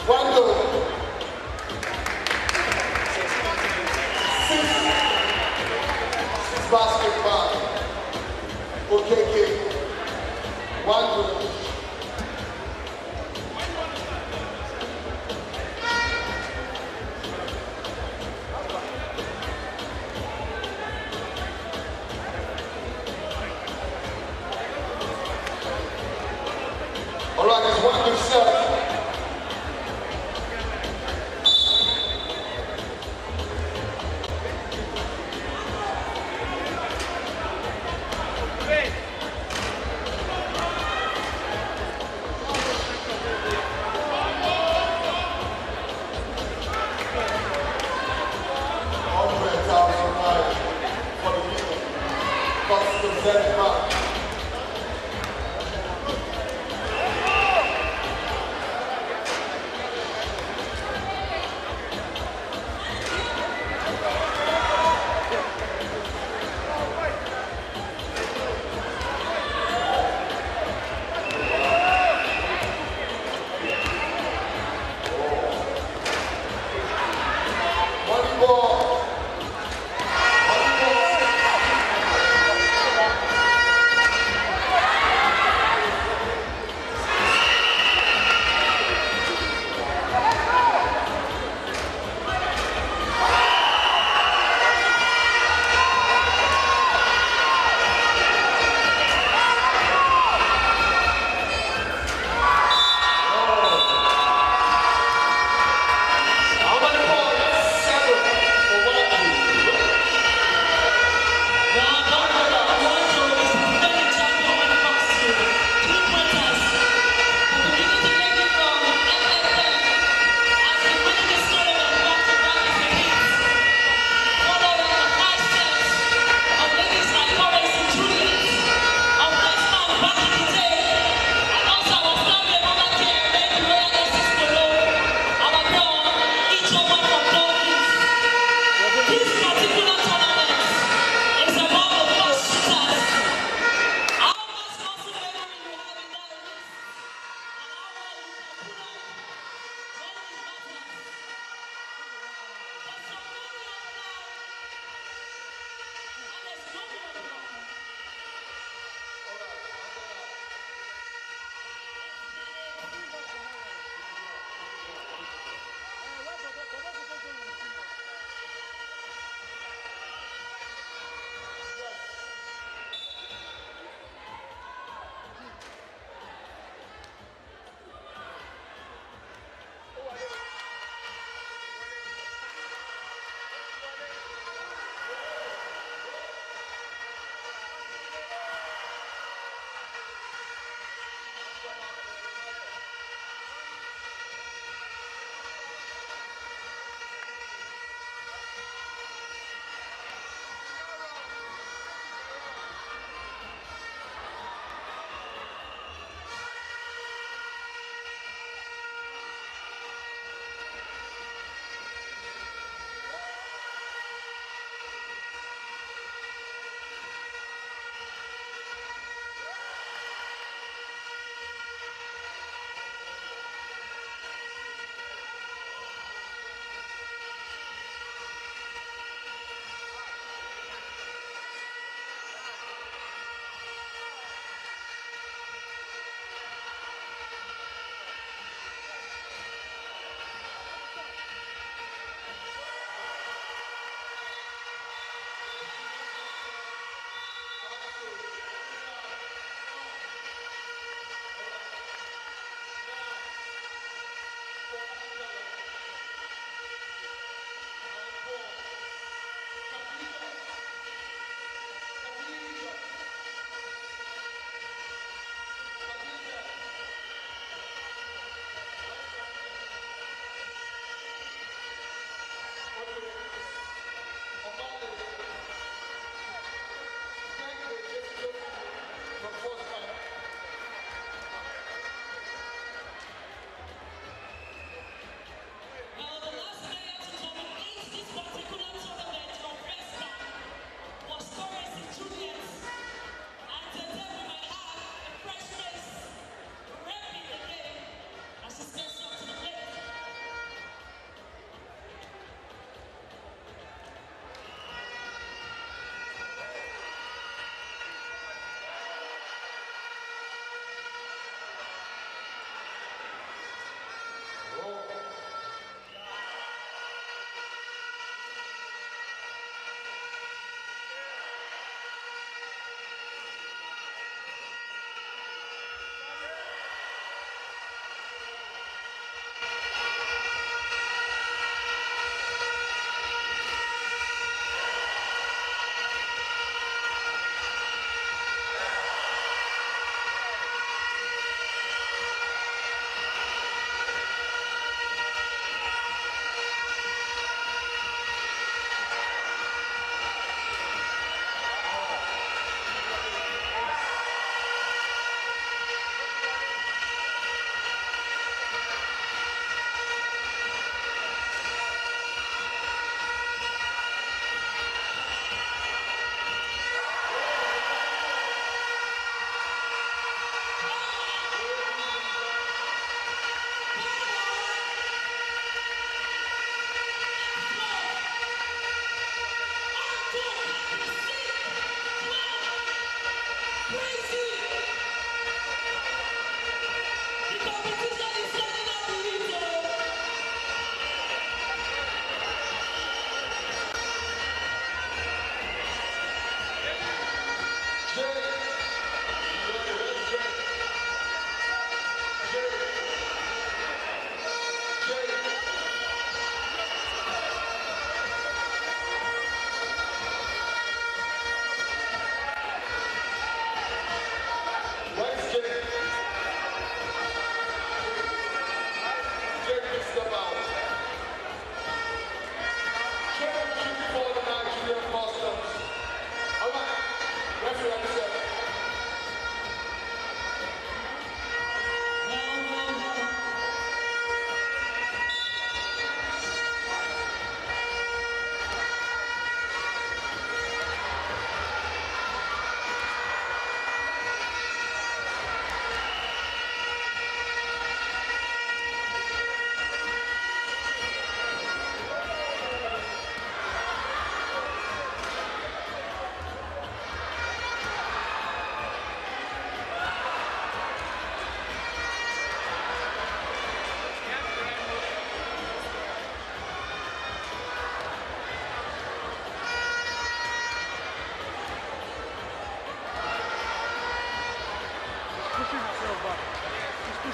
Quando si basketball, porque quando all right, there's one good set.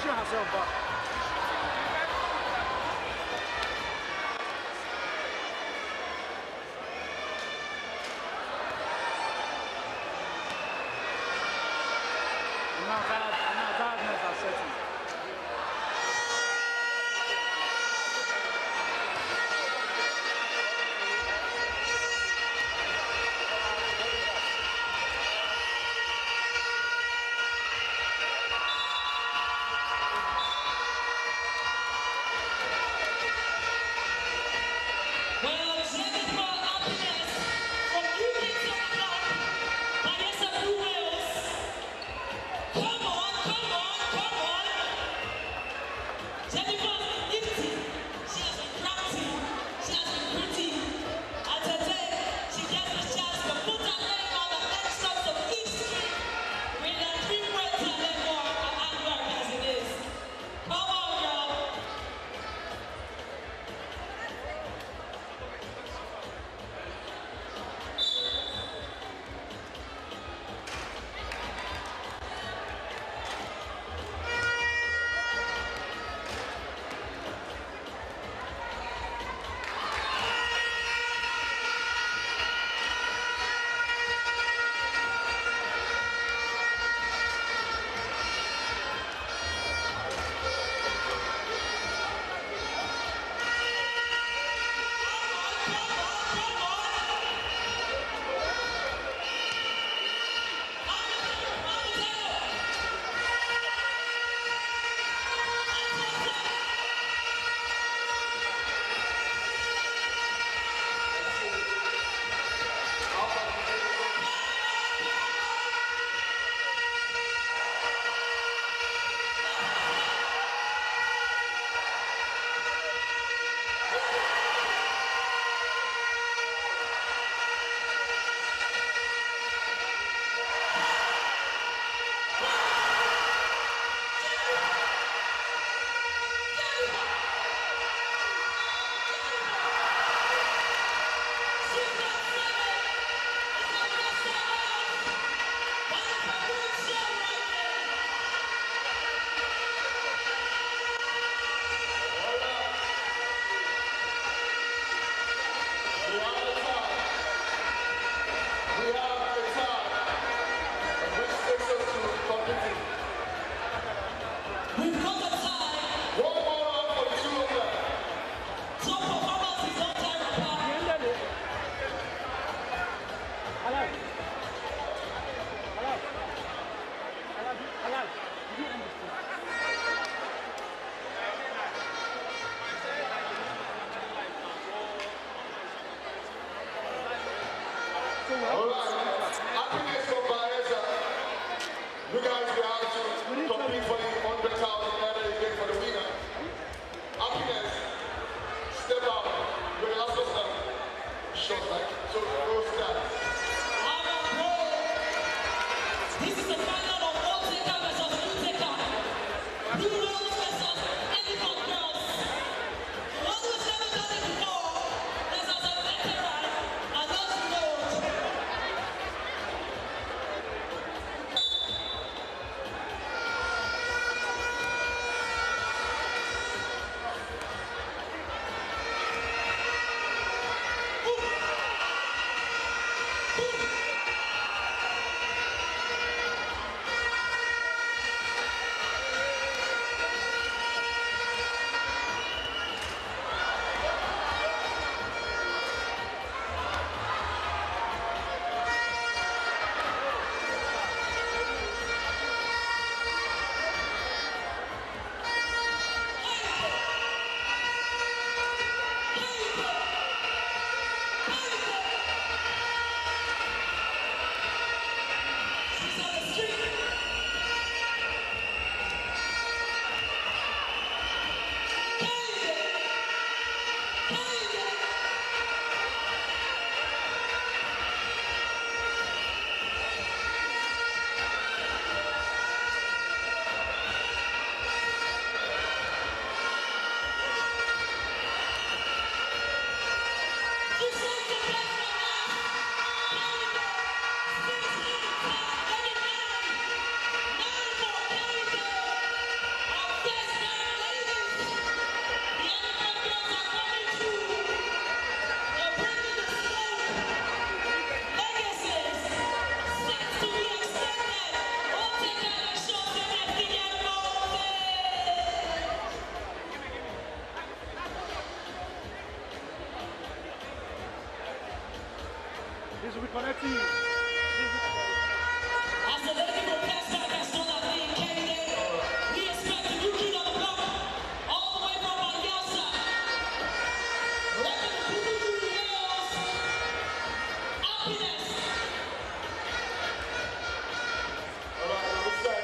position herself back. Now tiredness are setting. They should be connecting you. As the lady from Casper has done our thing, candidate, we expect the new kid on the block, all the way from Mayasa. Repping the WBL's happiness. All right, we're set.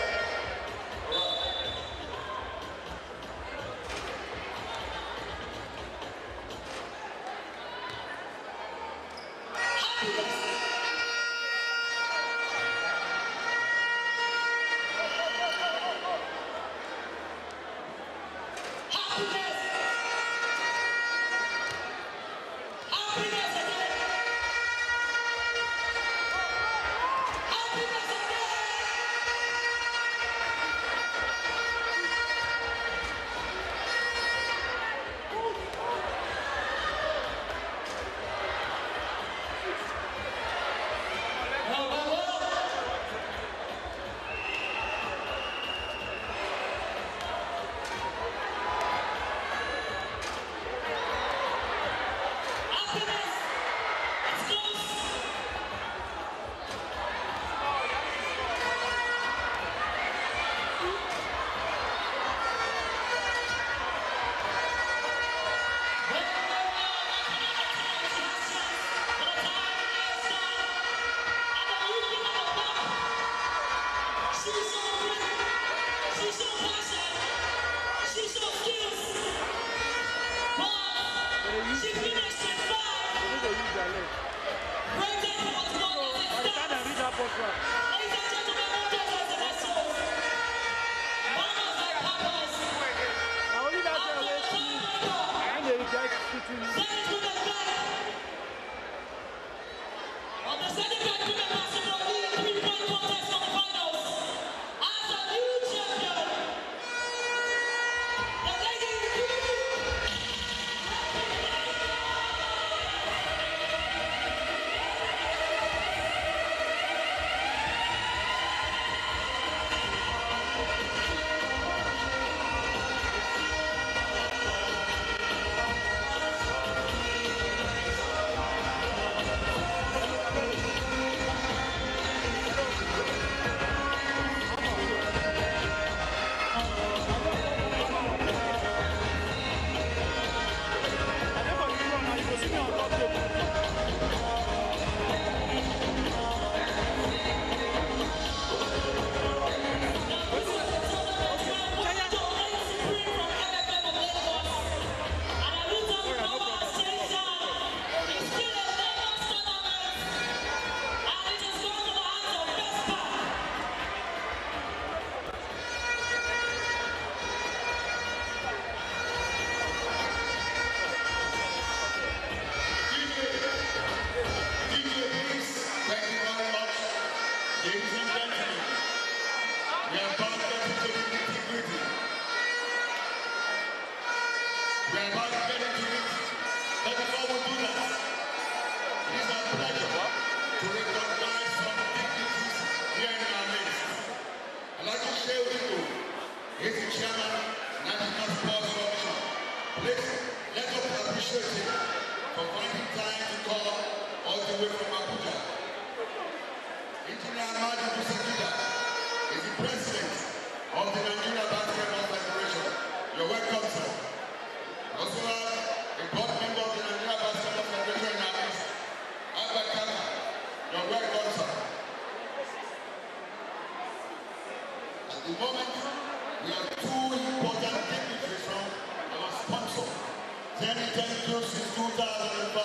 Zenith NBBF since 2005.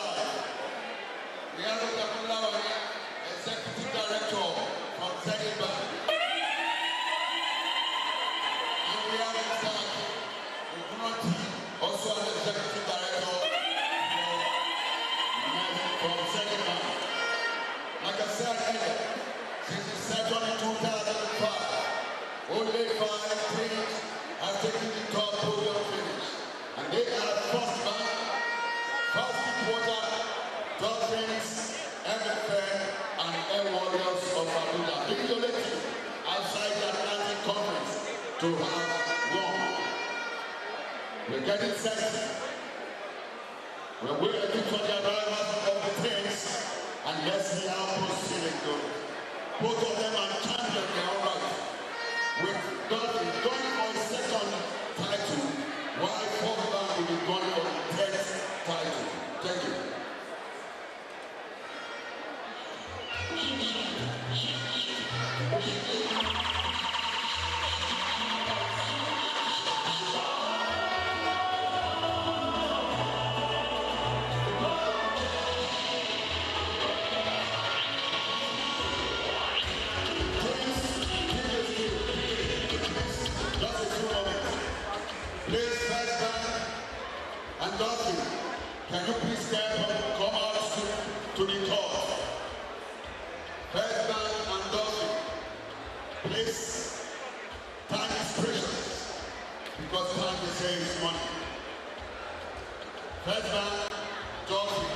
We have Dr. Executive Director from Zenith Bank. And we have also an Executive Director from Zenith Bank. Like I said earlier, since inception in 2005, only 5 teams have taken the top podium finish. And they are first bank, first Deepwater, Dolphins, MFN, and Air Warriors of Abuja. Being the only team outside the Atlantic Conference to have won. We're getting set. We're waiting for the arrival of the teams. and Leslie proceeding though. Both of them are champions, they're all right. With Dolphins going for a second title, while Fogman will be going for the third title. Thank you. Please, first band and Dolphin, can you please step up, come out to the top? First band and Dolphin, please, time is precious, because time is saying money. First band, Dolphin.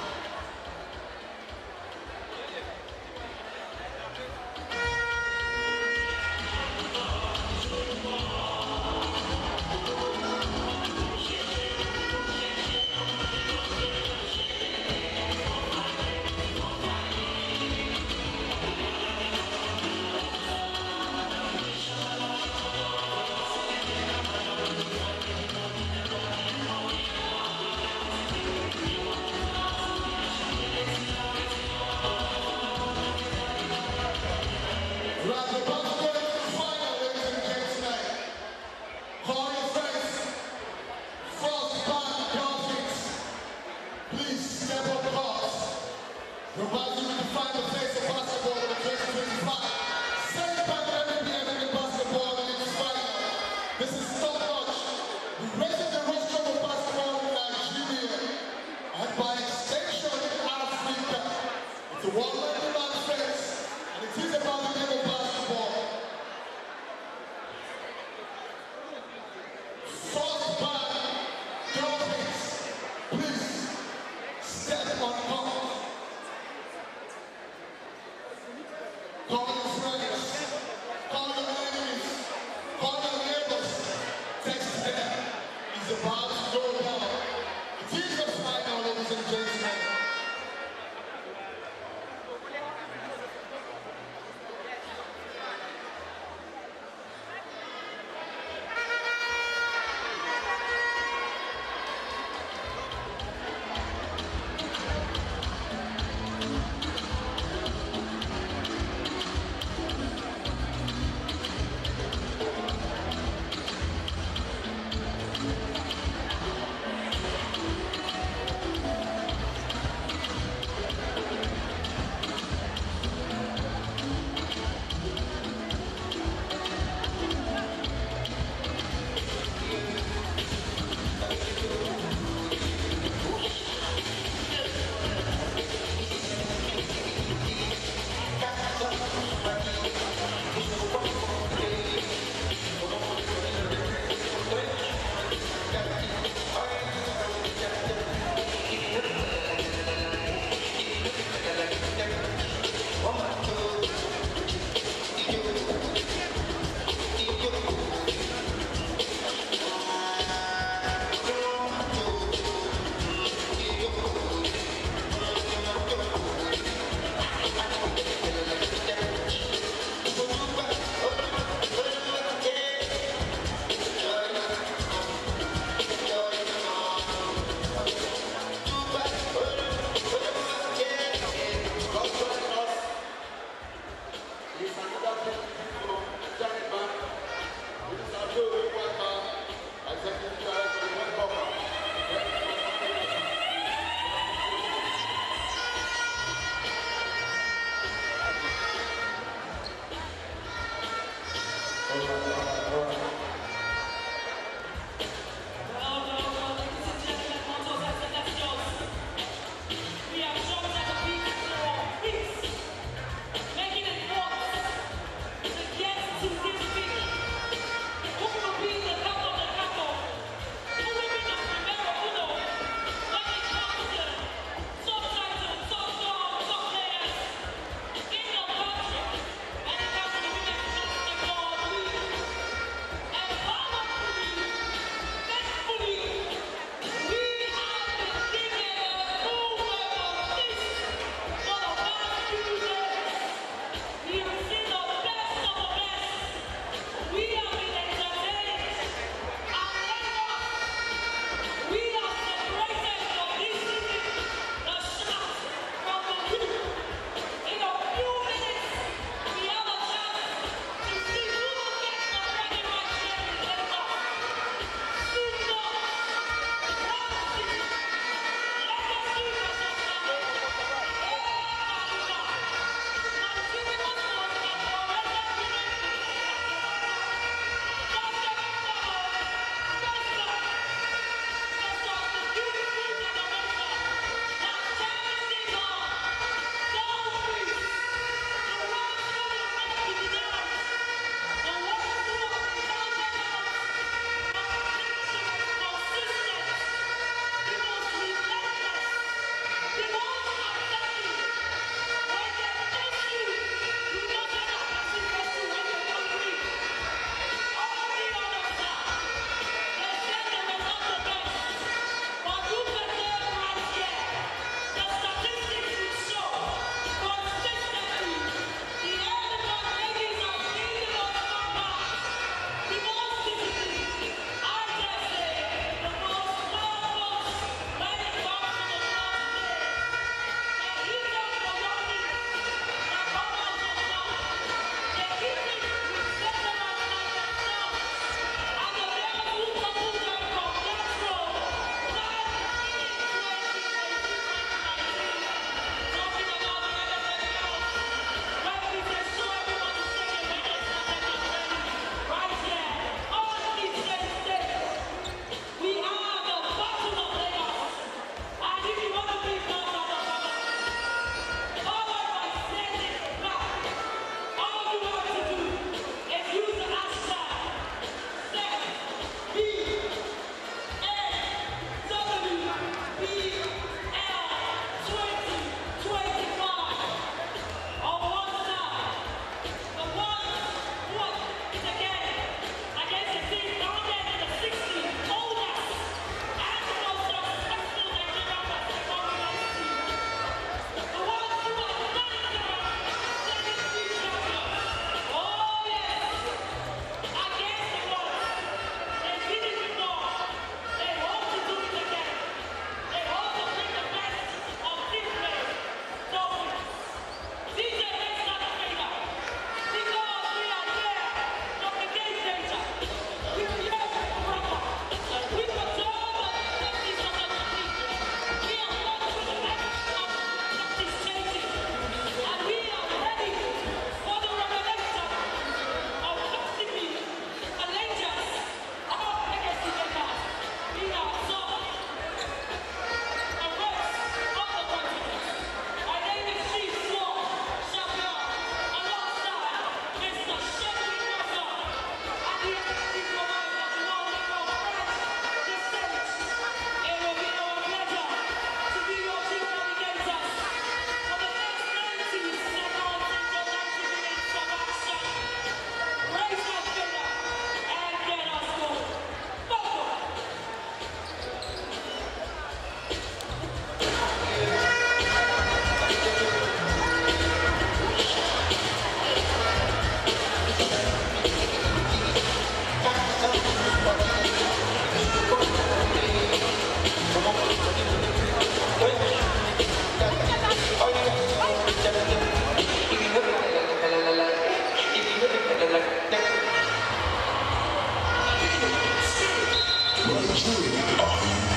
Nigeria, are you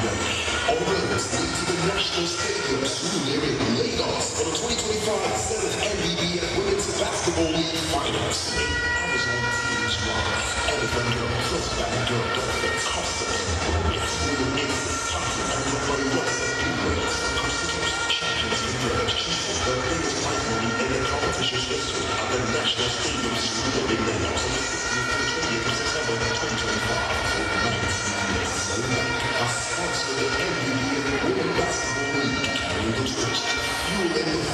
ready? All roads lead to the National Stadium, Surulere, Lagos, for the 2025 Zenith NBBF Women's Basketball League Finals. Amazon teams rise. Elephant girl, first back girl, Dolphins, Costa, Warriors, Royal Aces, Titan, and the Bayelsa Bluewheels. Coast to coast, champions converge. The biggest prize money in the competition's history at the National Stadium, Surulere, Lagos, on the 16th to 20th of September 2025. I sponsor the NBBF Women's Basketball League, carrying the torch,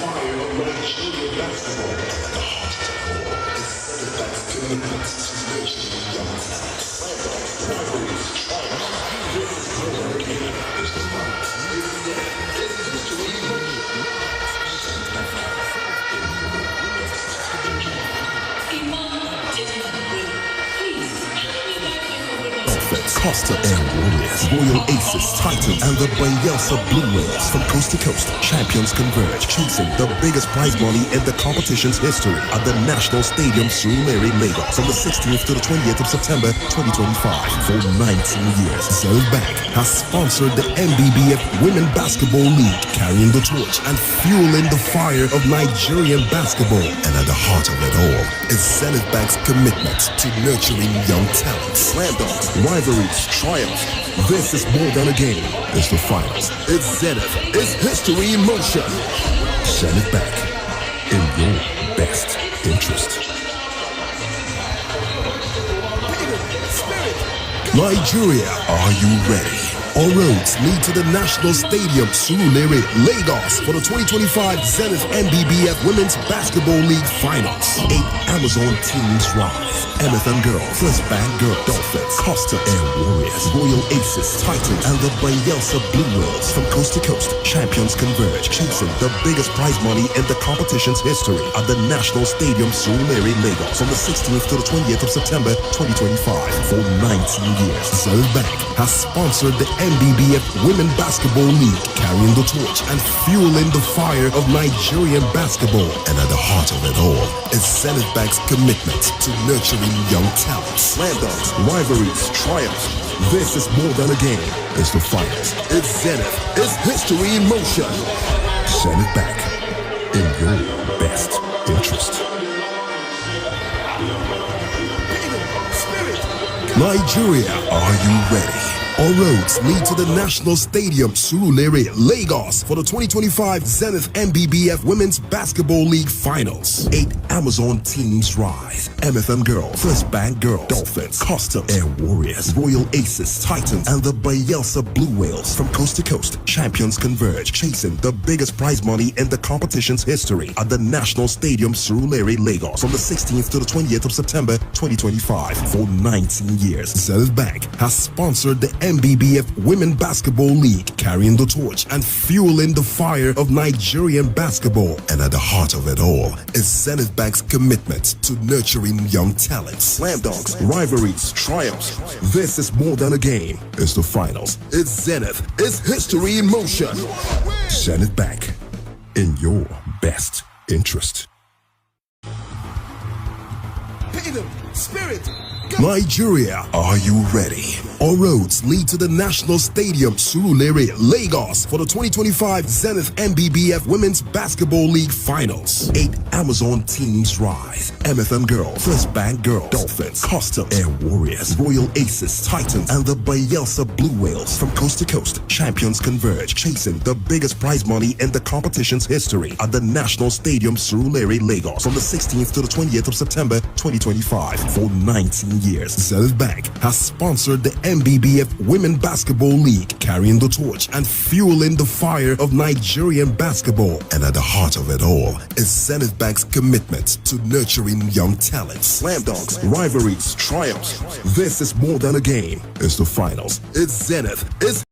fueling the fire of Nigerian basketball. The heart of it all is Zenith Bank's commitment to nurturing young talent. Rivalries, triumphs, this is more than a game. It's the fight. It's history in motion. Costa and Warriors, Royal Aces, Titan, and the Bayelsa Bluewheels. From coast to coast, champions converge, chasing the biggest prize money in the competition's history at the National Stadium, Surulere, Lagos, from the 16th to the 20th of September 2025. For 19 years, Zenith Bank has sponsored the NBBF Women Basketball League, carrying the torch and fueling the fire of Nigerian basketball. And at the heart of it all is Zenith Bank's commitment to nurturing young talents. Slam dunks, rivalries, triumphs. This is more than a game. It's the finals. It's Zenith. It's history in motion. Zenith Bank, in your best interest. Nigeria, are you ready? All roads lead to the National Stadium, Surulere, Lagos, for the 2025 Zenith NBBF Women's Basketball League Finals. 8 Amazon teams rise. MFM Girl, First Bank Girl, Dolphins, Costa and Warriors, Royal Aces, Titan, and the Bayelsa Bluewheels. From coast to coast, champions converge, chasing the biggest prize money in the competition's history at the National Stadium, Surulere, Lagos, from the 16th to the 20th of September 2025. For 19 years, Zenith Bank has sponsored the NBBF Women Basketball League, carrying the torch and fueling the fire of Nigerian basketball. And at the heart of it all is Zenith Bank's commitment to nurturing young talents. Slam dunks, rivalries, triumphs. This is more than a game. It's the finals. It's Zenith. It's history in motion. Zenith Bank, in your best interest. Nigeria, are you ready? All roads lead to the National Stadium, Surulere, Lagos, for the 2025 Zenith NBBF Women's Basketball League Finals. 8 Amazon teams rise. MFM Girl, First Bank Girl, Dolphins, Costa and Warriors, Royal Aces, Titan, and the Bayelsa Bluewheels. From coast to coast, champions converge, chasing the biggest prize money in the competition's history at the National Stadium, Surulere, Lagos, from the 16th to the 20th of September 2025. For 19 years, Zenith Bank has sponsored the NBBF Women Basketball League, carrying the torch and fueling the fire of Nigerian basketball. And at the heart of it all is Zenith Bank's commitment to nurturing young talents. Slam dunks, rivalries, triumphs. This is more than a game. It's the finals. It's Zenith. It's history in motion. Zenith Bank, in your best interest. Pay them, spirit. Nigeria, are you ready? All roads lead to the National Stadium, Surulere, Lagos, for the 2025 Zenith NBBF Women's Basketball League Finals. 8 Amazon teams rise. MFM Girl, First Bank Girl, Dolphins, Costa and Warriors, Royal Aces, Titan, and the Bayelsa Bluewheels. From coast to coast, champions converge, chasing the biggest prize money in the competition's history at the National Stadium, Surulere, Lagos, from the 16th to the 20th of September 2025. For 19 years, Zenith Bank has sponsored the NBBF Women Basketball League, carrying the torch and fueling the fire of Nigerian basketball. And at the heart of it all is Zenith Bank's commitment to nurturing young talents. Slam dunks, rivalries, triumphs. This is more than a game. It's the finals. It's Zenith. It's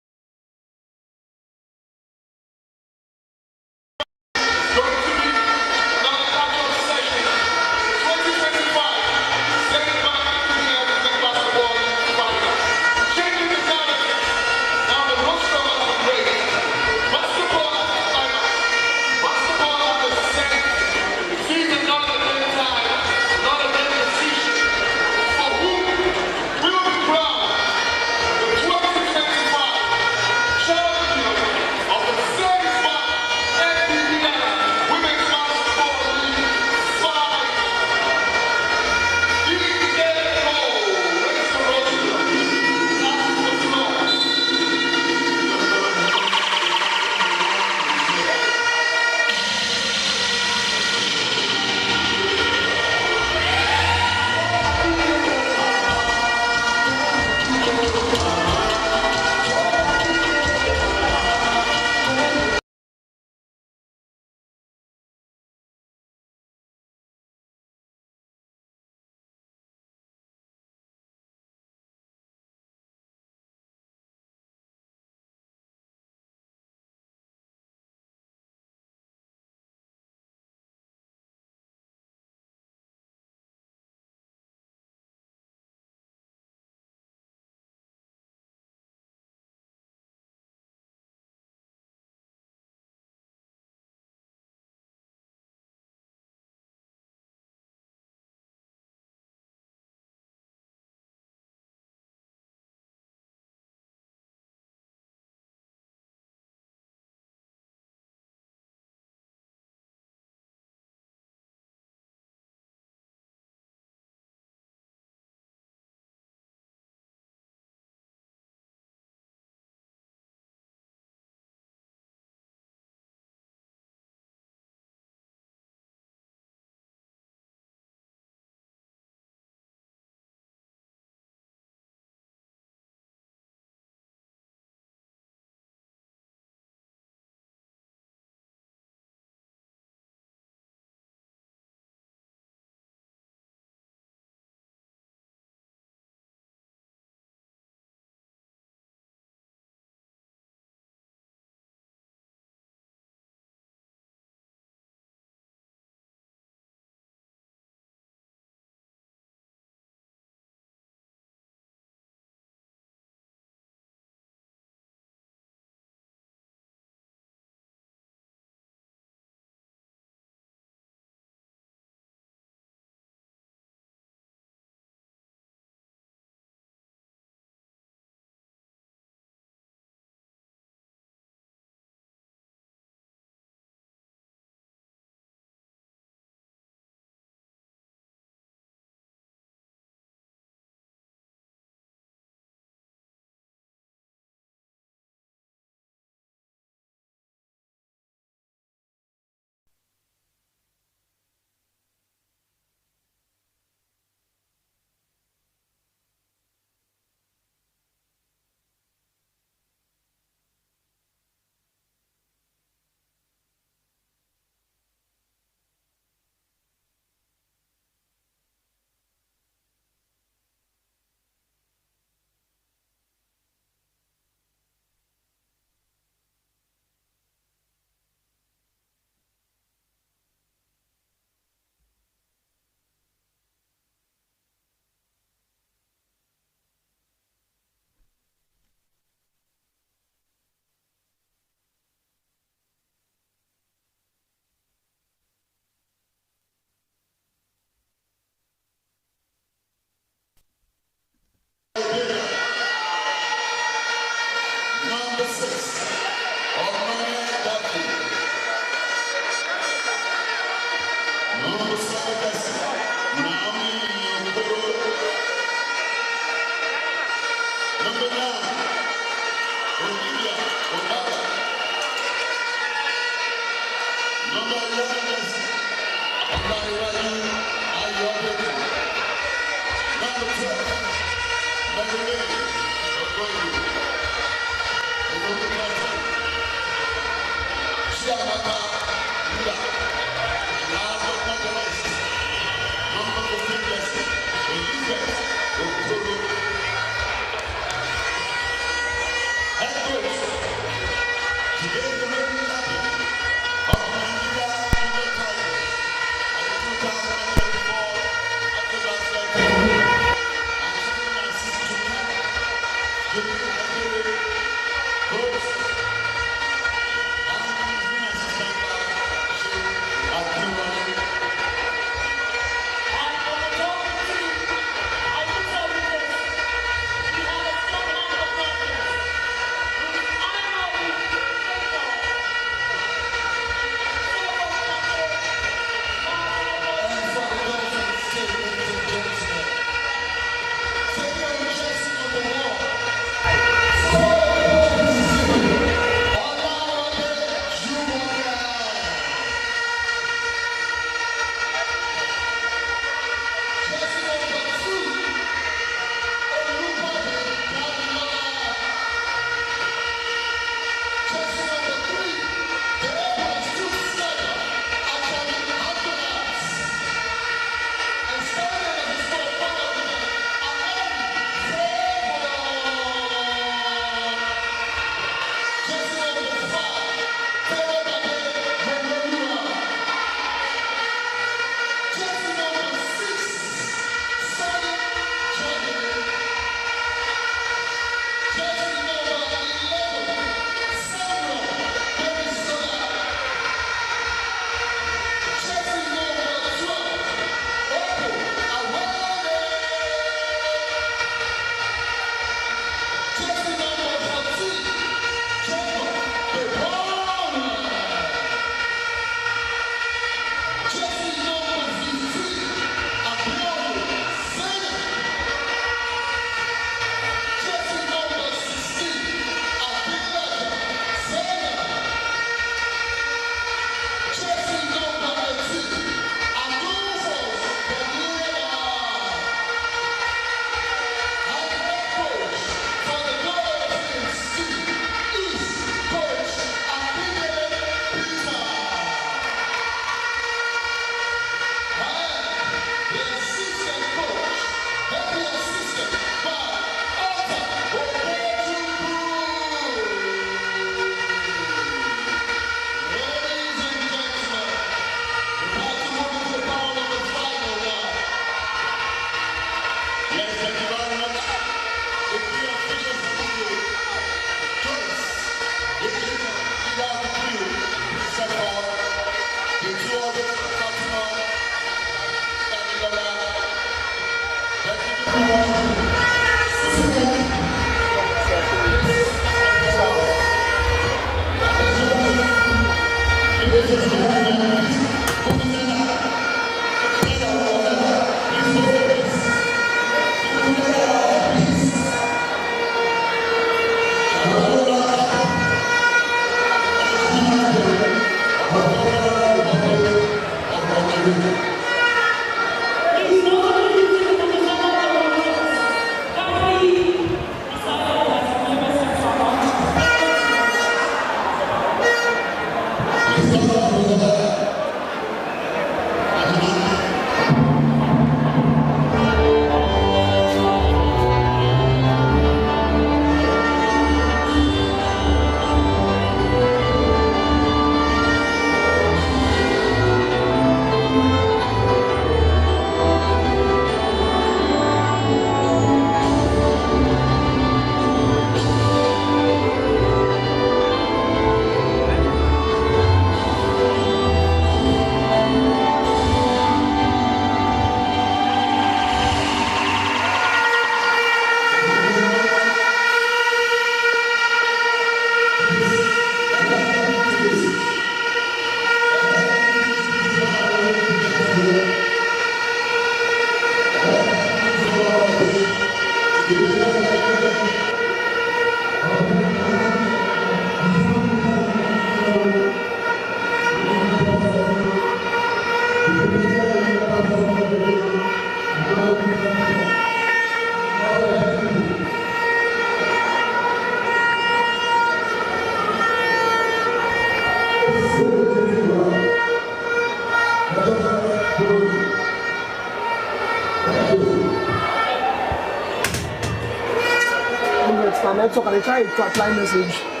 network and they try to apply message.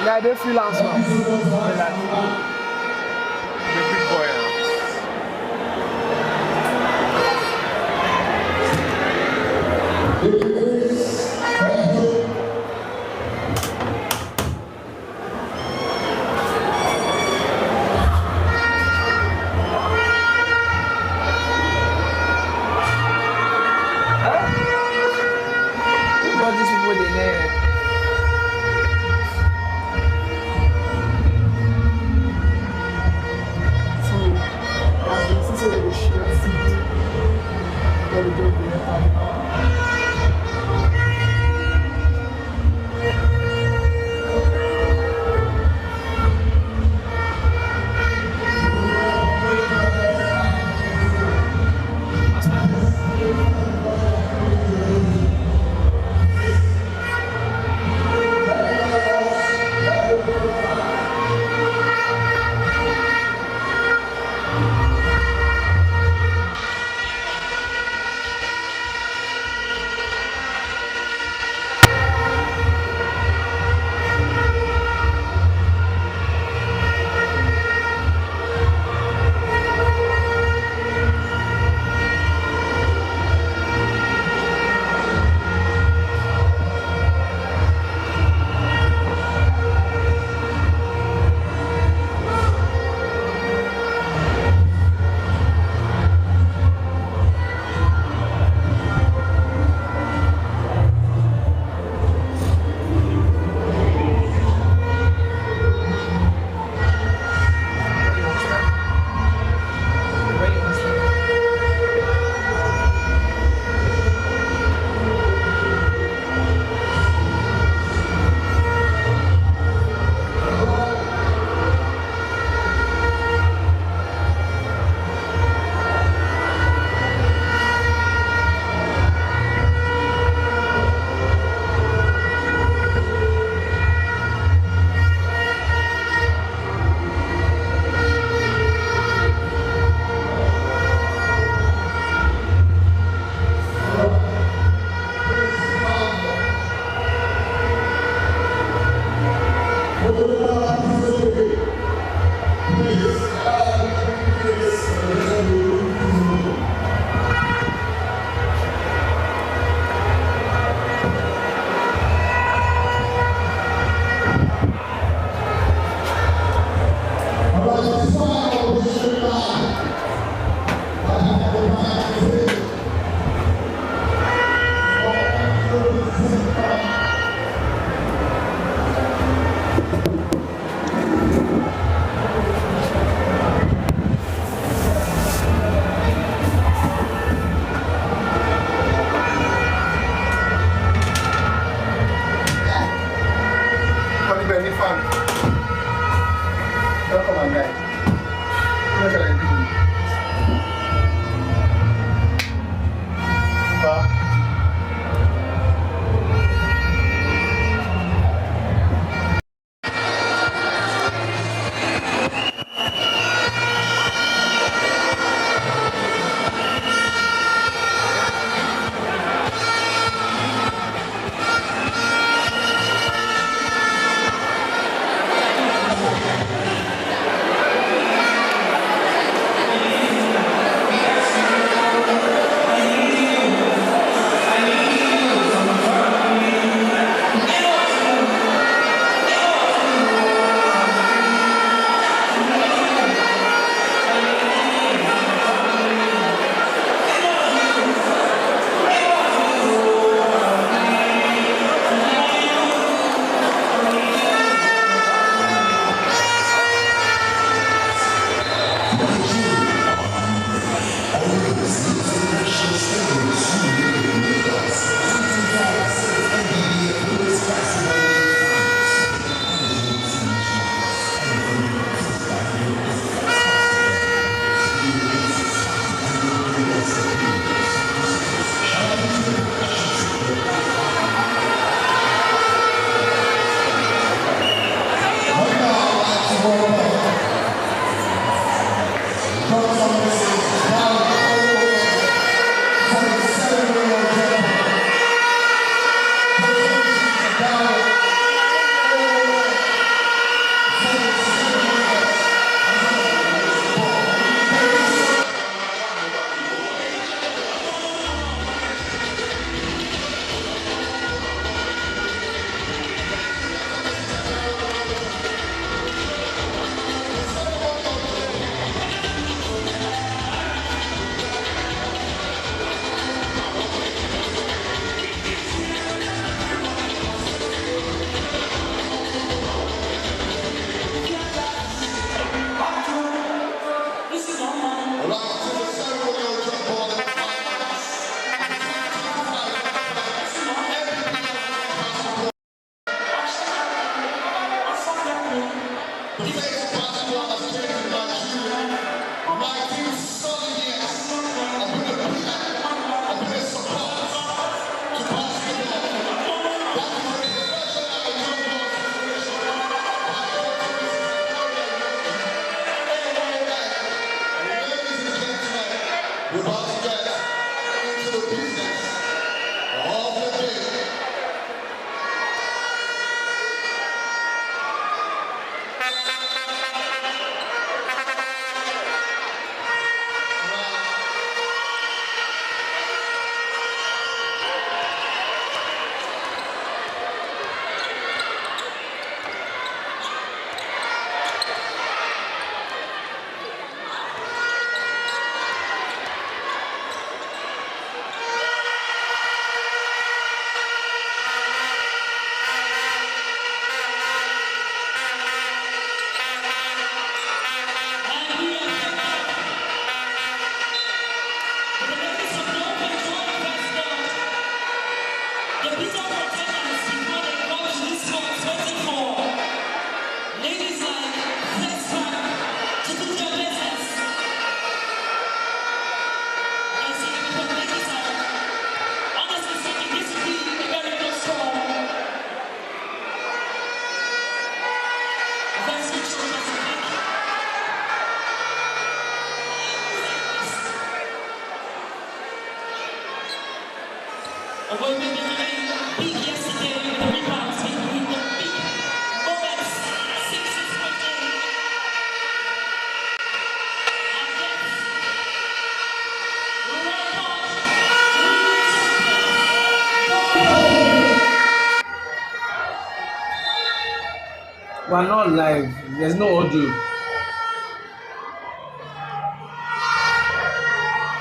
Yeah, they're freelance now. big boy now. But these people, they know. We're about to get into the business of the day. Although maybe they beat yesterday with the rebounds, we beat moments 6-6-8. We're not live. There's no audio.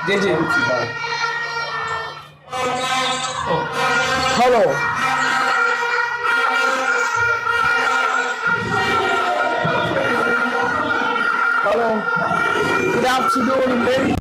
JJ, hello. Hello. Good afternoon, ladies.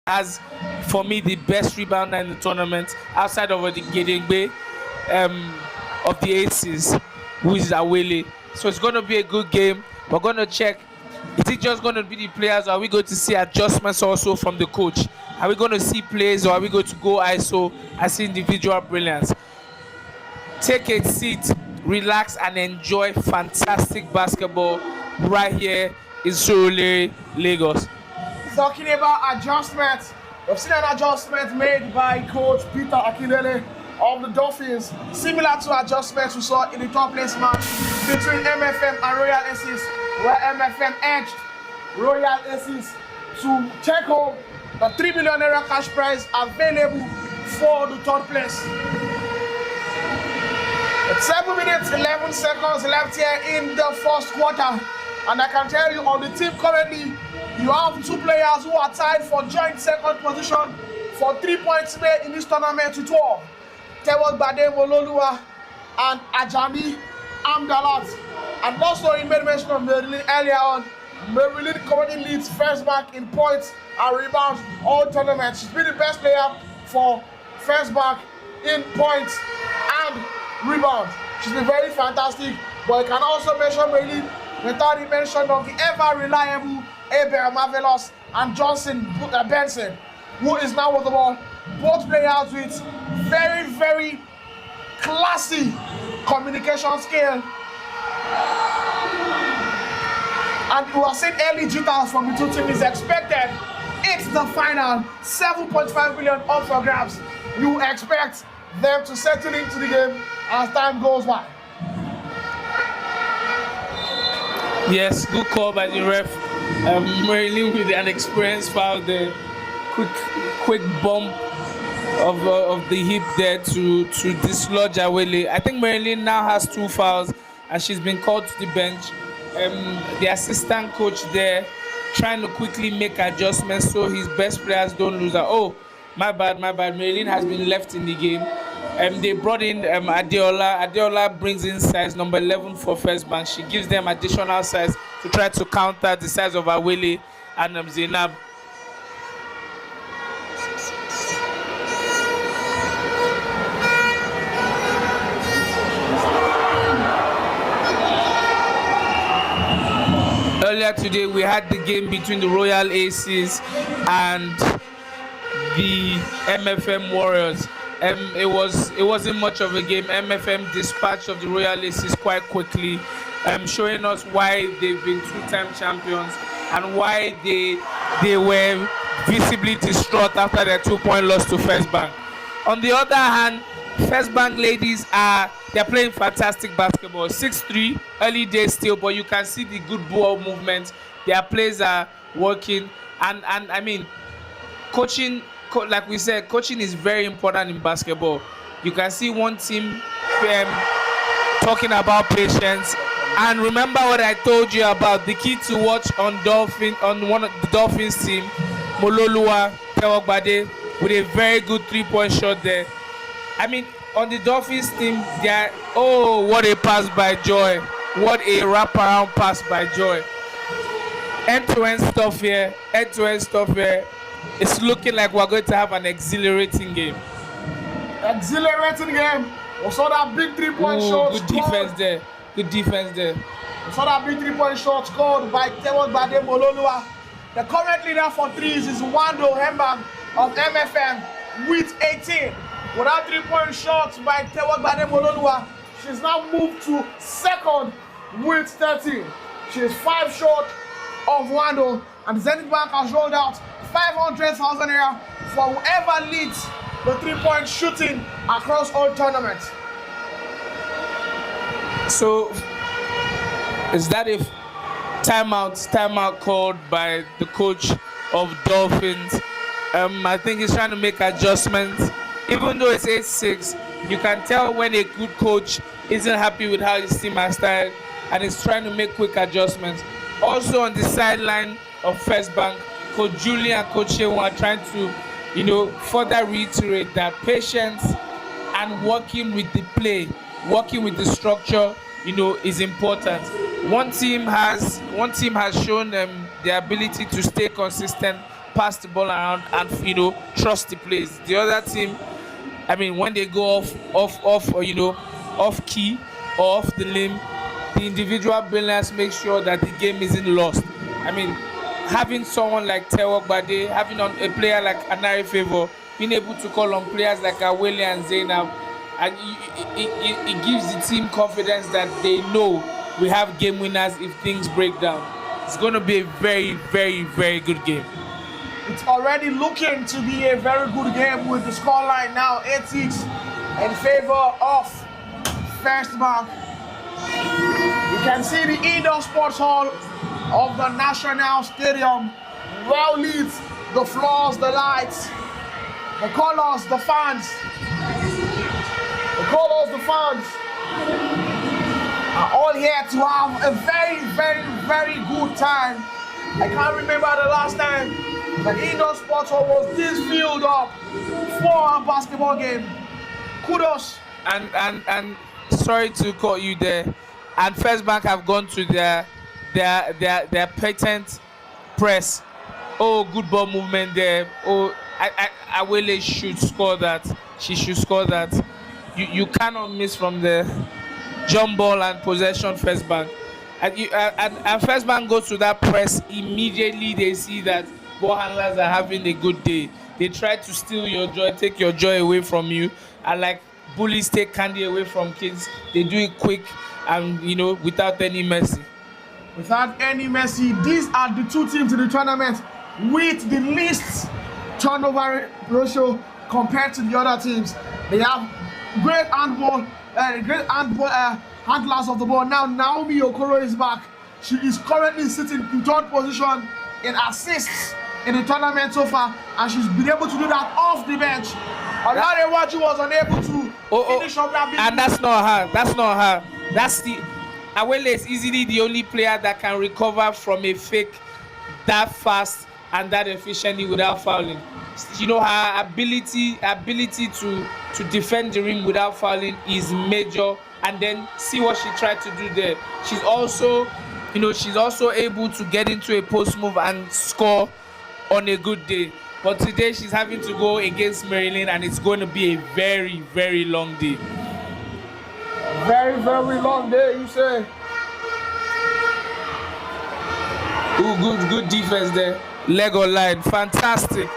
has, for me, the best rebounder in the tournament outside of the Gedengbe of the Aces, who is Awele. So it's going to be a good game. We're going to check. Is it just going to be the players, or are we going to see adjustments also from the coach? Are we going to see plays, or are we going to go ISO as individual brilliance? Take a seat, relax, and enjoy fantastic basketball right here in Surulere, Lagos. Talking about adjustments, we've seen an adjustment made by Coach Peter Akindele of the Dolphins, similar to adjustments we saw in the top place match between MFM and Royal Aces, where MFM edged Royal Aces to take home the $3 million cash prize available for the third place. 7 minutes 11 seconds left here in the first quarter, and I can tell you on the team currently, you have 2 players who are tied for joint second position for 3 points made in this tournament with 12. Tewod Bade Mololua and Ajani Amdalat. And also he made mention of Marilyn earlier on. Marilyn currently leads first back in points and rebounds all tournaments. She's been the best player for first back in points and rebounds. She's been very fantastic. But you can also mention Marilyn without the mention of the ever reliable Aber Marvelous and Johnson Benson, who is now with the ball. Both players with very, very classy communication skill. And we are seeing early jitters from the two teams is expected. It's the final, 7.5 billion up for grabs. You expect them to settle into the game as time goes by. Yes, good call by the ref. Marilyn with an experienced foul there. Quick bump of the hip there to dislodge Awele. I think Marilyn now has 2 fouls and she's been called to the bench. The assistant coach there trying to quickly make adjustments so his best players don't lose. Oh, my bad. Marilyn has been left in the game. They brought in Adeola. Adeola brings in size number 11 for first bank. She gives them additional size to try to counter the size of Awele and Zainab. Earlier today, we had the game between the Royal Aces and the MFM Warriors. It wasn't much of a game. MFM dispatched of the Royal Aces quite quickly, showing us why they've been 2-time champions and why they were visibly distraught after their 2-point loss to First Bank. On the other hand, First Bank ladies they're playing fantastic basketball. 6-3, early days still, but you can see the good ball movement. Their players are working, and I mean, coaching. Like we said, coaching is very important in basketball. You can see one team talking about patience. And remember what I told you about the key to watch on one of the Dolphins team, Mololua Tewogbade, with a very good 3-point shot there. I mean, on the Dolphins team, what a pass by Joy. What a wraparound pass by Joy. End-to-end stuff here. It's looking like we're going to have an exhilarating game. Exhilarating game. We saw that big 3-point shot. Good defense there. We saw that big 3-point shot scored by Tewon Bade Mololua. The current leader for threes is Wando Hembang of MFM with 18. Without 3-point shots by Tewon Bade Mololua, she's now moved to second with 13. She is 5 short of Wando, and Zenith Bank has rolled out 500,000 naira for whoever leads the 3-point shooting across all tournaments. So, is that a timeout called by the coach of Dolphins? I think he's trying to make adjustments. Even though it's 8-6, you can tell when a good coach isn't happy with how his team has started and is trying to make quick adjustments. Also on the sideline of First Bank, Coach Julian and Coach Shewan are trying to, further reiterate that patience and working with the play, working with the structure, is important. One team has shown the ability to stay consistent pass the ball around and trust the plays. The other team, I mean, when they go off off key or off the limb, the individual brilliance makes sure that the game isn't lost. I mean, having someone like Tewok Bade, having a player like Anari Favor, being able to call on players like Awele and Zainab, and it gives the team confidence that they know we have game winners if things break down. It's going to be a very, very, very good game. It's already looking to be a very good game with the scoreline now 8-6 in favor of First Bank. You can see the indoor sports hall of the National Stadium, well lit, the floors, the lights, the colors, the fans. The colors, the fans are all here to have a very, very, very good time. I can't remember the last time the indoor sports hall was this filled up for a basketball game. Kudos. And sorry to call you there. And First Bank have gone to their patent press. Oh, good ball movement there. Oh, Awele should score that. She should score that. You cannot miss from the jump ball and possession First Bank. And First Bank goes to that press, immediately they see that ball handlers are having a good day. They try to steal your joy, take your joy away from you. And like bullies take candy away from kids, they do it quick and without any mercy. Without any mercy, these are the two teams in the tournament with the least turnover ratio compared to the other teams. They have great handball, handlers of the ball. Now Naomi Okoro is back. She is currently sitting in third position in assists in the tournament so far, and she's been able to do that off the bench. Olarewaju was unable to finish up that big. And that's not her. That's not her. That's the Awele is easily the only player that can recover from a fake that fast and that efficiently without fouling. Her ability to defend the rim without fouling is major. And then see what she tried to do there. She's also able to get into a post move and score on a good day. But today she's having to go against Maryland, and it's going to be a very, very long day. Very, very long day, you say? Ooh, good defense there. Leg on line, fantastic.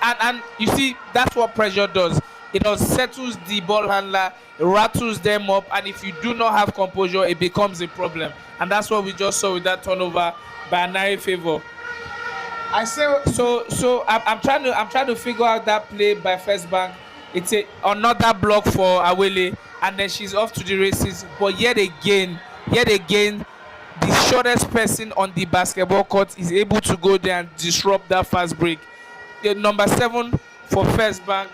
And you see, that's what pressure does. It unsettles the ball handler, it rattles them up, and if you do not have composure, it becomes a problem. And that's what we just saw with that turnover by Anari Favor. I say so. I'm trying to figure out that play by First Bank. It's another block for Awele, and then she's off to the races. But yet again, the shortest person on the basketball court is able to go there and disrupt that fast break. The number 7 for First Bank,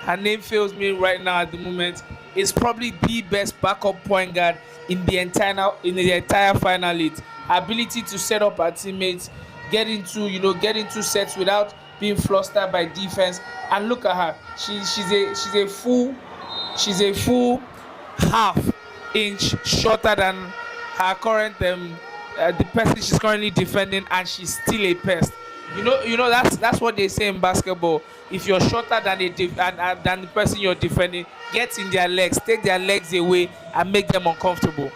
her name fails me right now at the moment, is probably the best backup point guard in the entire final 8. Her ability to set up her teammates, get into sets without being flustered by defense. And look at her, she's a full half inch shorter than her current the person she's currently defending, and she's still a pest. That's what they say in basketball. If you're shorter than than the person you're defending, get in their legs, take their legs away, and make them uncomfortable.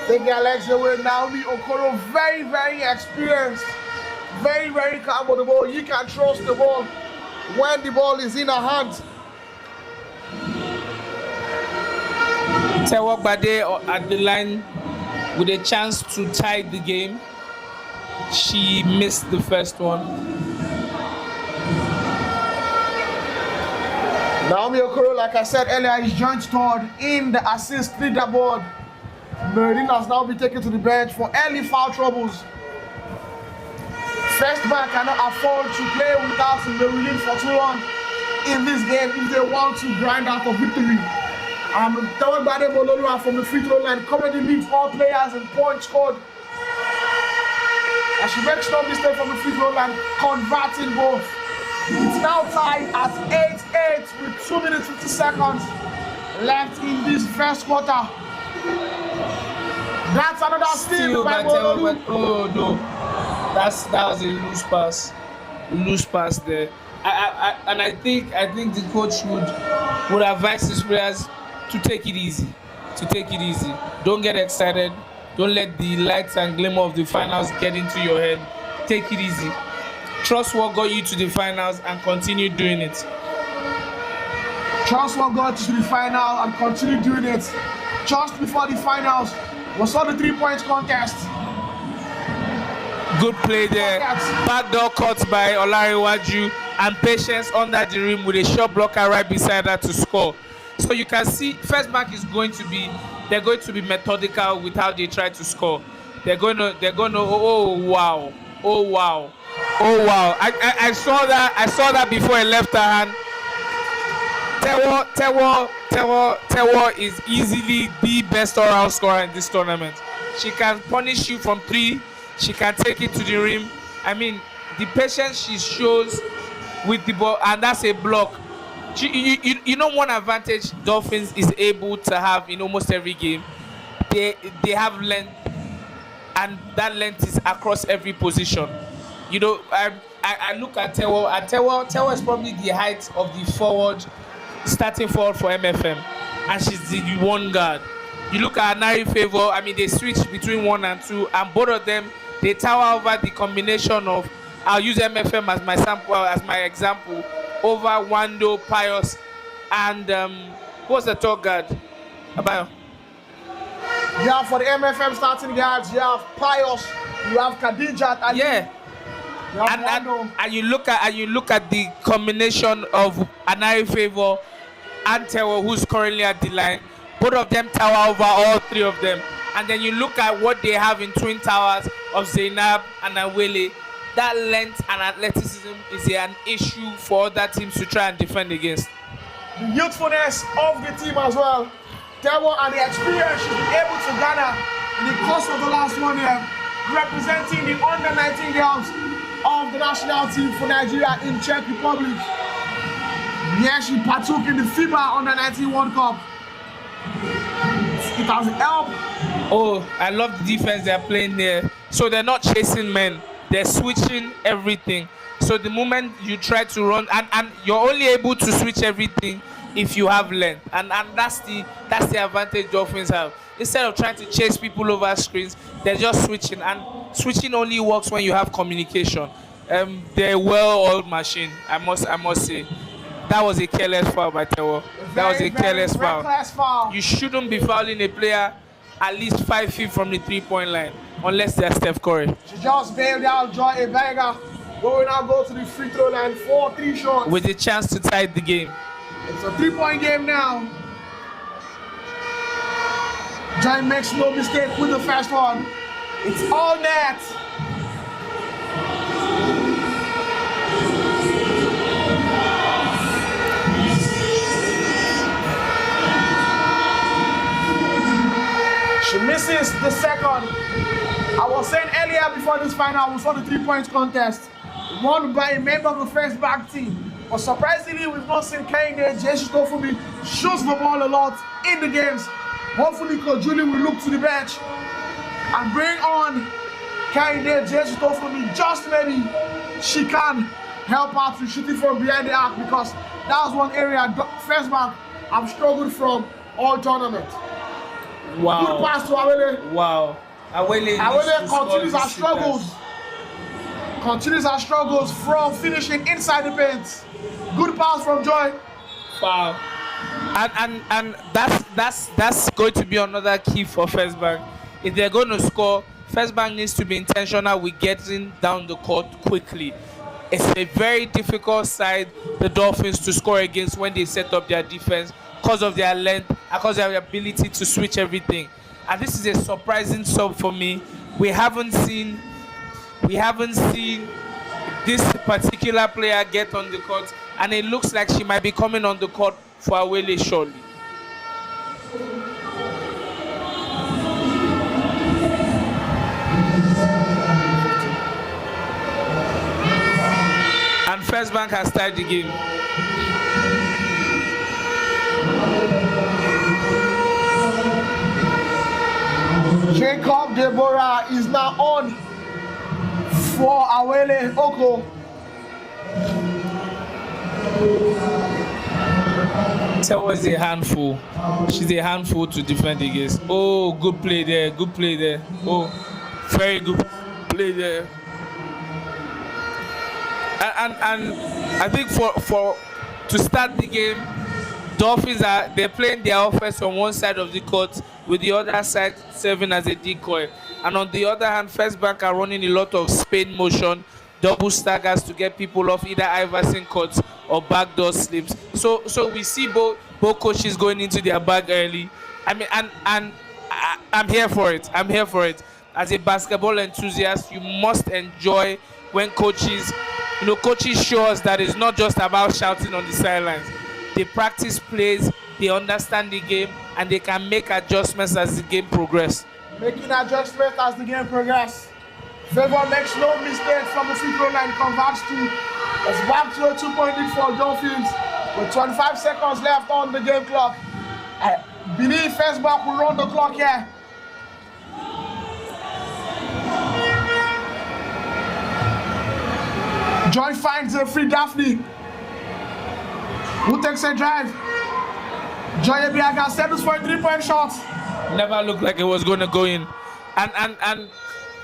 Take their legs away. Naomi Okoro, very, very experienced, very, very calm with the ball. You can trust the ball when the ball is in her hands. Tewok Bade at the line with a chance to tie the game. She missed the first one. Naomi Okoro, like I said earlier, is joint third in the assist leaderboard. Merlin has now been taken to the bench for early foul troubles. First Bank cannot afford to play without Merlin for too long in this game if they want to grind out a victory. Tewok Bade Bololua from the free throw line currently leads all players in points scored. And she makes no mistake from the free throw line, converting both. It's now tied at 8-8 with 2 minutes 50 seconds left in this first quarter. That's another steal by Bololu. Oh no. That was a loose pass there. I think the coach would advise his players to take it easy, Don't get excited. Don't let the lights and glimmer of the finals get into your head. Take it easy. Trust what got you to the finals and continue doing it. Trust what got you to the final and continue doing it. Just before the finals, we saw the 3-point contest. Good play there. Backdoor cut by Olariwaju and Patience under the rim with a shot blocker right beside her to score. So you can see First Bank is going to be methodical with how they try to score. They're going to oh wow. I saw that before I left her hand. Tewo is easily the best all-round scorer in this tournament. She can punish you from 3. She can take it to the rim. I mean, the patience she shows with the ball, and that's a block. You know one advantage Dolphins is able to have in almost every game? They have length, and that length is across every position. You know, I look at Tewo, and Tewo is probably the height of the starting forward for MFM, and she's the one guard. You look at Anari Favor, I mean, they switch between 1 and 2, and both of them, they tower over the combination of, I'll use MFM as my example, over Wando, Pius, and what's the top guard? Abayo. Yeah, for the MFM starting guards, you have Pius, you have Khadija, and yeah. And you look at the combination of Anari Favor and Tewo, who's currently at the line. Both of them tower over all 3 of them. And then you look at what they have in twin towers of Zainab and Awele. That length and athleticism is an issue for other teams to try and defend against. The youthfulness of the team as well. Tewo and the experience she's been able to garner in the course of the last 1 year, representing the under-19 girls of the national team for Nigeria in Czech Republic. Yeah, she partook in the FIBA under-19 World Cup. It has helped. Oh, I love the defense they're playing there. So they're not chasing men, they're switching everything. So the moment you try to run, and you're only able to switch everything if you have length, and that's the advantage Dolphins have. Instead of trying to chase people over screens, they're just switching, and switching only works when you have communication. They're a well-oiled machine, I must say. That was a careless foul by Tewo. That was a careless foul. You shouldn't be fouling a player at least 5 feet from the 3-point line, unless they're Steph Curry. She just bailed out Joy Ebega. Will now go to the free throw line for 3 shots. With a chance to tie the game. It's a 3-point game now. Joy makes no mistake with the first one. It's all net. She misses the second. I was saying earlier before this final, we saw the 3-point contest won by a member of the first back team. But surprisingly, we've not seen Kehinde Jesutofumi shoots the ball a lot in the games. Hopefully, Coach Julie will look to the bench and bring on Kehinde Jesutofumi. Just maybe she can help out to shoot it from behind the arc, because that was one area first back I've struggled from all tournament. Wow. Good pass to Awele. Wow. Awele continues her struggles from finishing inside the paint. Good pass from Joy. Wow. And that's going to be another key for First Bank. If they're going to score, First Bank needs to be intentional with getting down the court quickly. It's a very difficult side, the Dolphins, to score against when they set up their defense, because of their length and because of their ability to switch everything. And this is a surprising sub for me. We haven't seen this particular player get on the court, and it looks like she might be coming on the court for Awele shortly. And First Bank has tied the game. Jacob Deborah is now on for Awele Oko. Tewa is a handful. She's a handful to defend against. Oh, good play there. Good play there. Oh, very good play there. And I think for to start the game, Dolphins they're playing their offense on one side of the court with the other side serving as a decoy. And on the other hand, First Bank are running a lot of spin motion, double staggers to get people off either Iverson cuts or backdoor slips. So we see both coaches going into their bag early. I mean, and I'm here for it. I'm here for it. As a basketball enthusiast, you must enjoy when coaches show us that it's not just about shouting on the sidelines. They practice plays, they understand the game, and they can make adjustments as the game progresses. Making adjustments as the game progresses. Favor makes no mistake from the free throw line, converts to. It's back to a 2-point lead for Dolphins with 25 seconds left on the game clock. I believe First Bank will run the clock here. Joy finds a free Daphne, who takes a drive. Joy Ebiaga settles for a 3-point shot. Never looked like it was going to go in. And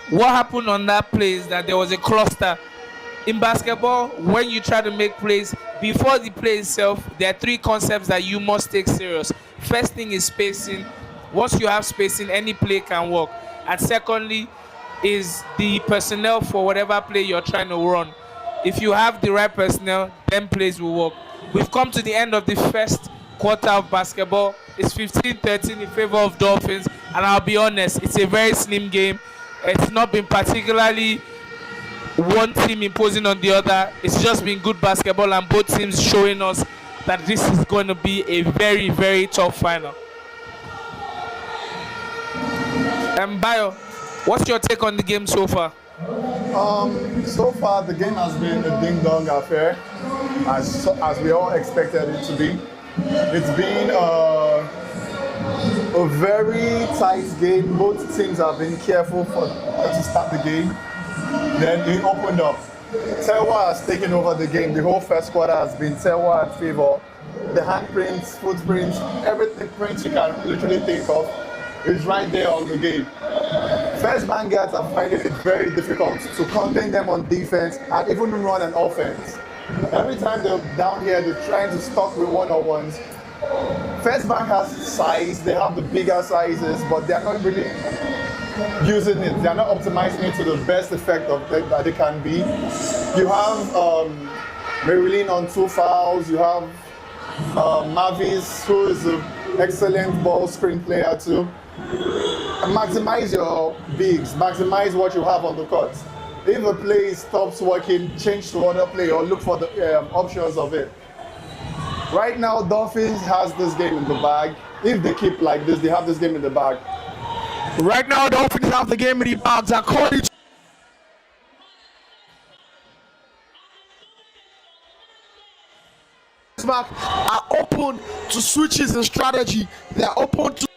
what happened on that play is that there was a cluster. In basketball, when you try to make plays, before the play itself, there are 3 concepts that you must take serious. First thing is spacing. Once you have spacing, any play can work. And secondly is the personnel for whatever play you're trying to run. If you have the right personnel, then plays will work. We've come to the end of the first quarter of basketball. It's 15-13 in favor of Dolphins, and I'll be honest, it's a very slim game. It's not been particularly one team imposing on the other. It's just been good basketball, and both teams showing us that this is going to be a very, very tough final. Bayo, what's your take on the game so far? So far, the game has been a ding-dong affair, as we all expected it to be. It's been a very tight game. Both teams have been careful to start the game. Then it opened up. Tewa has taken over the game. The whole first quarter has been Tewa in favor. The handprints, footprints, everything prints you can literally think of is right there on the game. First Bank guys are finding it very difficult to contain them on defense and even run an offense. Every time they're down here, they're trying to stop with one-on-ones. First Bank has size, they have the bigger sizes, but they're not really using it. They're not optimizing it to the best effect that they can be. You have Marilyn on 2 fouls, you have Mavis, who is an excellent ball screen player too. And maximize your bigs, maximize what you have on the court. If a play stops working, change to other play or look for the options of it. Right now, Dolphins has this game in the bag. If they keep like this, they have this game in the bag. Right now, Dolphins have the game in the bags according to are open to switches in strategy. They are open to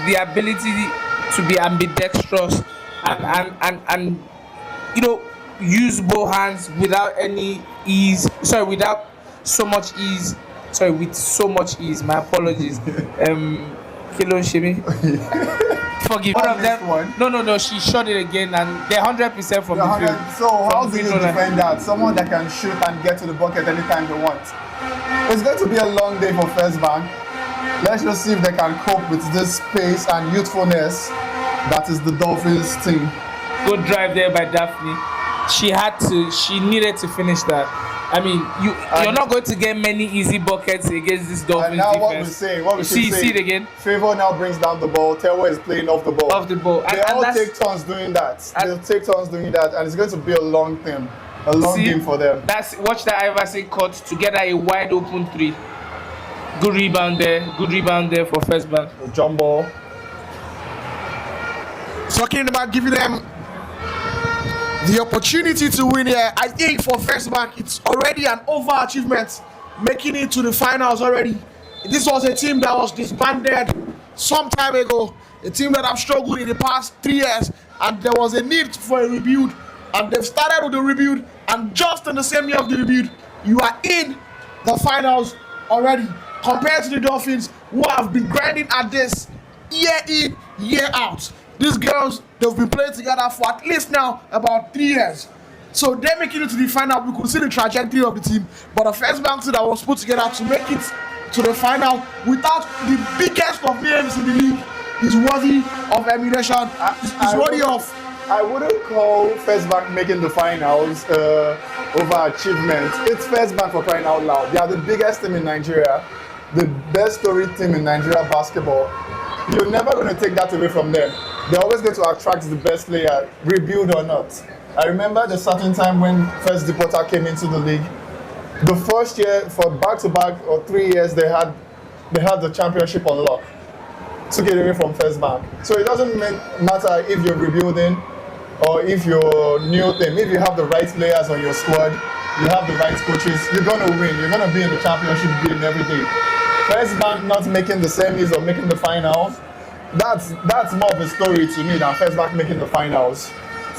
The ability to be ambidextrous and you know, use both hands without any ease. Sorry, without so much ease. Sorry, with so much ease. My apologies. Kilo Shimi. Forgive one of them. One. No. She shot it again, and they're 100% from the field. So how From do you free throw line. defend that? Someone that can shoot and get to the bucket anytime they want. It's going to be a long day for First Bank. Let's just see if they can cope with this pace and youthfulness that is the Dolphins team. Good drive there by Daphne. She needed to finish that. I mean, you're not going to get many easy buckets against this Dolphins And now defense. what we see it again. Favor now brings down the ball. Tewa is playing off the ball. Off the ball. They all take turns doing that. They'll take turns doing that, and it's going to be a long thing. A long game for them. Watch that Iverson cut to get a wide open three. Good rebound there for First Bank. Jumbo. Talking about giving them the opportunity to win here, I think for First Bank it's already an overachievement, making it to the finals already. This was a team that was disbanded some time ago, a team that have struggled in the past 3 years, and there was a need for a rebuild, and they've started with the rebuild, and just in the same year of the rebuild, you are in the finals already, compared to the Dolphins, who have been grinding at this year in, year out. These girls, they've been playing together for at least now about 3 years. So they're making it to the final. We could see the trajectory of the team. But the First Bank team that was put together to make it to the final without the biggest of names in the league is worthy of emulation. I wouldn't call First Bank making the finals overachievement. It's First Bank for crying out loud. They are the biggest team in Nigeria, the best storied team in Nigeria basketball. You're never going to take that away from them. They're always going to attract the best player, rebuild or not. I remember the certain time when First Deporter came into the league. The first year, for back-to-back or 3 years, they had the championship on lock. Took it away from First Bank. So it doesn't matter if you're rebuilding or if you're new team. If you have the right players on your squad, you have the right coaches, you're going to win. You're going to be in the championship game every day. First Bank not making the semis or making the finals, that's more of a story to me than First Bank making the finals.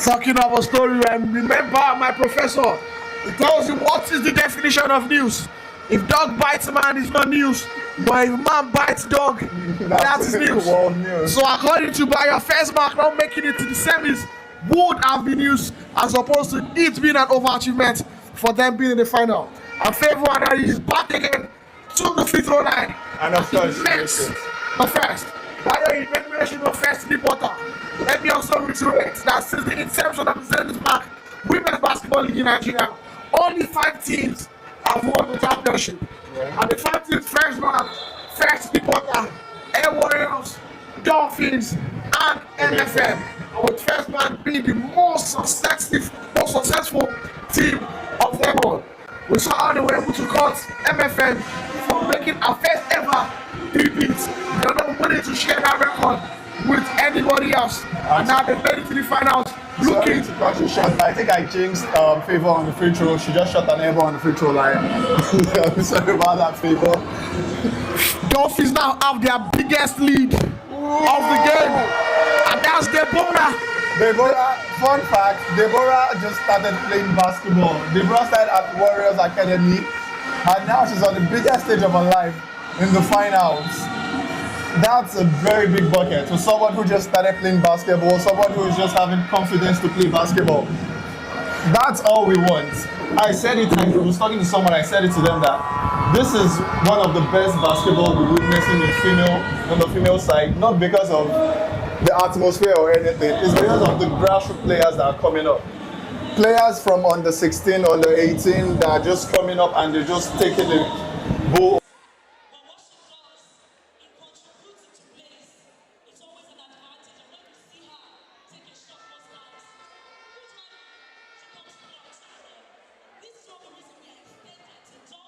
Talking of a story, and remember my professor, he tells you what is the definition of news. If dog bites man, it's not news. But if man bites dog, that's news. World news. So according to Bayer, First Bank not making it to the semis would have been news, as opposed to it being an overachievement for them being in the final. And Favor is back again to the free throw line. And of course, the first. Bayer in recognition of First Reporter. Let me also reiterate that since the inception of the Zenith Women's Basketball League in Nigeria, only 5 teams have won the championship. Yeah. And the 5 teams: First Bank, First Reporter, Air Warriors, Dolphins, and MFM. And with First Bank being the most successful team of them all. We saw how they were able to cut MFM from making a first ever 3 beats. They're not willing to share that record with anybody else. And now they made it to the finals. Sorry to cut you short, but I think I jinxed Favor on the free throw. She just shot an elbow on the free throw line. I'm sorry about that, Favor. Dolphins now have their biggest lead of the game. And that's Deborah. Fun fact, Deborah just started playing basketball. Deborah started at Warriors Academy, and now she's on the biggest stage of her life in the finals. That's a very big bucket for someone who just started playing basketball, someone who is just having confidence to play basketball. That's all we want. I said it, I was talking to someone, I said it to them that this is one of the best basketball we're witnessing on the female side, not because of the atmosphere or anything, it's because of the grassroots players that are coming up. Players from under 16, under 18 that are just coming up and they're just taking the bull. This is one of the reasons we are expected to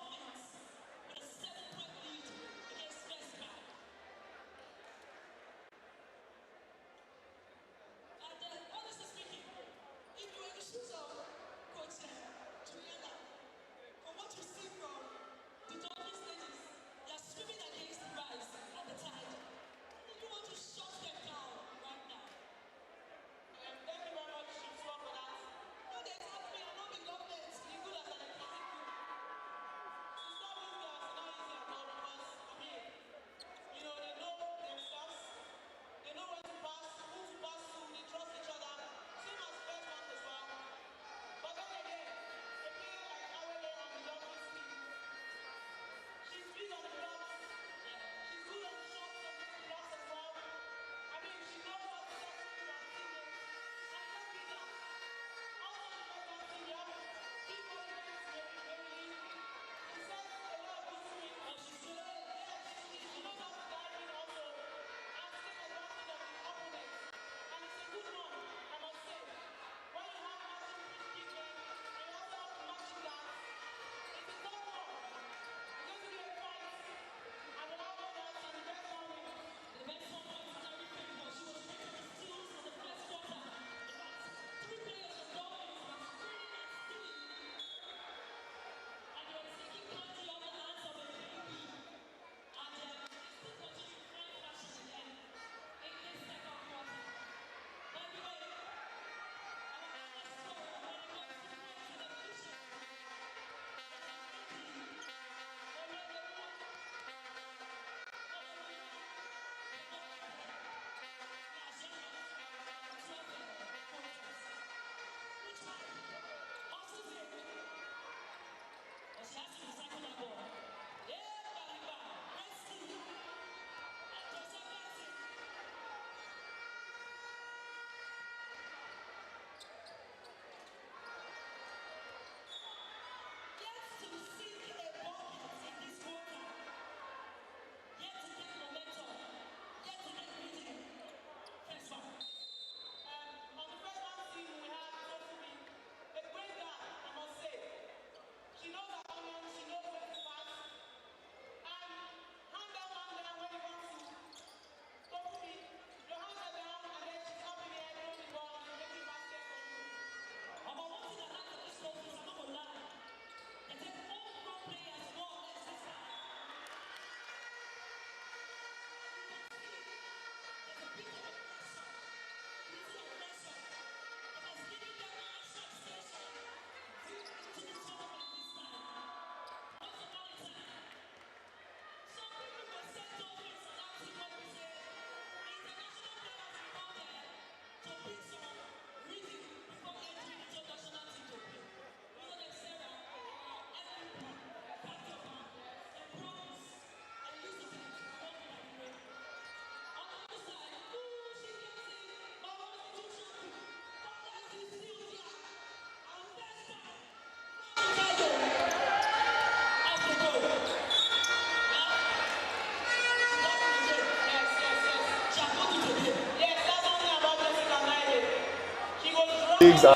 leagues are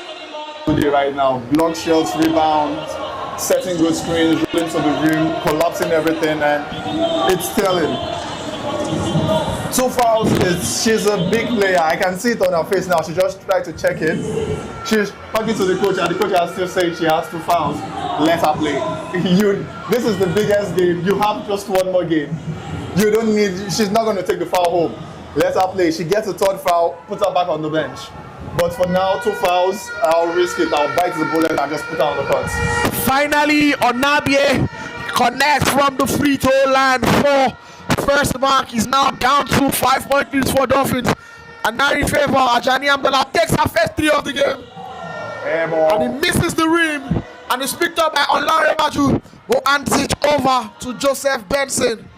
good right now. Block shots, rebounds, setting good screens, rolling to the rim, collapsing everything, and it's telling. 2 fouls. She's a big player. I can see it on her face now. She just tried to check it. She's talking to the coach, and the coach has still saying she has 2 fouls. Let her play. This is the biggest game. You have just one more game. You don't need. She's not going to take the foul home. Let her play. She gets a 3rd foul. Put her back on the bench. But for now, 2 fouls. I'll risk it. I'll bite the bullet and just put her on the court. Finally, Onabie connects from the free throw line for first mark. Is now down to 5-point lead for Dolphins. And now in favor, Ajani Amdala takes her first 3 of the game. Hey, boy. And he misses the rim. And it's picked up by Olare Maju, who hands it over to Joseph Benson.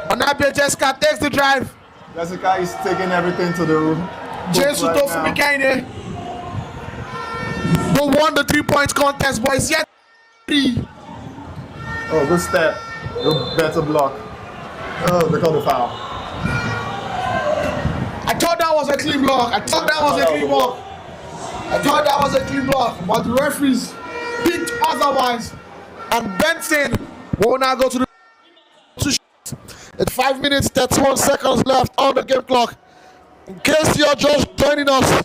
Onabie Jessica takes the drive. Jessica is taking everything to the room. James Utofumikaine, who won the 3-point contest, but it's yet 3. Oh, good step. Good better block. Oh, they got the foul. I thought that was a clean block. I thought that was a clean block. But the referees picked otherwise. And Benson will now go to the at 5 minutes, 31 seconds left on the game clock. In case you're just joining us,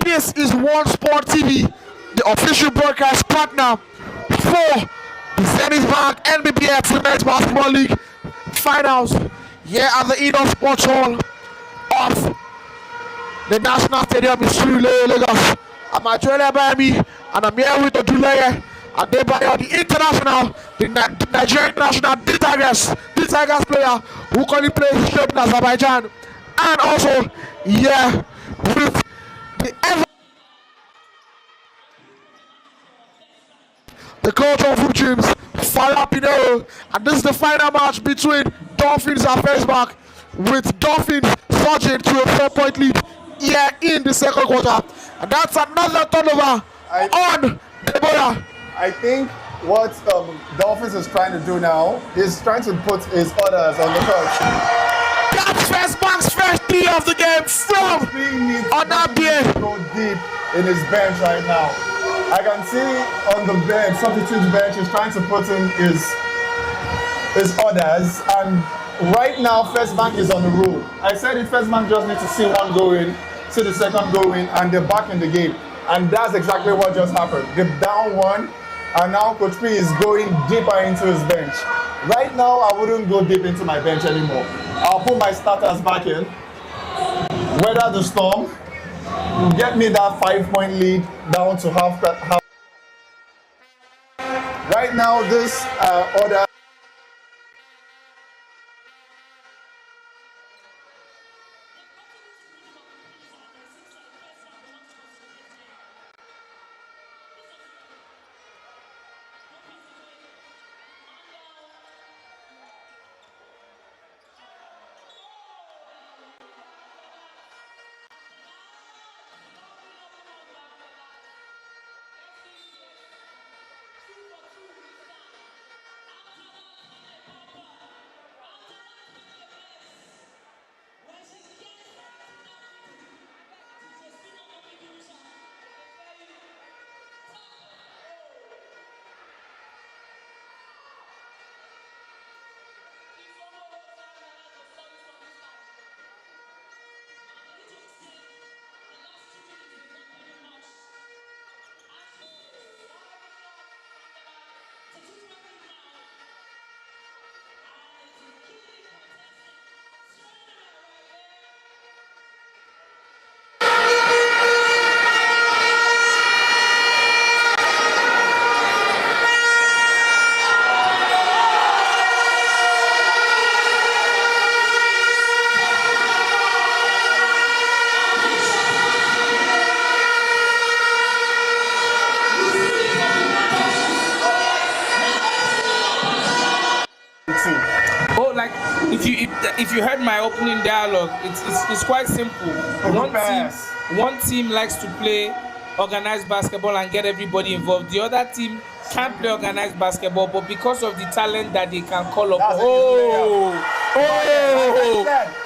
this is One Sport TV, the official broadcast partner for the Zenith NBBF Women's Basketball League Finals here at the Indoor Sports Hall of the National Stadium in Surulere, Lagos. I'm Adjola Bayami, and I'm here with Oduleye Adebayo, the international, the Nigerian national, the Tigers player who currently plays straight in Azerbaijan. And also, yeah, with the coach of Food Dreams, Fala Pinero. And this is the final match between Dolphins and Firstbank, with Dolphins surging to a 4-point lead here in the second quarter. And that's another turnover on Deborah. I think what Dolphins is trying to do now is trying to put his orders on the coach. That's Firstbank's first 3 of the game from Onabie. Go deep in his bench right now. I can see on the bench, substitute bench, he's trying to put in his orders. And right now, Firstbank is on the roll. I said if Firstbank just needs to see one go in, see the second go in, and they're back in the game. And that's exactly what just happened. They're down 1, and now Coach P is going deeper into his bench. Right now, I wouldn't go deep into my bench anymore. I'll put my starters back in, weather the storm, get me that 5-point lead down to half. Right now, this order. If you heard my opening dialogue, it's quite simple. One team likes to play organized basketball and get everybody involved. The other team can't play organized basketball, but because of the talent that they can call up,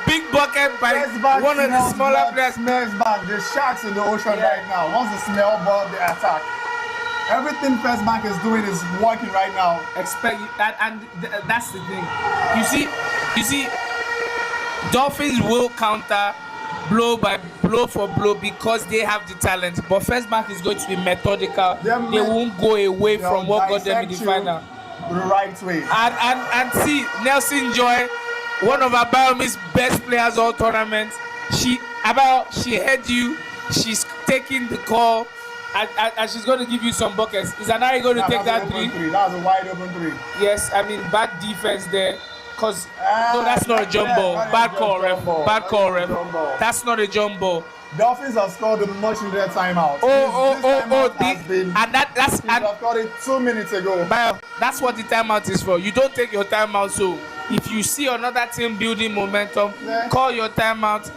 big bucket by First Bank one of the smells smaller bad, players. smells bad. The sharks in the ocean right now. Once they smell bad, they attack. Everything First Bank is doing is working right now. Expect that, and that's the thing. You see, Dolphins will counter blow by blow for blow because they have the talent. But First Bank is going to be methodical. They won't go away from what got them in the final. The right way. And see, Nelson Joy, one of Abayomi's best players all tournament. She heard you. She's taking the call. And she's going to give you some buckets. Is Anari going to take that three? That was a wide open three. Yes, I mean, bad defense there. Because, no, that's not a jump ball. Bad call, ref. Bad call, ref. That's not a jump ball. Dolphins have scored a much needed timeout. And that's and scored it 2 minutes ago. That's what the timeout is for. You don't take your timeout. So if you see another team building momentum, call your timeout,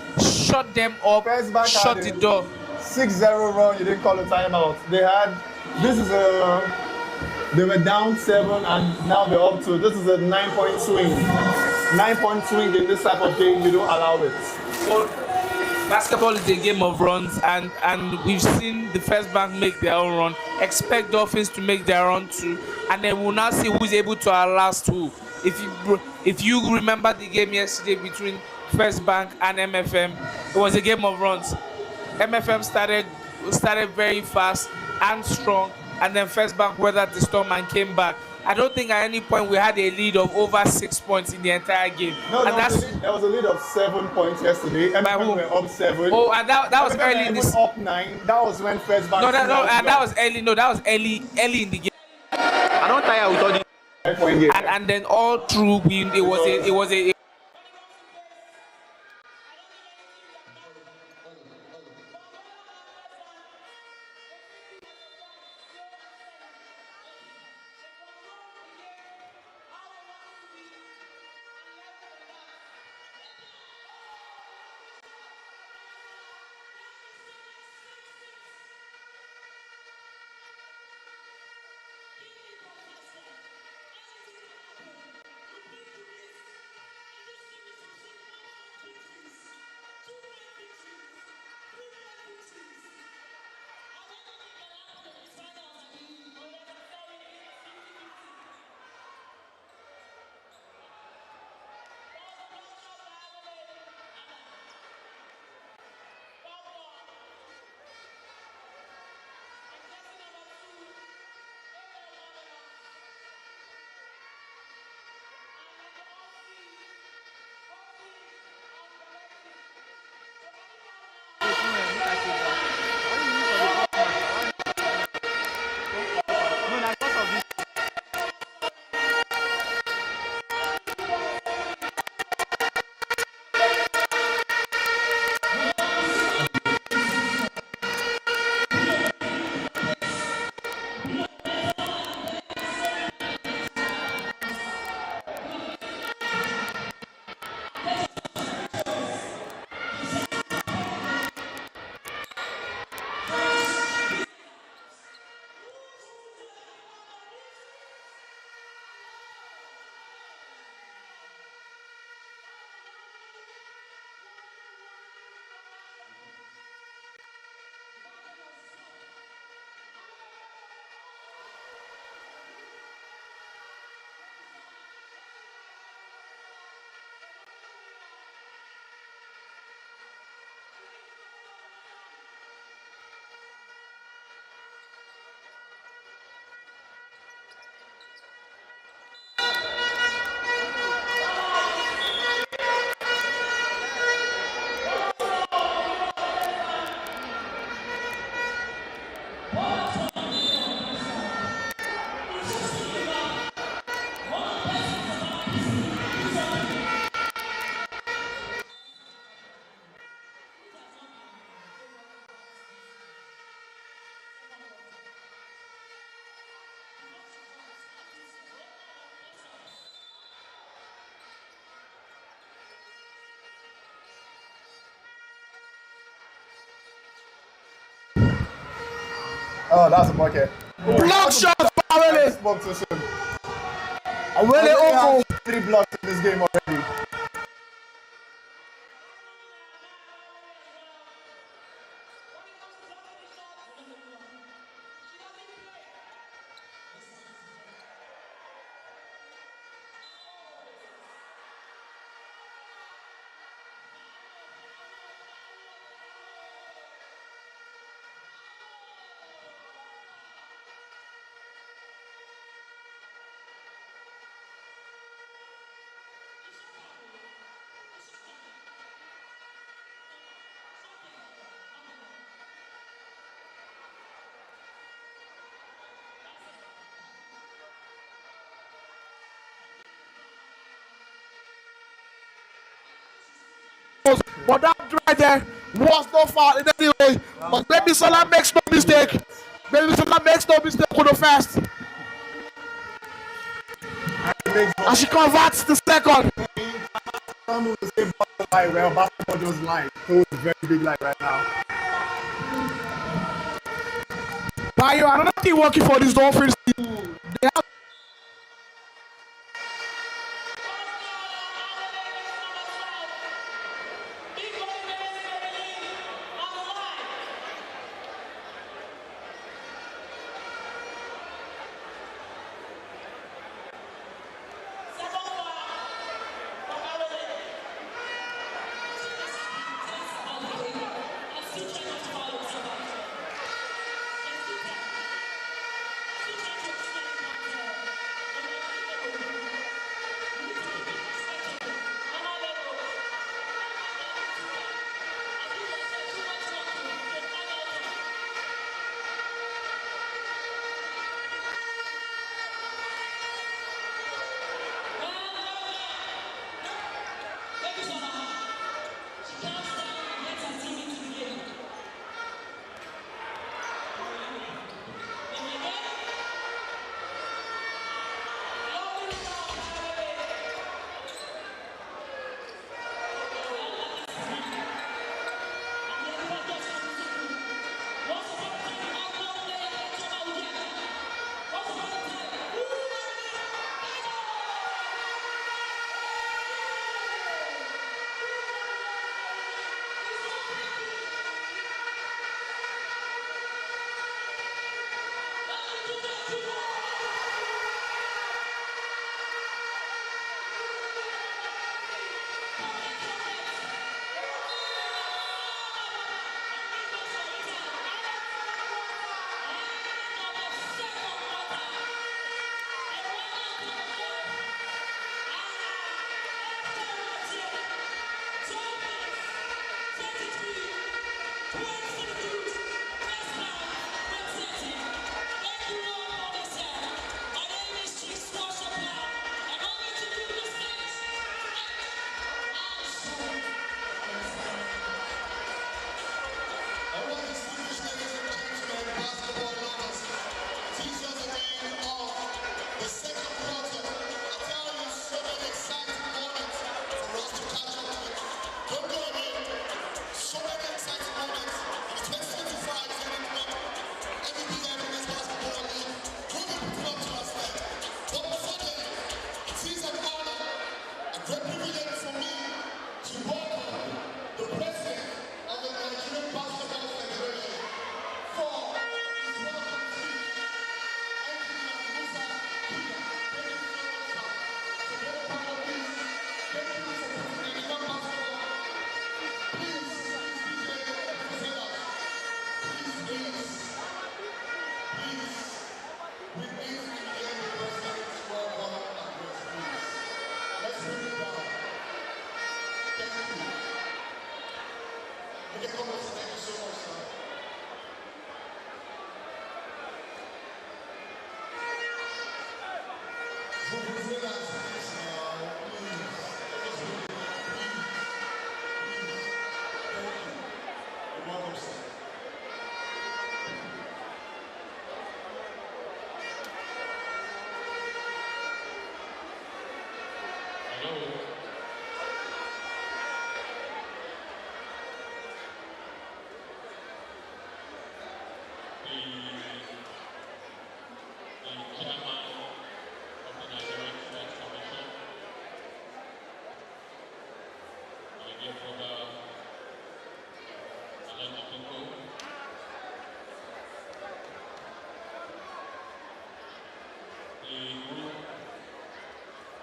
shut them up, shut the door. 6-0 run, you didn't call a timeout. They were down 7 and now they're up 2. This is a 9-point swing. 9-point swing in this type of game, you don't allow it. So, basketball is a game of runs, and we've seen the First Bank make their own run. Expect Dolphins to make their run too, and then we'll now see who's able to outlast who. If you remember the game yesterday between First Bank and MFM, it was a game of runs. MFM started very fast and strong, and then First Bank weathered the storm and came back. I don't think at any point we had a lead of over 6 points in the entire game. There was a lead of 7 points yesterday. MFM were up 7. Oh, and that was early in this. Up 9. That was when First Bank. That was early. No, that was early in the game. I don't tire with all the. And then all through, it was a. Oh, that's a bucket. Block shot for Awele. Spoke too soon. Awele Oko. 3 blocks in this game already. goals. But that right there was no foul in any way. But Baby Sola makes no mistake. Baby Sola makes no mistake with the first. And she converts the second. Some of the same lie where basketball just lie. So it's a very big lie right now. But you another thing working for this Dolphins team. They have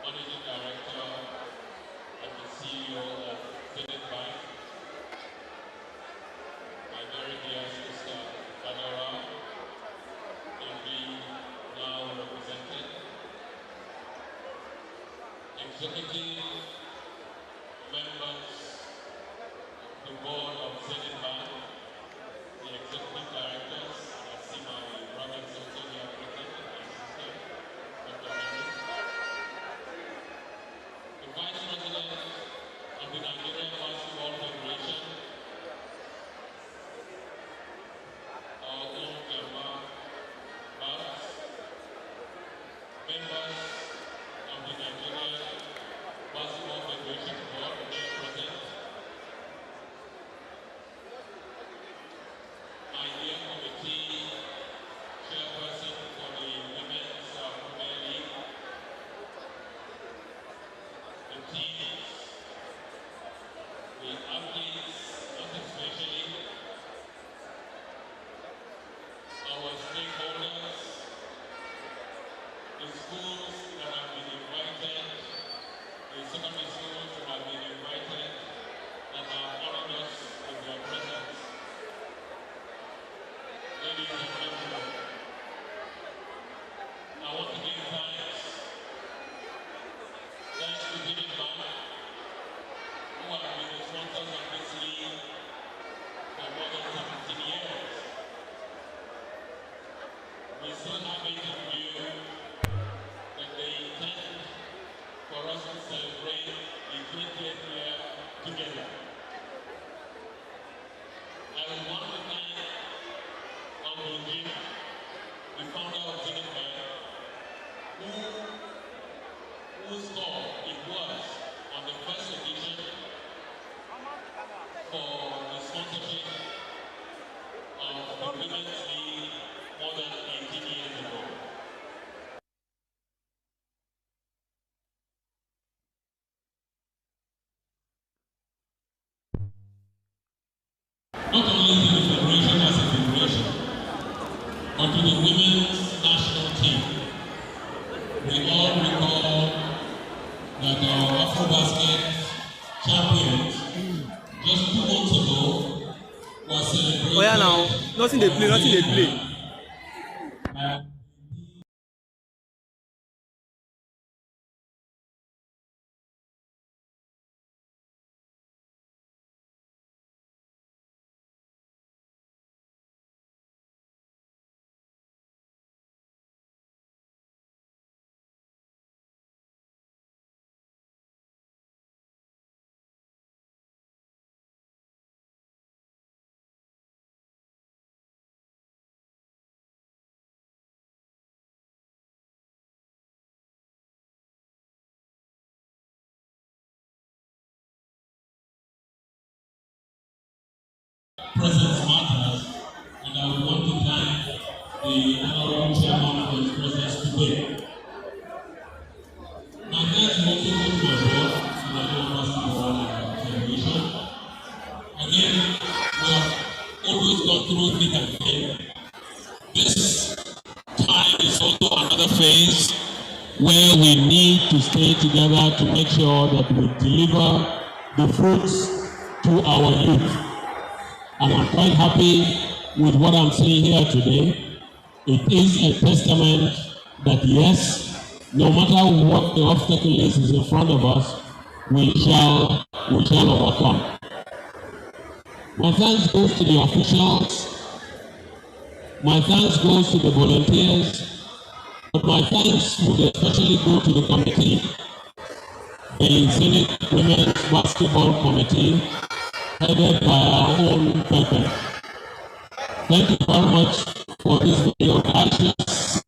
Managing Director and the CEO of Zenith Bank, my very dear sister Adora, now represented, executive members of the board of Zenith Bank, the executive directors, I see my brother Sophia represented, my sister, Dr. Henry, the Vice President of the Nigerian Basketball we still have it in view that they intend for us to celebrate the 20th year together. I want to thank Uncle Jim, the founder of Zenith whose call it was on the first edition for the sponsorship of the Women's League more than 18 years ago. Not only to the Federation as a federation, but to the women's national team. We all recall that our AfroBasket champions just 2 months ago was celebrated. Oh yeah, now nothing they play, nothing they play. Presence matters, and I would want to thank the honorable chairman for his presence today. My thanks also go to my board, the National Basketball Federation. Again, we have always gone through thick and thin. This time is also another phase where we need to stay together to make sure that we deliver the fruits to our youth. And I'm quite happy with what I'm seeing here today. It is a testament that yes, no matter what the obstacle is in front of us, we shall overcome. My thanks goes to the officials, my thanks goes to the volunteers, but my thanks would especially go to the committee, the Zenith Women's Basketball Committee, headed by our own Pepe. Thank you very much for this very audacious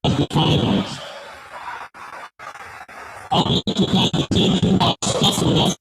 as the finals. I would like to thank the team who have stuck with us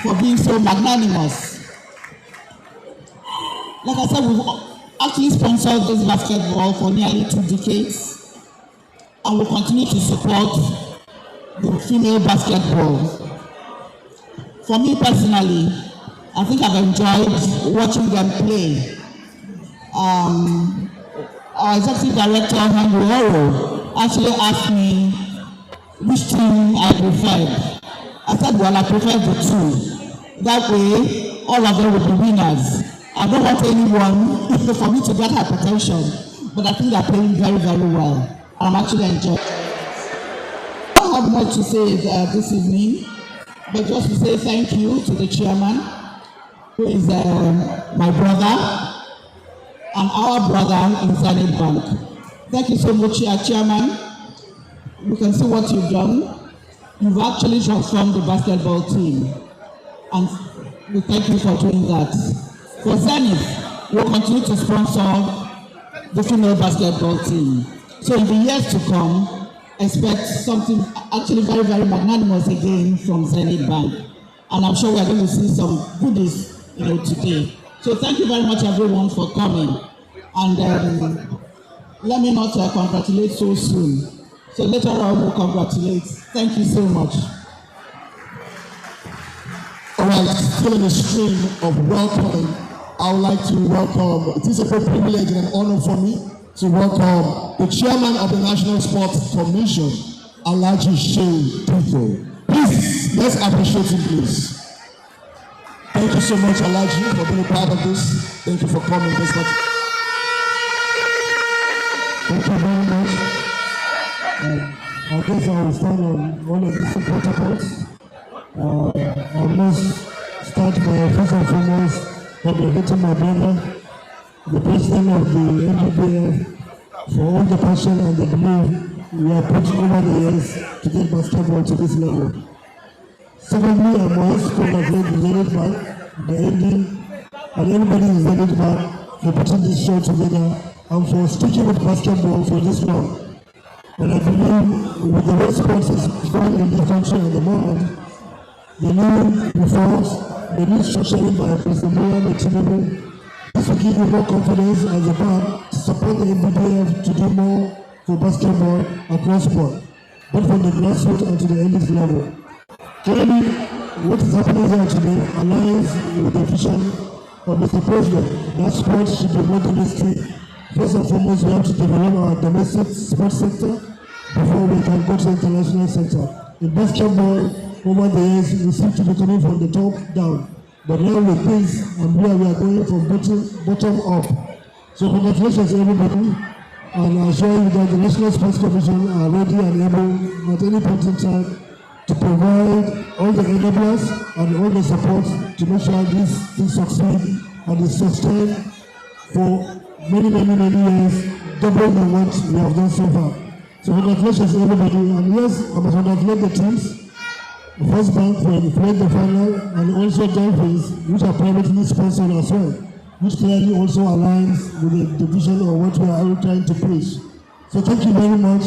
for being so magnanimous. Like I said, we've actually sponsored this basketball for nearly 2 decades, and we continue to support the female basketball. For me personally, I think I've enjoyed watching them play. Our executive director, Henry Oro, actually asked me which team I preferred. I said, well, I prefer the 2. That way, all of them will be winners. I don't want anyone for me to get hypertension, but I think they're playing very, very well. I'm actually enjoying it. I don't have much to say this evening, but just to say thank you to the chairman, who is my brother, and our brother in Zenith Bank. Thank you so much, Chairman. You can see what you've done. You've actually transformed the basketball team, and we thank you for doing that. For Zenith, we'll continue to sponsor the female basketball team. So in the years to come, expect something actually very, very magnanimous again from Zenith Bank. And I'm sure we're going to see some goodies, today. So thank you very much, everyone, for coming. And let me not congratulate so soon. So later on, we'll congratulate. Thank you so much. All right, still in the stream of welcoming, I would like to welcome, it is a great privilege and an honor for me to welcome the chairman of the National Sports Commission, Alhaji Shehu Diko. Please, let's appreciate him, please. Thank you so much, Alhaji, for being a part of this. Thank you for coming this much. Thank you very much. I guess I will start on one of these protocols. I must start by first and foremost congratulating my brother, the president of the NBBF, for all the passion and the belief we have put over the years to get basketball to this level. Secondly, I must congratulate the Zenith Bank, the ND, and everybody in Zenith Bank for putting this show together and for sticking with basketball for this long. And I believe with the way sports is going in this country at the moment, the new reforms, the new structuring by President Bola Tinubu, this will give you more confidence as a bank to support the NBBF to do more for basketball across board, both from the grassroots and to the elite level. Clearly, what is happening here today aligns with the vision of Mr. President that sports should be more domestic. First and foremost, we have to develop our domestic sports sector before we can go to the international sector. In basketball, over the years, we seem to be coming from the top down. But now with this, and where we are going from bottom up. So congratulations everybody, and I assure you that the National Sports Commission are ready and able at any point in time to provide all the enablers and all the support to make sure this thing succeed and is sustained for many years, double than what we have done so far. So congratulations everybody, and yes, I must congratulate the teams. The First Bank for playing the final, and also Dolphins, which are privately sponsored as well, which clearly also aligns with the vision of what we are all trying to preach. So thank you very much,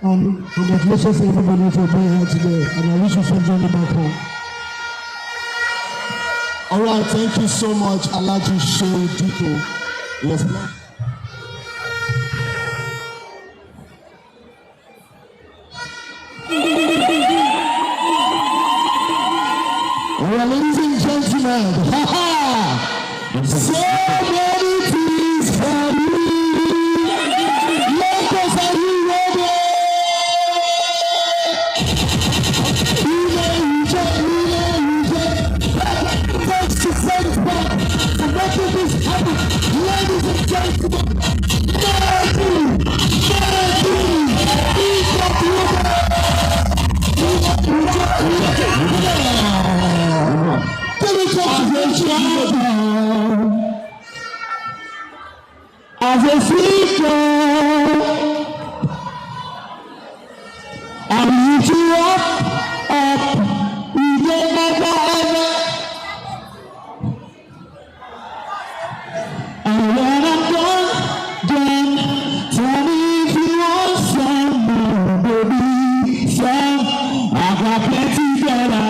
and congratulations everybody for being here today, and I wish you some journey back home. All right, thank you so much, Alhaji Shehu Diko. Yes, ma'am. Well, ladies and gentlemen, so many things for you. Lakers, are you ready? Thanks to Zenith Bank for making this happen. Ladies and gentlemen, as a speaker, I lift you up, we get never ever. And when I'm done, tell me if you want some more, baby. Some, I got plenty better.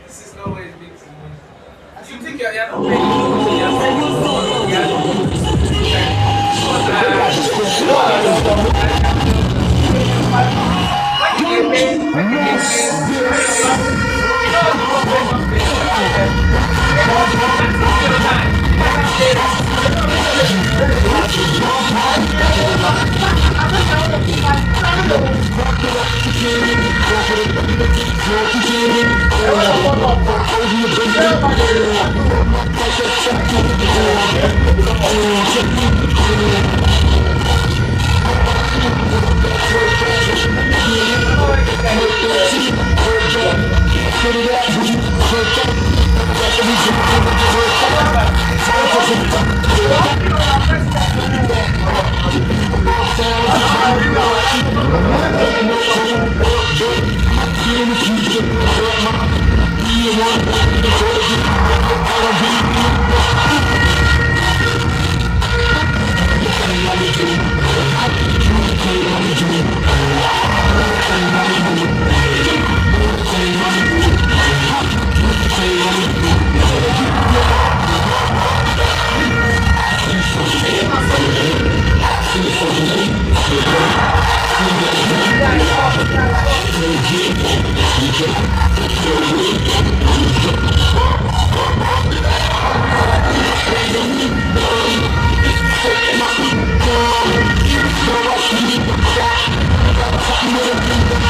This is always big to me. You think you're not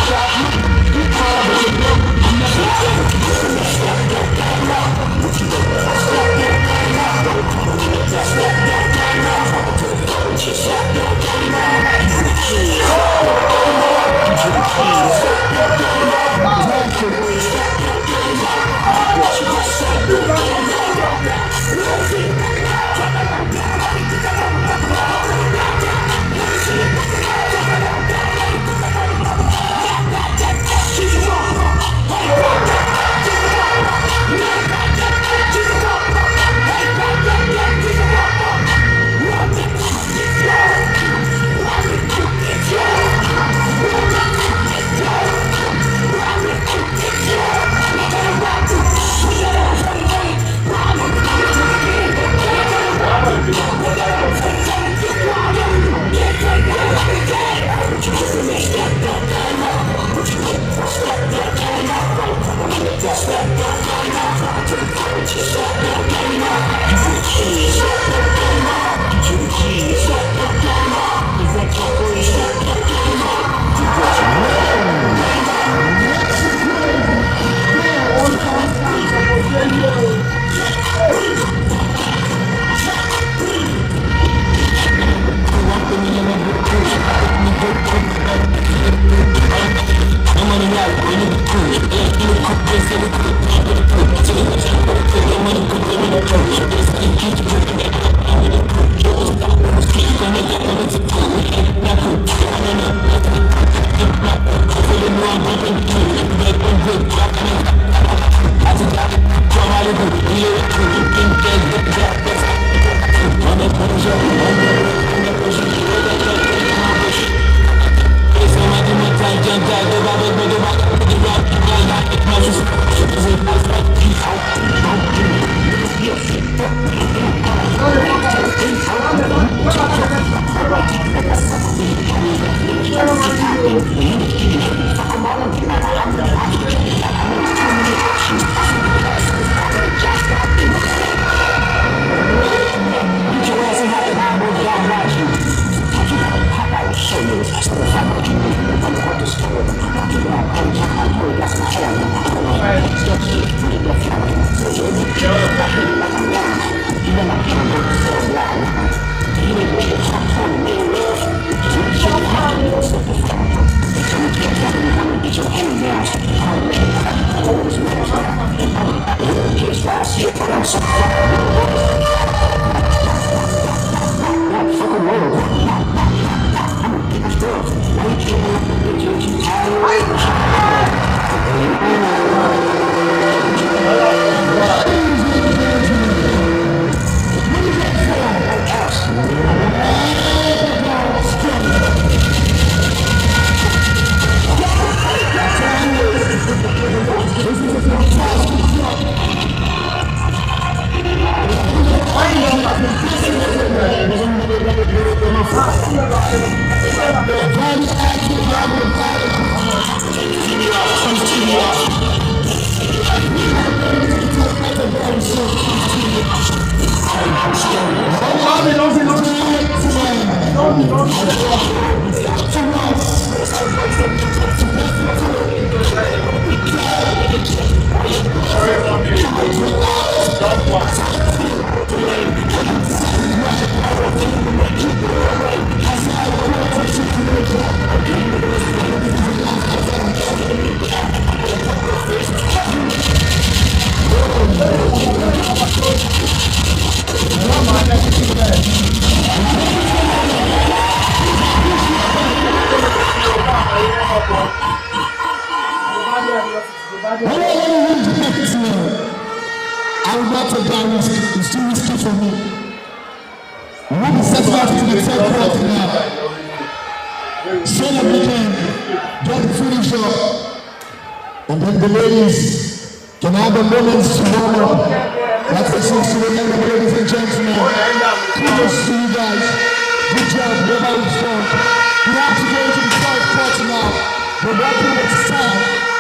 Stop. I would not take that risk. It's too risky for me. We will be setting out to the third quarter now. So that we can get the finish up. And then the ladies can have a moment to warm up. That's the thing to remember, ladies and gentlemen. Kudos to you guys. Good job, whoever was done. We have to go into the third quarter now. We're working with time.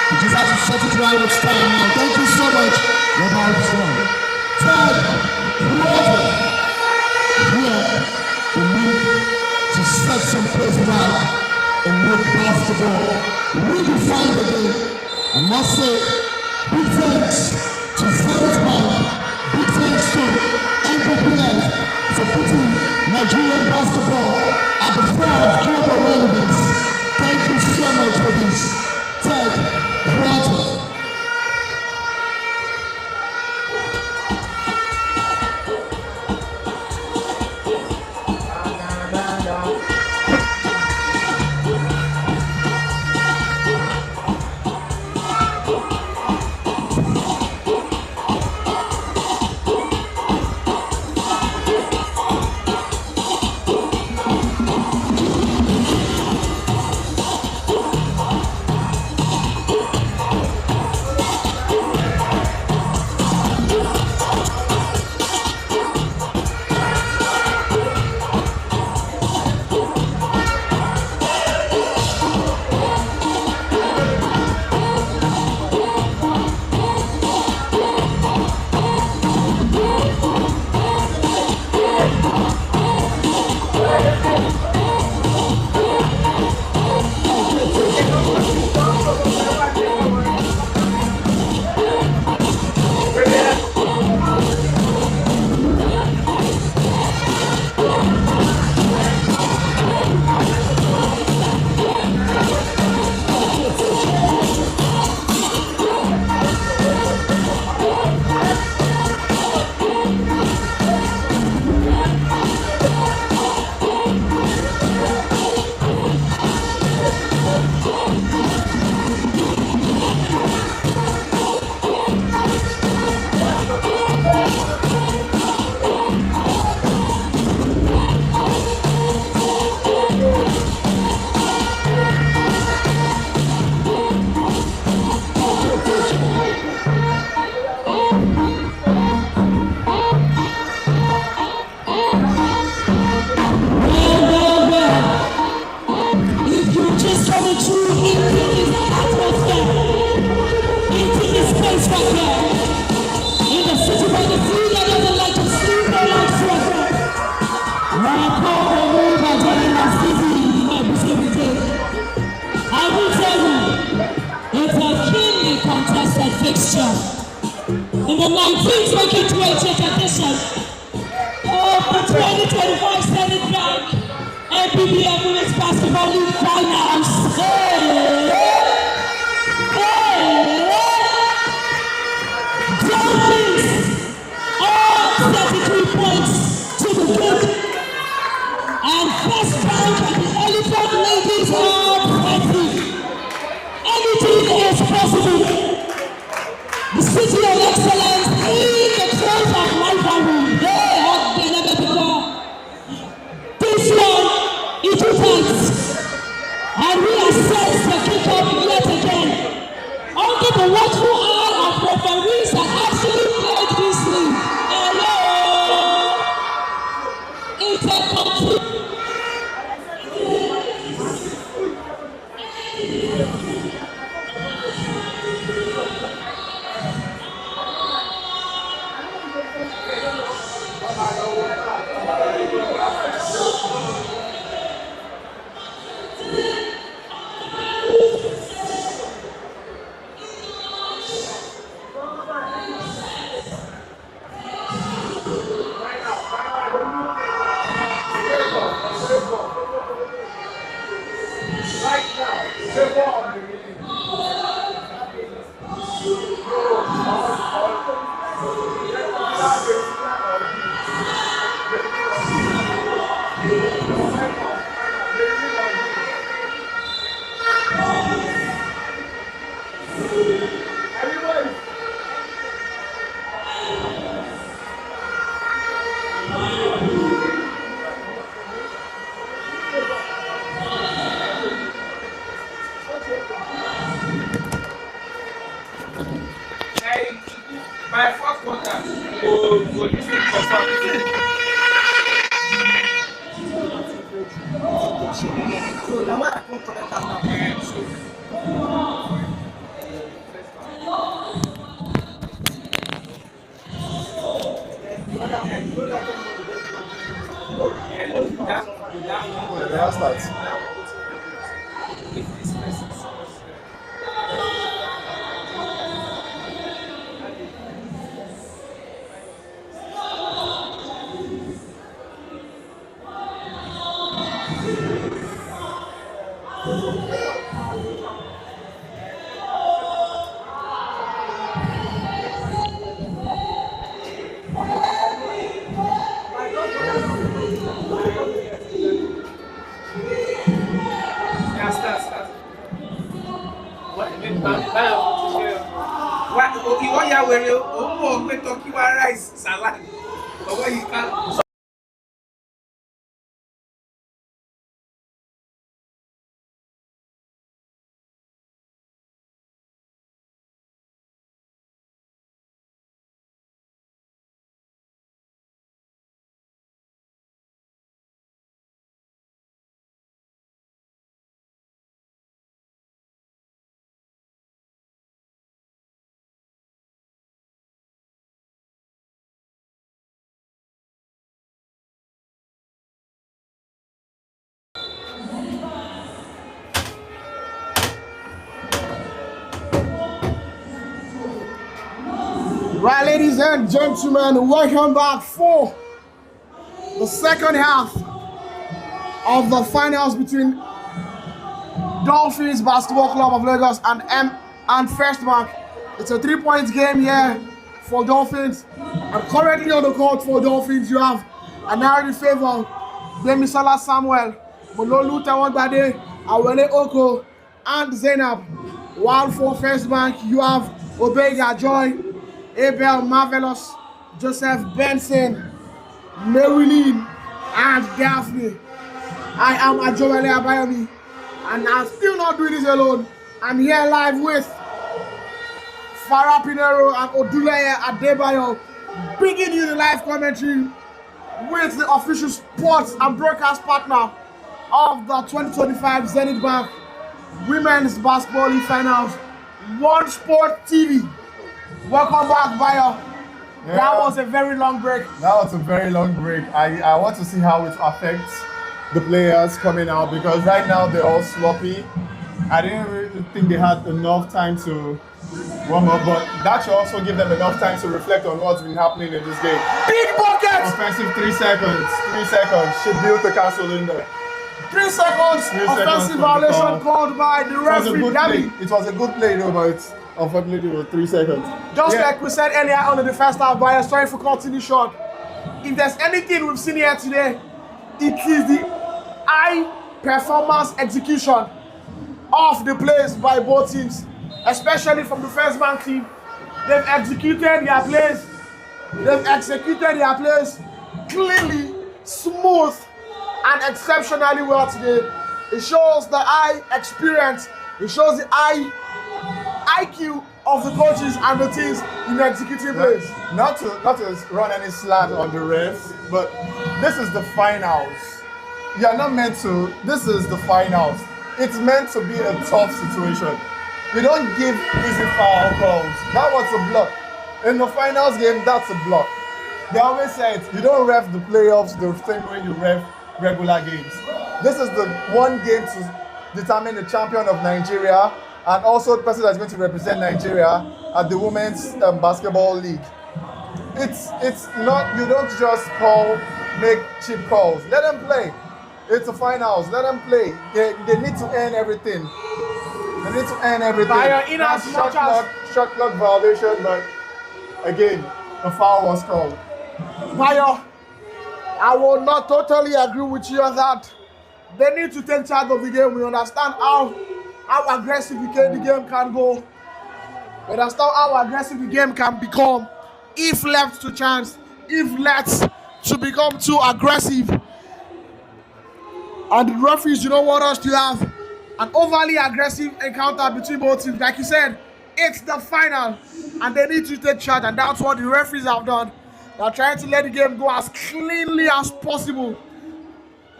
We just have to set it right with time now. Thank you so much. Whoever was done. Third quarter. Here, we need to set some place right and make basketball. Redefine the game. I must say, big thanks to Zenith Bank, big thanks to NBBF for putting Nigerian basketball at the front of global relevance. Thank you so much for this third quarter. In the 19th Wicked 20th edition of the 2025 Zenith Bank NBBF Women's Basketball League Finals. Dolphins all 33 points to the good. And first round of the Elephant Ladies are 20. Anything is possible. The city of excellence in the throes of rivalry. They have been never before. This one is too tight. And we are set to kick off. quarter, go this thing confirm. So now I come correct am now. That's that. Ìwọ ya wèrè o mọ̀ pé tọ́kí wá rice salad ọwọ́ yìí ká. Right, ladies and gentlemen, welcome back for the second half of the finals between Dolphins Basketball Club of Lagos and First Bank. It's a 3-point game here for Dolphins. And currently on the court for Dolphins, you have Anari Favor, Demisala Samuel, Mololu Tawangbade, Awele Oko, and Zainab. While for First Bank, you have Obega Joy, Abel Marvelous, Joseph Benson, Marilyn, and Daphne. I am Ajowale Abayomi, and I'm still not doing this alone. I'm here live with Farah Pinero and Oduleye Adebayo, bringing you the live commentary with the official sports and broadcast partner of the 2025 Zenith Bank Women's Basketball League Finals, One Sport TV. Welcome back, Bayo. Yeah. That was a very long break. That was a very long break. I want to see how it affects the players coming out, because right now they're all sloppy. I didn't really think they had enough time to warm up, but that should also give them enough time to reflect on what's been happening in this game. Big buckets! Offensive 3 seconds. 3 seconds. Should be able to cancel in there. 3 seconds. Offensive violation called by the referee. It was a good play though, but it's unfortunately it was 3 seconds. Just like we said earlier on in the first half, Bayo, sorry for cutting it short. If there's anything we've seen here today, it is the high performance execution of the plays by both teams, especially from the First Bank team. They've executed their plays. They've executed their plays cleanly, smooth, and exceptionally well today. It shows the high experience. It shows the high IQ of the coaches and the teams in executing plays. Not to run any slant on the refs, but this is the finals. You're not meant to. This is the finals. It's meant to be a tough situation. You don't give easy foul calls. That was a block. In the finals game, that's a block. They always say it, you don't ref the playoffs the same way you ref regular games. This is the one game to determine the champion of Nigeria and also the person that's going to represent Nigeria at the Women's Basketball League. It's not, you don't just make cheap calls. Let them play. It's the finals. Let them play. They need to earn everything. They need to earn everything. Shot clock violation, but again, the foul was called. Bayo, I will not totally agree with you on that. They need to take charge of the game. We understand how aggressive the game can go. We understand how aggressive the game can become if left to chance, if left to become too aggressive. And the referees, you don't want us to have an overly aggressive encounter between both teams. Like you said, it's the final, and they need to take charge, and that's what the referees have done. They're trying to let the game go as cleanly as possible.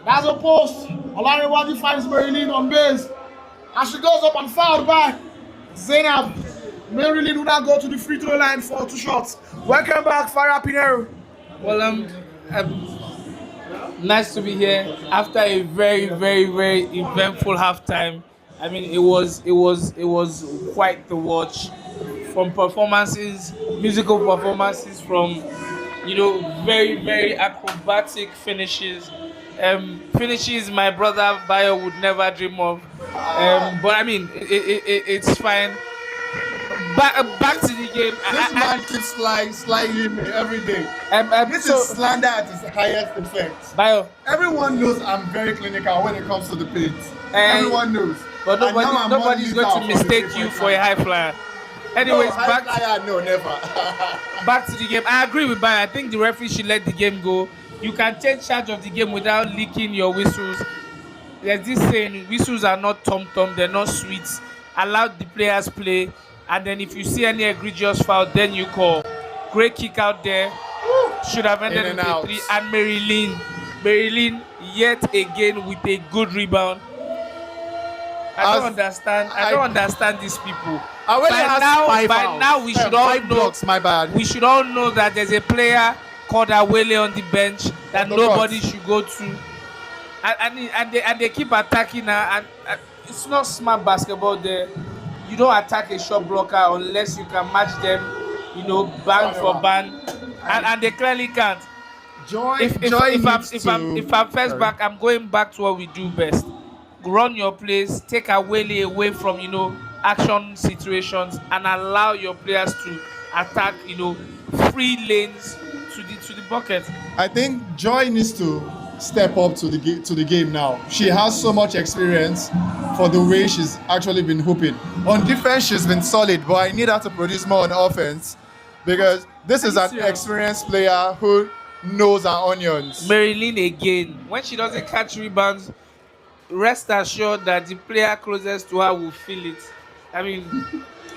That's a post. Olariwaju finds Marilyn on base. As she goes up and fouled by Zainab. Marilyn will not go to the free throw line for 2 shots. Welcome back, Farah Pinero. Well, nice to be here after a very, very, very eventful halftime. I mean, it was quite the watch, from performances, musical performances, from very, very acrobatic finishes. Finishes my brother Bayo would never dream of. But I mean, it's fine. Back to the game. This man keeps sliding me every day. This is slander at its highest effect. Bayo. Everyone knows I'm very clinical when it comes to the paint. Everyone knows. But nobody's going to mistake you for a high flyer. Anyways, never. Back to the game. I agree with Bayo. I think the referee should let the game go. You can take charge of the game without leaking your whistles. There's this saying, whistles are not tom-tom, they're not sweets. Allow the players play, and then if you see any egregious foul, then you call. Great kick out there. Should have ended with a 3. And Marilyn yet again with a good rebound. I don't understand these people. By now we should all know. Blocks, my bad. We should all know that there's a player called Awele on the bench that nobody should go to, and they keep attacking her, and it's not smart basketball there. You don't attack a shot blocker unless you can match them, band for band, and they clearly can't. If I'm first back, I'm going back to what we do best: run your plays, take Awele away from action situations, and allow your players to attack free lanes to the bucket. I think Joy needs to step up to the game now. She has so much experience for the way she's actually been hooping. On defense, she's been solid, but I need her to produce more on offense, because this is an experienced player who knows her onions. Marilyn again, when she doesn't catch rebounds, rest assured that the player closest to her will feel it. I mean,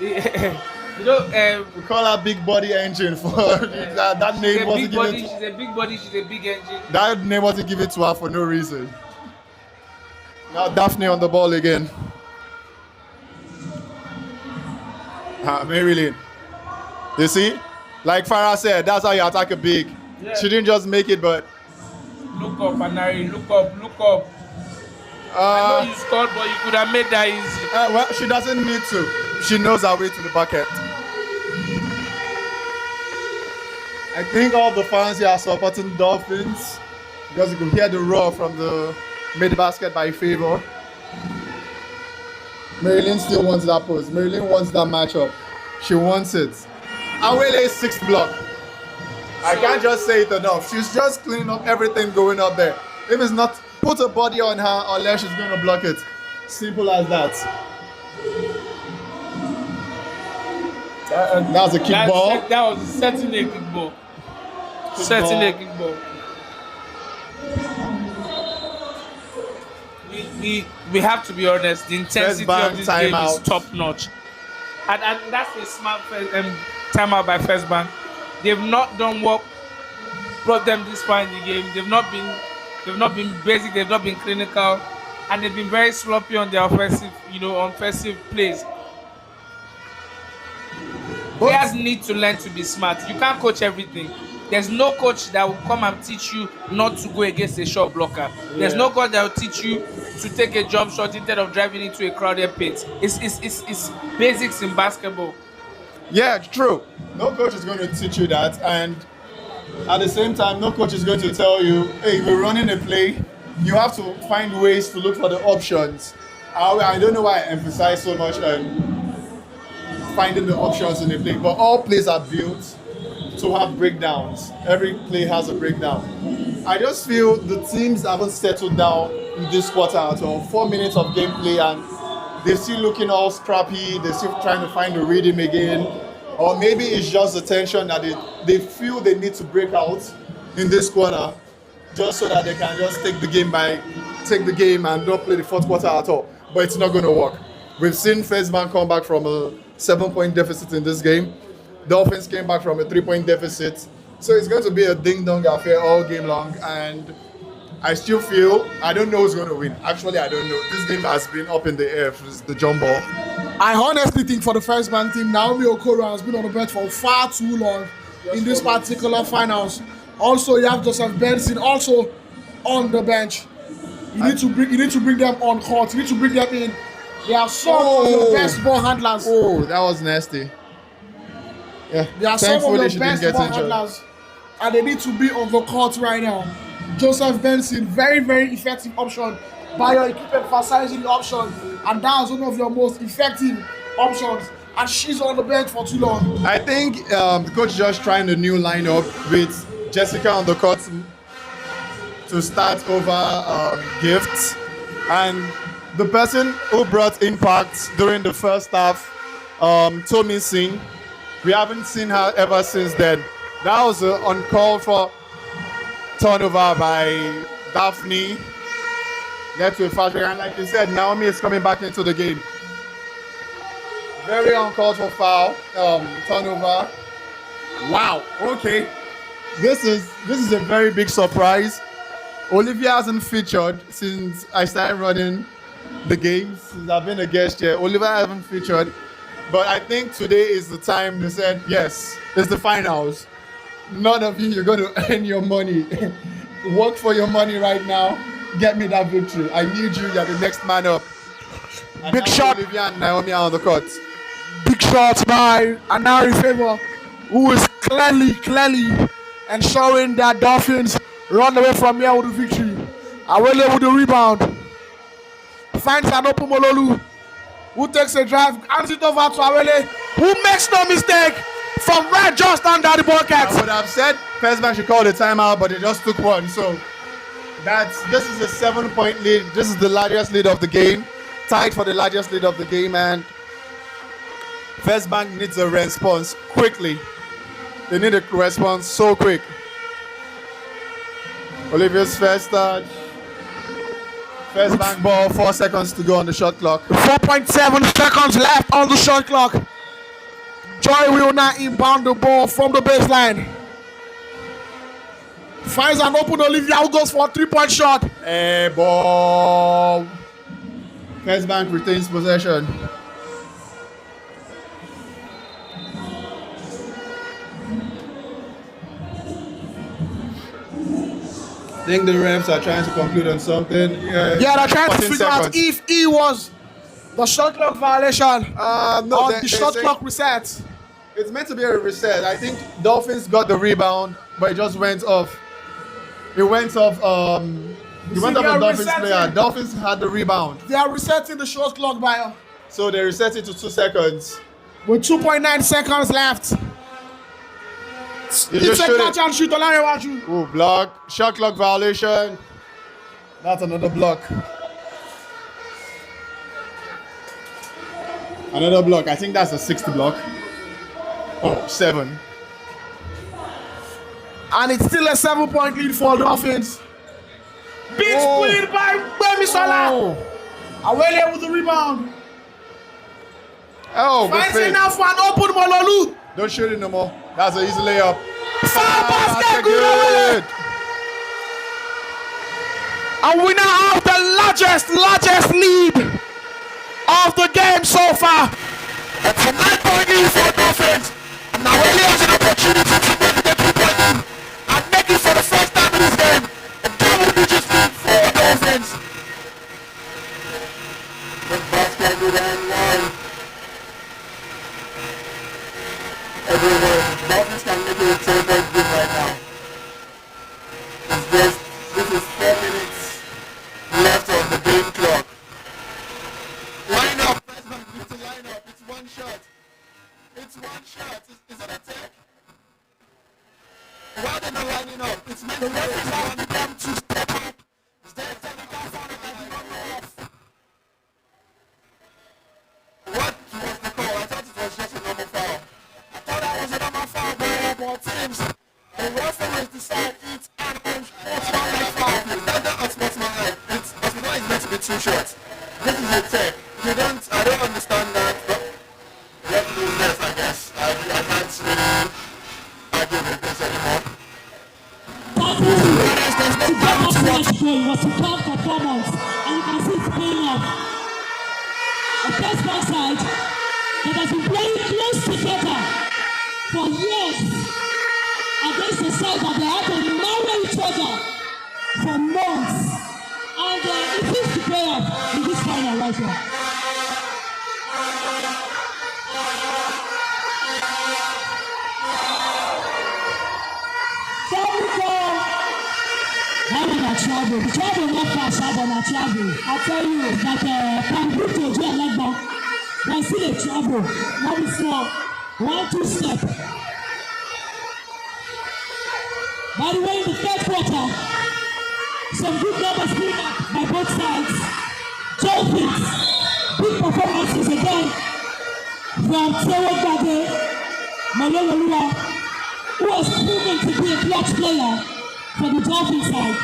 we call her Big Body Engine for that name wasn't given. She's a big body. She's a big engine. That name wasn't given to her for no reason. Now Daphne on the ball again. Marilyn. You see, like Farah said, that's how you attack a big. Yeah. She didn't just make it, but look up, Anari. Look up. I know you scored, but you could have made that easy. Well, she doesn't need to. She knows her way to the bucket. I think all the fans here are supporting Dolphins because you can hear the roar from the mid-basket by Favor. Marilyn still wants that post. Marilyn wants that matchup. She wants it. Awele's 6th block. I can't just say it enough. She's just cleaning up everything going up there. If it's not, put a body on her unless she's going to block it. Simple as that. That was a kick ball. That was certainly a kick ball. Certainly a kick ball. We have to be honest. The intensity of this game is top notch, and that's a smart timeout by First Bank. They've not done what brought them this far in the game. They've not been basic. They've not been clinical, and they've been very sloppy on their offensive plays. Players need to learn to be smart. You can't coach everything. There's no coach that will come and teach you not to go against a shot blocker. There's no coach that will teach you to take a jump shot instead of driving into a crowded paint. It's basics in basketball. Yeah, true. No coach is going to teach you that, and at the same time, no coach is going to tell you, hey, we're running a play. You have to find ways to look for the options. I don't know why I emphasize so much on finding the options in a play, but all plays are built to have breakdowns. Every play has a breakdown. I just feel the teams haven't settled down in this quarter at all. 4 minutes of gameplay and they're still looking all scrappy. They're still trying to find the rhythm again. Or maybe it's just the tension that they feel they need to break out in this quarter just so that they can just take the game and not play the fourth quarter at all. But it's not going to work. We've seen First Bank come back from a 7-point deficit in this game. Dolphins came back from a 3-point deficit. So it's going to be a ding-dong affair all game long. And I still feel, I don't know who's going to win. Actually, I don't know. This game has been up in the air for the jumbo. I honestly think for the first man team, Naomi Okoro has been on the bench for far too long in this particular finals. Also, you have Joseph Benson also on the bench. You need to bring them on court. You need to bring them in. They are some of your best ball handlers. Oh, that was nasty. Yeah. They are some of the best ball handlers. And they need to be on the court right now. Joseph Benson, very, very effective option. Bayo, you keep emphasizing the option. And that was one of your most effective options. And she's on the bench for too long. I think the coach just trying the new lineup with Jessica on the court to start over Gift. And the person who brought impact during the first half, Tommy Singh, we haven't seen her ever since then. That was an uncalled for turnover by Daphne. Led to a fast break. And like you said, Naomi is coming back into the game. Very uncalled for foul, turnover. Wow, okay. This is a very big surprise. Olivia hasn't featured since I started running the games. Since I've been a guest here, Olivia hasn't featured. But I think today is the time they said, yes, it's the finals. None of you, you're going to earn your money. Work for your money right now. Get me that victory. I need you. You're the next man up. And big shot. Olivia and Naomi are on the court. Big shots by Anari Favor, who is clearly ensuring that Dolphins run away from here with the victory. Awele with the rebound. Finds an open Mololu, who takes a drive, hands it over to Awele, who makes no mistake from right just under the bucket. I would have said first man should call the timeout, but they just took one. So this is a 7-point lead. This is the largest lead of the game. Tied for the largest lead of the game, and First Bank needs a response quickly. They need a response so quick. Olivia's first touch. First Bank ball, 4 seconds to go on the shot clock. 4.7 seconds left on the shot clock. Joy will now inbound the ball from the baseline. Finds an open Olivia who goes for a 3-point shot. Hey, ball. First Bank retains possession. I think the refs are trying to conclude on something. Yeah, they're trying to figure out if it was the shot clock violation no, or the shot clock reset. It's meant to be a reset. I think Dolphins got the rebound, but it just went off. It went off. It went off a Dolphins player. Dolphins had the rebound. They are resetting the shot clock by. So they reset it to 2 seconds. With 2.9 seconds left. It's a catch and shoot. Ooh, block. Shot clock violation. That's another block. Another block. I think that's a 6th block. Oh, 7. And it's still a 7-point lead for Dolphins. Big screen by Bemisola. Awele with the rebound. Oh, finds it now for an open Mololu. Don't shoot it no more. That's an easy layup. Foul basket, good. And we now have the largest lead of the game so far. It's a 9-point lead for Dolphins. Now we have an opportunity to make the 2-point lead and make it for the first time in this game. A double-digit lead for Dolphins. The basket good and one. Everyone, Dolphins can make it a 10-point game right now. This is 4 minutes left on the game clock. Line up. It's a line up. It's one shot. It's one shot. Is it a take? Why are they not lining up? It's meant to be allowing them to step up. Is there a technical foul that they don't know of? What was the call? I thought it was just a normal foul. I thought that was a normal foul by both teams. The referees decide it's an unsportsmanlike foul. That's not unsportsmanlike. Unsportsmanlike is meant to be 2 shots. This is a take. I don't understand that. But years ago, it was to come for 4 months, and you can see it's paying off. A first bank side that has been playing close together for years against the side that they had to marry each other for months, and it is to pay off in this final right here. Travel. The travel not fast, but na travel. I tell you that from group to Joe Legba, they still a travel. Not before 1-2 step. By the way, in the third quarter, some good numbers came up by both sides. Dolphins, big performances again from Tewo Bade, Malololua, who has proven to be a clutch player for the Dolphins side.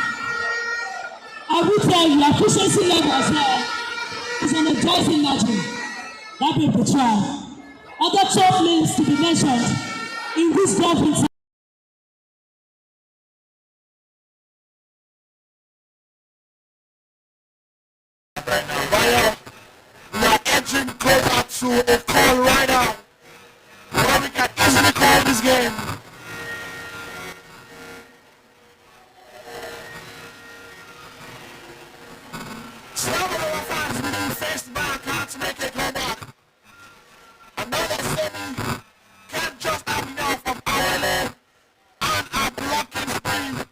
I will tell you, efficiency level as well is an enticing margin. That will be trial. Other top names to be mentioned in this Dolphins. We are edging closer to a call right now. Where we can easily call this game. Some of our fans will face back, can't make a comeback. Another semi can't just have enough of our lane and our blocking spree.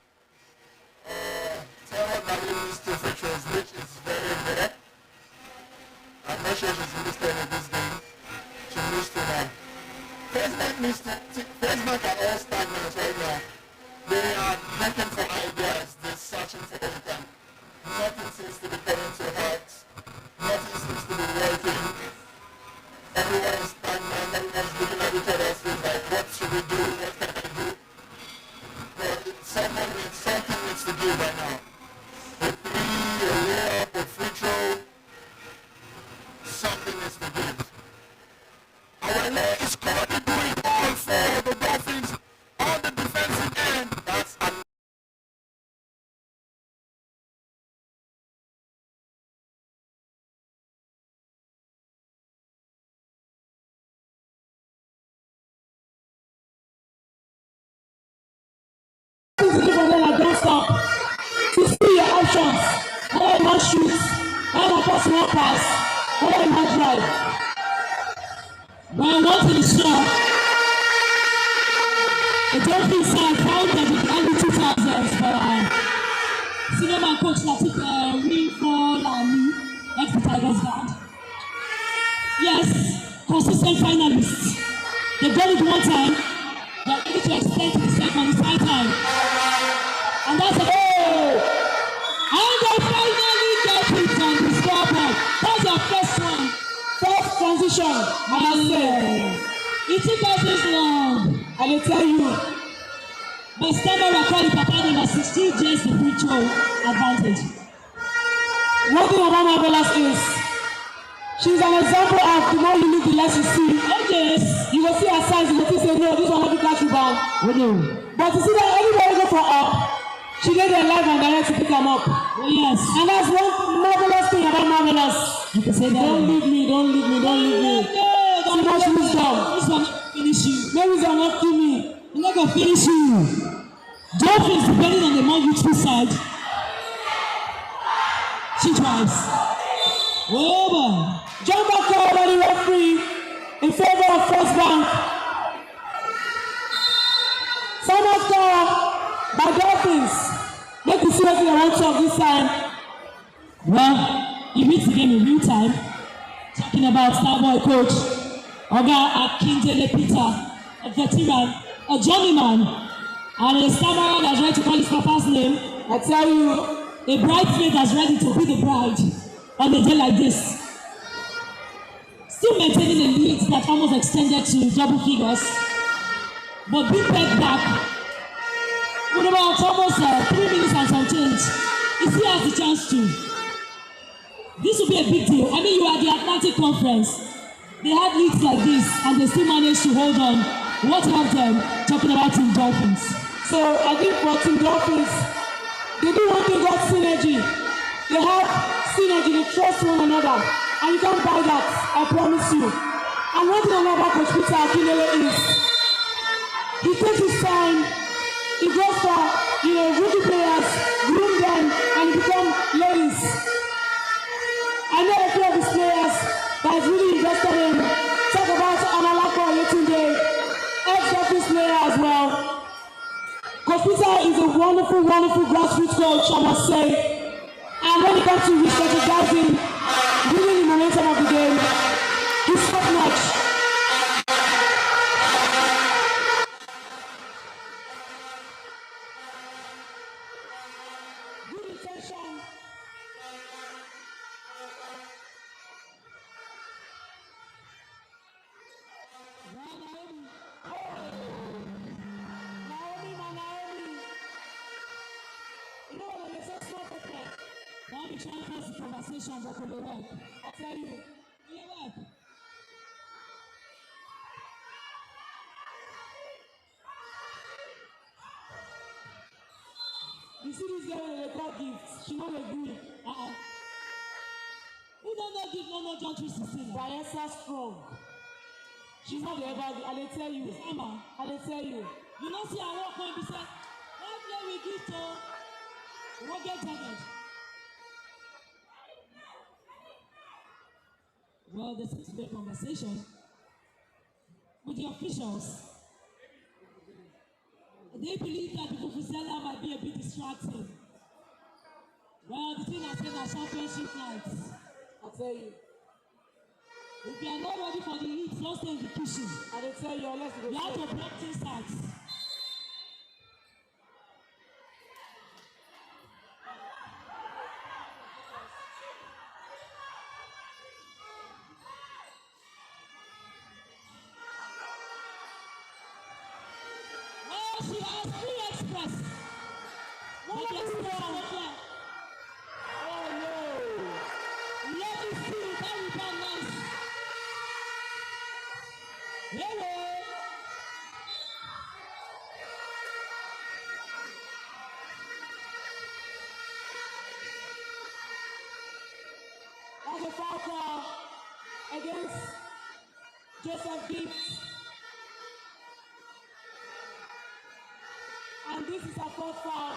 Tell her that it is two frictions, which is very rare. I'm not sure she's listed in this game. She missed to now. Facebook are all stagnant right now. They are looking for ideas, they're searching for anything. Nothing seems to be coming to heart. Nothing seems to be working. Everyone is stagnant, everyone's looking at each other, saying like, what should we do? What can I do? But something needs to give right now. A 3, a layup, a free throw. Something needs to give. Our lay is currently doing all for the Dolphins on the defensive end. That's a don't stop. To see your options. Whether you want shoot, whether you pass one pass, whether you want drive. But once in the shot, the Dolphins side founded in the early 2000s for senior man coach Latif Winford and ex-Tigers guard. Yes, consistent finalists. They've done it one time, they're ready to extend to the second, it's high time. And that's a goal! And they finally get it on the scoreboard. That's their first one. First transition. It took us this long. I will tell you. But Stella recorded Papa number 16 just the free throw advantage. One thing about Marvelous is she's an example of the more you need the less you see. Oh yes. You will see her size, you will say no, this one will be catch rebound. But you see that everybody go for up. She did their live and direct to pick them up. Oh yes. And that's one marvelous thing about Marvelous. You can say that. Don't leave me, don't leave me, don't leave me. Too much wisdom. This one finish you. No wisdom not kill me. I'm not gonna finish you. Dolphins depending on the more youthful side. She tries. Over. Jump back call by the referee in favor of First Bank. Sign off call by Dolphins. Make you see what you want to talk this time. Well, he reads the game in real time. Talking about Starboy coach Oga Akindele Peter, a veteran, a journeyman, and a stammerer that's ready to call his papa's name. I tell you, a bridesmaid that's ready to be the bride on a day like this. Still maintaining a lead that almost extended to double figures, but being pegged back with about almost 3 minutes and some change. He still has the chance to. This will be a big deal. I mean, you are at the Atlantic Conference. They had leads like this, and they still managed to hold on. What helped them? Talking about Team Dolphins. So I think for Team Dolphins, They do one thing called synergy. They have synergy, they trust one another. And you can't buy that, I promise you. And one thing I know about Coach Peter Akinele is he takes his time, he goes for rookie players, groom them, and become ladies. I know a few of his players that is really invested in. Talk about Analako Yetunde, ex-Dolphins player as well. Coach Peter is a wonderful, wonderful grassroots coach, I must say. And when it comes to re-strategizing, building the momentum of the game, he's top notch. Good intention. You know what I said? Now we try to have the conversation that will work. I tell you, will work. You see this girl with a record gift, she not a good. Who don't know give no John 316? Vanessa Strong. She's not the ever, I tell you. Emma, I tell you. You know see I walk when we say, one play we give to Roger Jagged. Well, this is a conversation with the officials. They believe that people who sell out might be a bit distracting. Well, the thing I said are championship nights. I tell you. If you are not ready for the heat, don't stay in the kitchen. I tell you, let's go. You have to block things out. She has 3 express. One express over. Oh no. Let me see that we can nice. Hello. That's a foul call against Joseph Gibbs. And this is a fourth foul.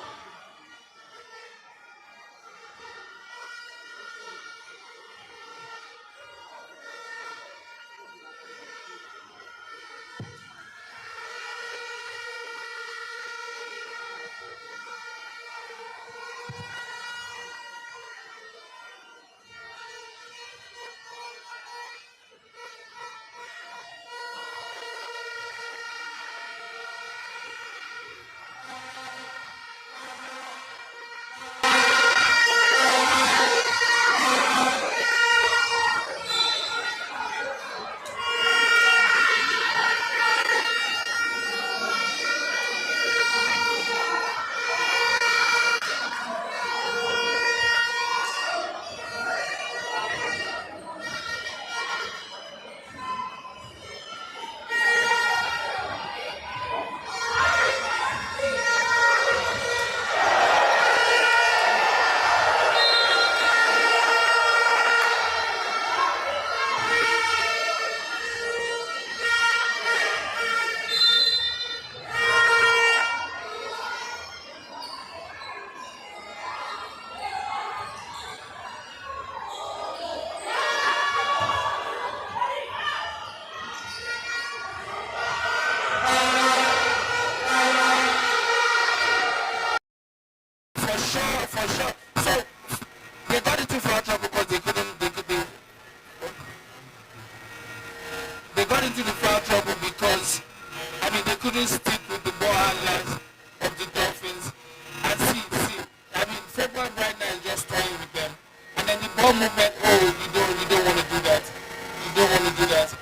couldn't stick with the ball handlers of the Dolphins. And see, I mean, February right now is just toying with them. And then the ball movement, you don't want to do that. You don't want to do that.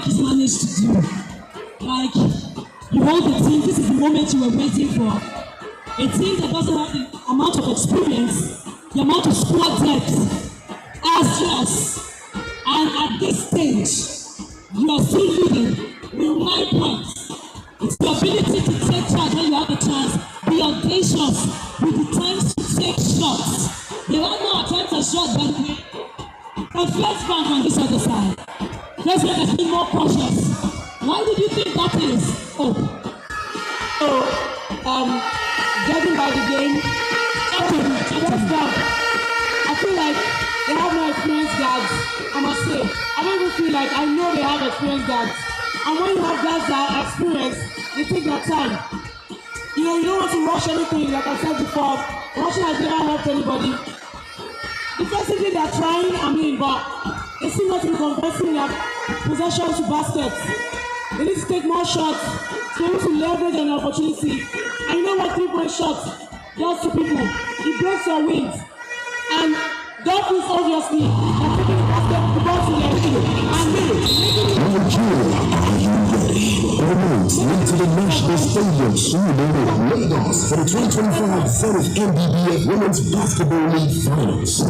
has managed to do. Like, you hold the team, this is the moment you were waiting for. A team that doesn't have the amount of experience, the amount of squad depth as yours. And at this stage, you are still leading with 9 points. It's the ability to take charge when you have the chance. Be audacious with the times to take shots. There are no attempts at shots, by the way. But first bank on this other side. Let's make us be more cautious. Why did you think that is? Judging by the game, first bank, I feel like they have no experienced guards, I must say. I don't even feel like I know they have experienced guards. And when you have guys that are experienced, they take their time. You know, you don't want to rush anything, like I said before. Rushing has never helped anybody. Defensively, they are trying, but they seem not to be converting their possessions to baskets. They need to take more shots to be able to leverage an opportunity. And you know what 3-point shots does to people? It breaks your wings. And Dolphins obviously are taking the ball to their feet and Dolphins lead to the National Stadium Surulere, Lagos for the 2025 Zenith NBBF Women's Basketball League Finals.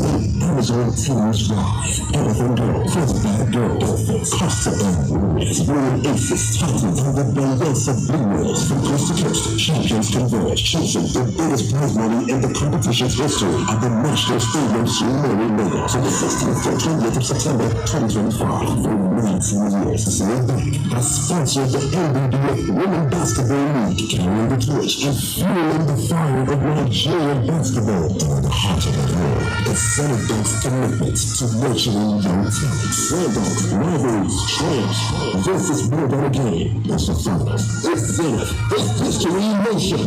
Amazon Teams Drive, Everything Girl, First Bad Girl Dolphins, Costa and Warriors, Royal Aces, Titans, and the Belleza Blue Whales from coast to coast. Champions converge, chasing the biggest prize money in the competition's history at the National Stadium Surulere, Lagos on the 16th to 20th of September 2025. For 19 years, Zenith has sponsored the NBBF Women's Basketball League, carrying the torch and fueling the fire of Nigerian basketball. In the heart of it all, the Zenith Dunk's commitment to nurturing young talent. Zenith rivalries, triumphs, versus more than a game. It's the finals. It's Zenith. It's history in motion.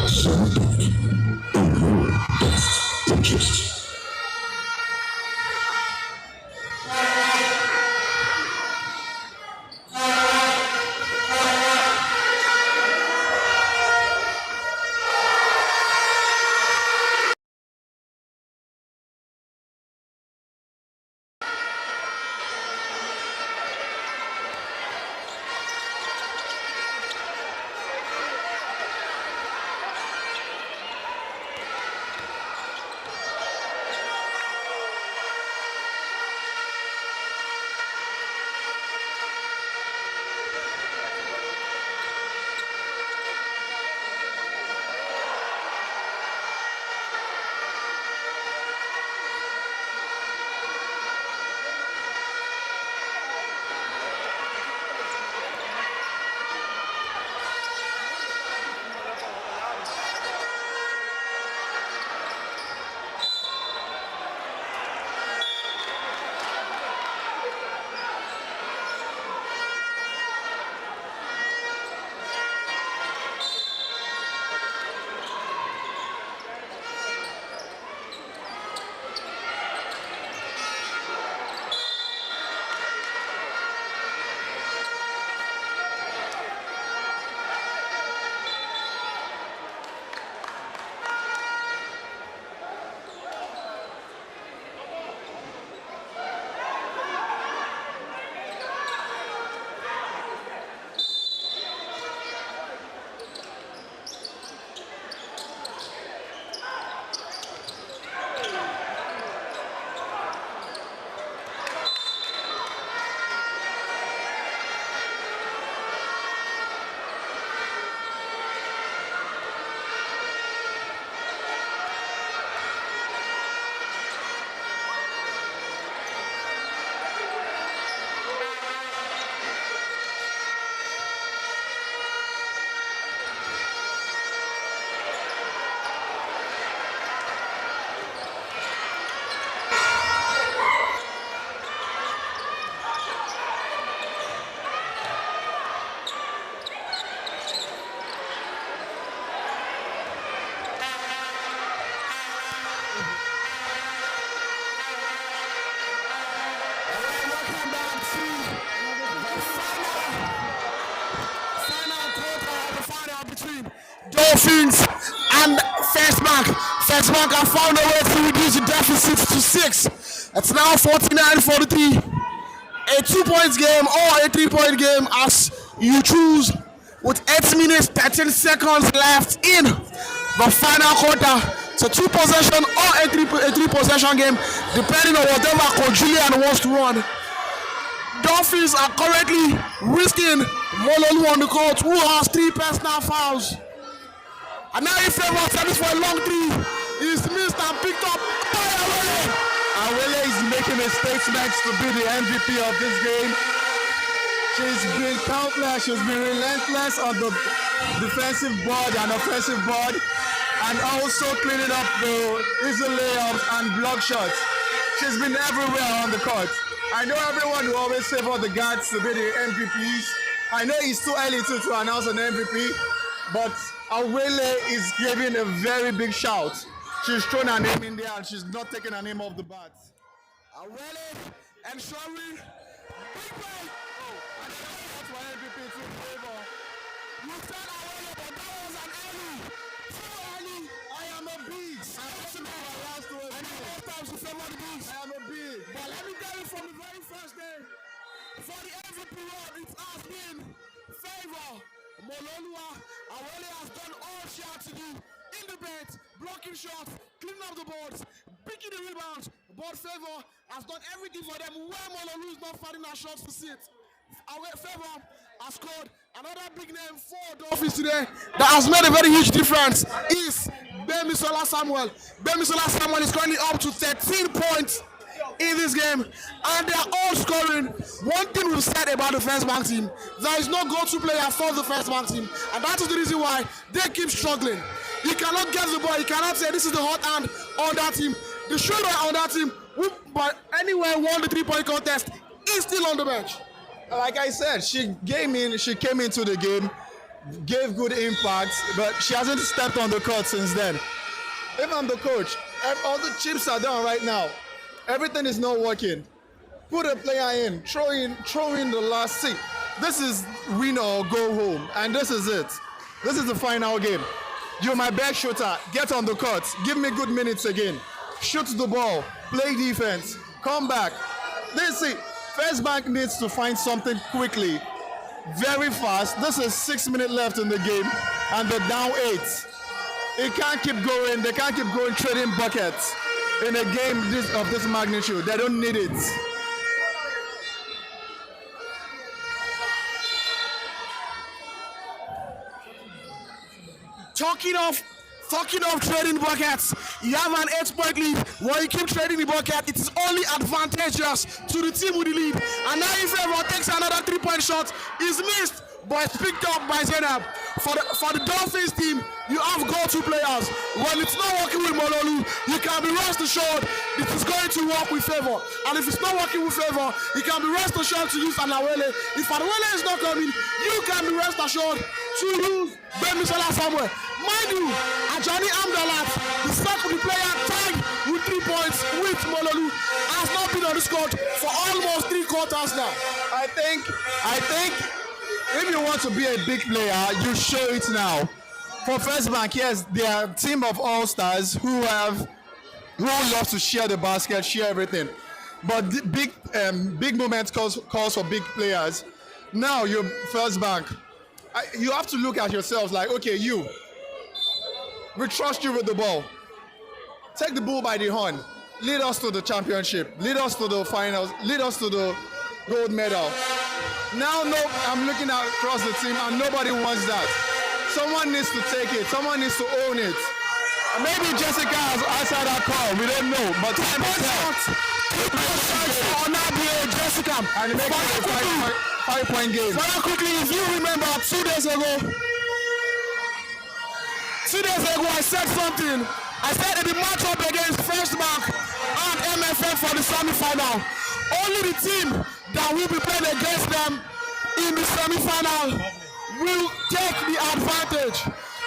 Zenith Dunk, in your best interest. Dolphins and First Bank. First Bank have found a way to reduce the deficit to 6. It's now 49-43. a 2-point game or a 3-point game as you choose, with 8 minutes 13 seconds left in the final quarter. It's a 2-possession or a 3-possession game, depending on whatever Coach Julian wants to run. Dolphins are currently risking Mololu on the court, who has 3 personal fouls. And now if Favor service for a long 3, he's missed and picked up by Awele. Awele is making a statement to be the MVP of this game. She's been countless, she's been relentless on the defensive board and offensive board, and also cleaning up the easy layups and block shots. She's been everywhere on the court. I know everyone will always favor the guards to be the MVPs. I know it's too early to announce an MVP, but Awele is giving a very big shout. She's thrown her name in there and she's not taking her name off the bat. Awele ensuring big play. Oh, and that's for MVP to favor. You said Awele, but that was an early. Too early. I am a beast. I know times to favor the beast. I am a beast. But let me tell you from the very first day, for the MVP run, it has been Favor. Mololua, Awele has done all she had to do in the paint, blocking shots, cleaning up the boards, picking the rebounds. But Favor has done everything for them where Mololu is not finding her shots to sit. Favor has scored another big name for Dolphins today that has made a very huge difference. Is Bemisola Samuel. Bemisola Samuel is currently up to 13 points in this game, and they are all scoring. One thing we've said about the first bank team, there is no go-to player for the first bank team, and that is the reason why they keep struggling. You cannot get the ball, you cannot say this is the hot hand on that team. The shoulder on that team, who by anywhere won the 3-point contest, is still on the bench. Like I said, she came into the game, gave good impact, but she hasn't stepped on the court since then. If I'm the coach, all the chips are down right now. Everything is not working. Put a player in, throw in the last seat. This is win or go home, and this is it. This is the final game. You're my best shooter. Get on the court. Give me good minutes again. Shoot the ball. Play defense. Come back. This is it. First Bank needs to find something quickly, very fast. This is 6 minutes left in the game, and they're down 8. It can't keep going. They can't keep going trading buckets in a game of this magnitude. They don't need it. Talking of trading buckets, you have an 8-point lead. While you keep trading the bucket, it is only advantageous to the team with the lead. And now if everyone takes another 3-point shot, is missed, but it's picked up by Zenith. For the Dolphins team, you have go-to players. When it's not working with Mololu, you can be rest assured it is going to work with Favor. And if it's not working with Favor, you can be rest assured to use Awele. If Awele is not coming, you can be rest assured to use Bemisola Samuel. Mind you, Ajani Amdalat, the second player tagged with 3 points with Mololu, has not been on the squad for almost 3 quarters now. I think if you want to be a big player, you show it now. For First Bank, yes, they are a team of all-stars who love to share the basket, share everything. But the big moments calls for big players. Now you're First Bank. You have to look at yourselves like, okay, we trust you with the ball. Take the bull by the horn. Lead us to the championship. Lead us to the finals. Lead us to the gold medal. Now, I'm looking across the team and nobody wants that. Someone needs to take it. Someone needs to own it. Maybe Jessica has answered that call. We don't know. But time will tell. Jessica. And make it a 5-point game. Very quickly, if you remember 2 days ago, I said something. I said in the matchup against First Bank and MFM for the semi-final, only the team that will be playing against them in the semi-final will take the advantage.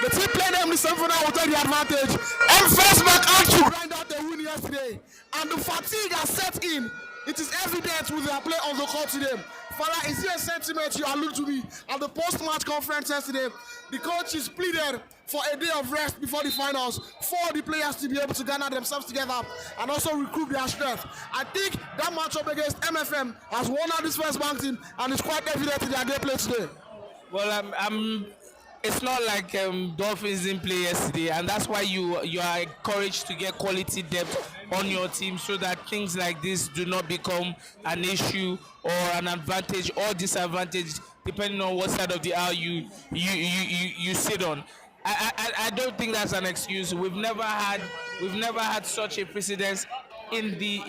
The team playing them in the semi-final will take the advantage. And First Bank actually grind out the win yesterday, and the fatigue has set in. It is evident with their play on the court today. Father, is there a sentiment you allude to me at the post-match conference yesterday? The coaches pleaded for a day of rest before the finals, for the players to be able to gather themselves together and also recruit their strength. I think that matchup against MFM has won out this First Bank team, and it's quite evident in their gameplay today. Well, it's not like Dolphins didn't play yesterday, and that's why you are encouraged to get quality depth on your team so that things like this do not become an issue or an advantage or disadvantage depending on what side of the aisle you sit on. I don't think that's an excuse. We've never had such a precedence in the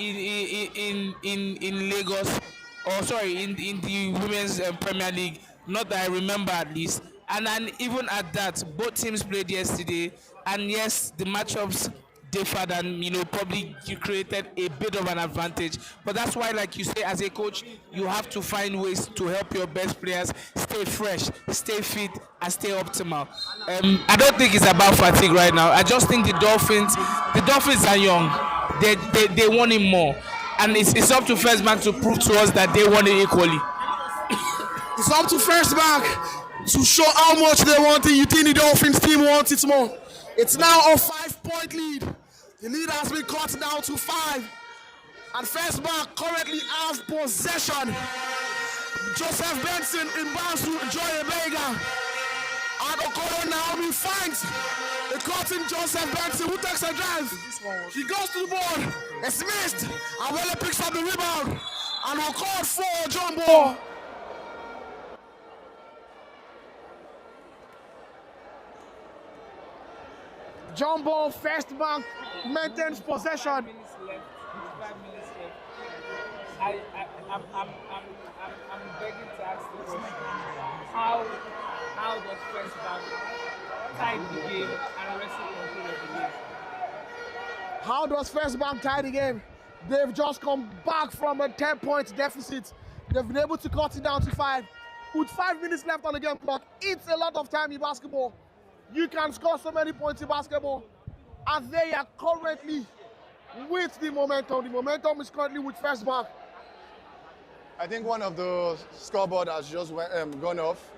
in Lagos, or sorry, in the Women's Premier League. Not that I remember, at least. And even at that, both teams played yesterday, and yes, the matchups differed, and probably you created a bit of an advantage. But that's why, like you say, as a coach, you have to find ways to help your best players stay fresh, stay fit, and stay optimal. I don't think it's about fatigue right now. I just think the Dolphins are young. They want it more, and it's up to First Bank to prove to us that they want it equally. It's up to First Bank to show how much they want it. You think the Dolphins team wants it more? It's now a 5-point lead. The lead has been cut down to 5. And First Bank currently have possession. Joseph Benson inbounds to Joy Ebega. And Okoro Naomi finds the cutting Joseph Benson, who takes a drive. He goes to the board. It's missed. Awele picks up the rebound. And we're called for Jumbo. Jumbo, First Bank maintains possession. 5 minutes left. I'm begging to ask the question: How does First Bank tie the game and wrestle control of the game? How does First Bank tie the game? They've just come back from a 10-point deficit. They've been able to cut it down to 5. With 5 minutes left on the game clock, it's a lot of time in basketball. You can score so many points in basketball, and they are currently with the momentum. The momentum is currently with First Bank. I think one of the scoreboard has just gone off.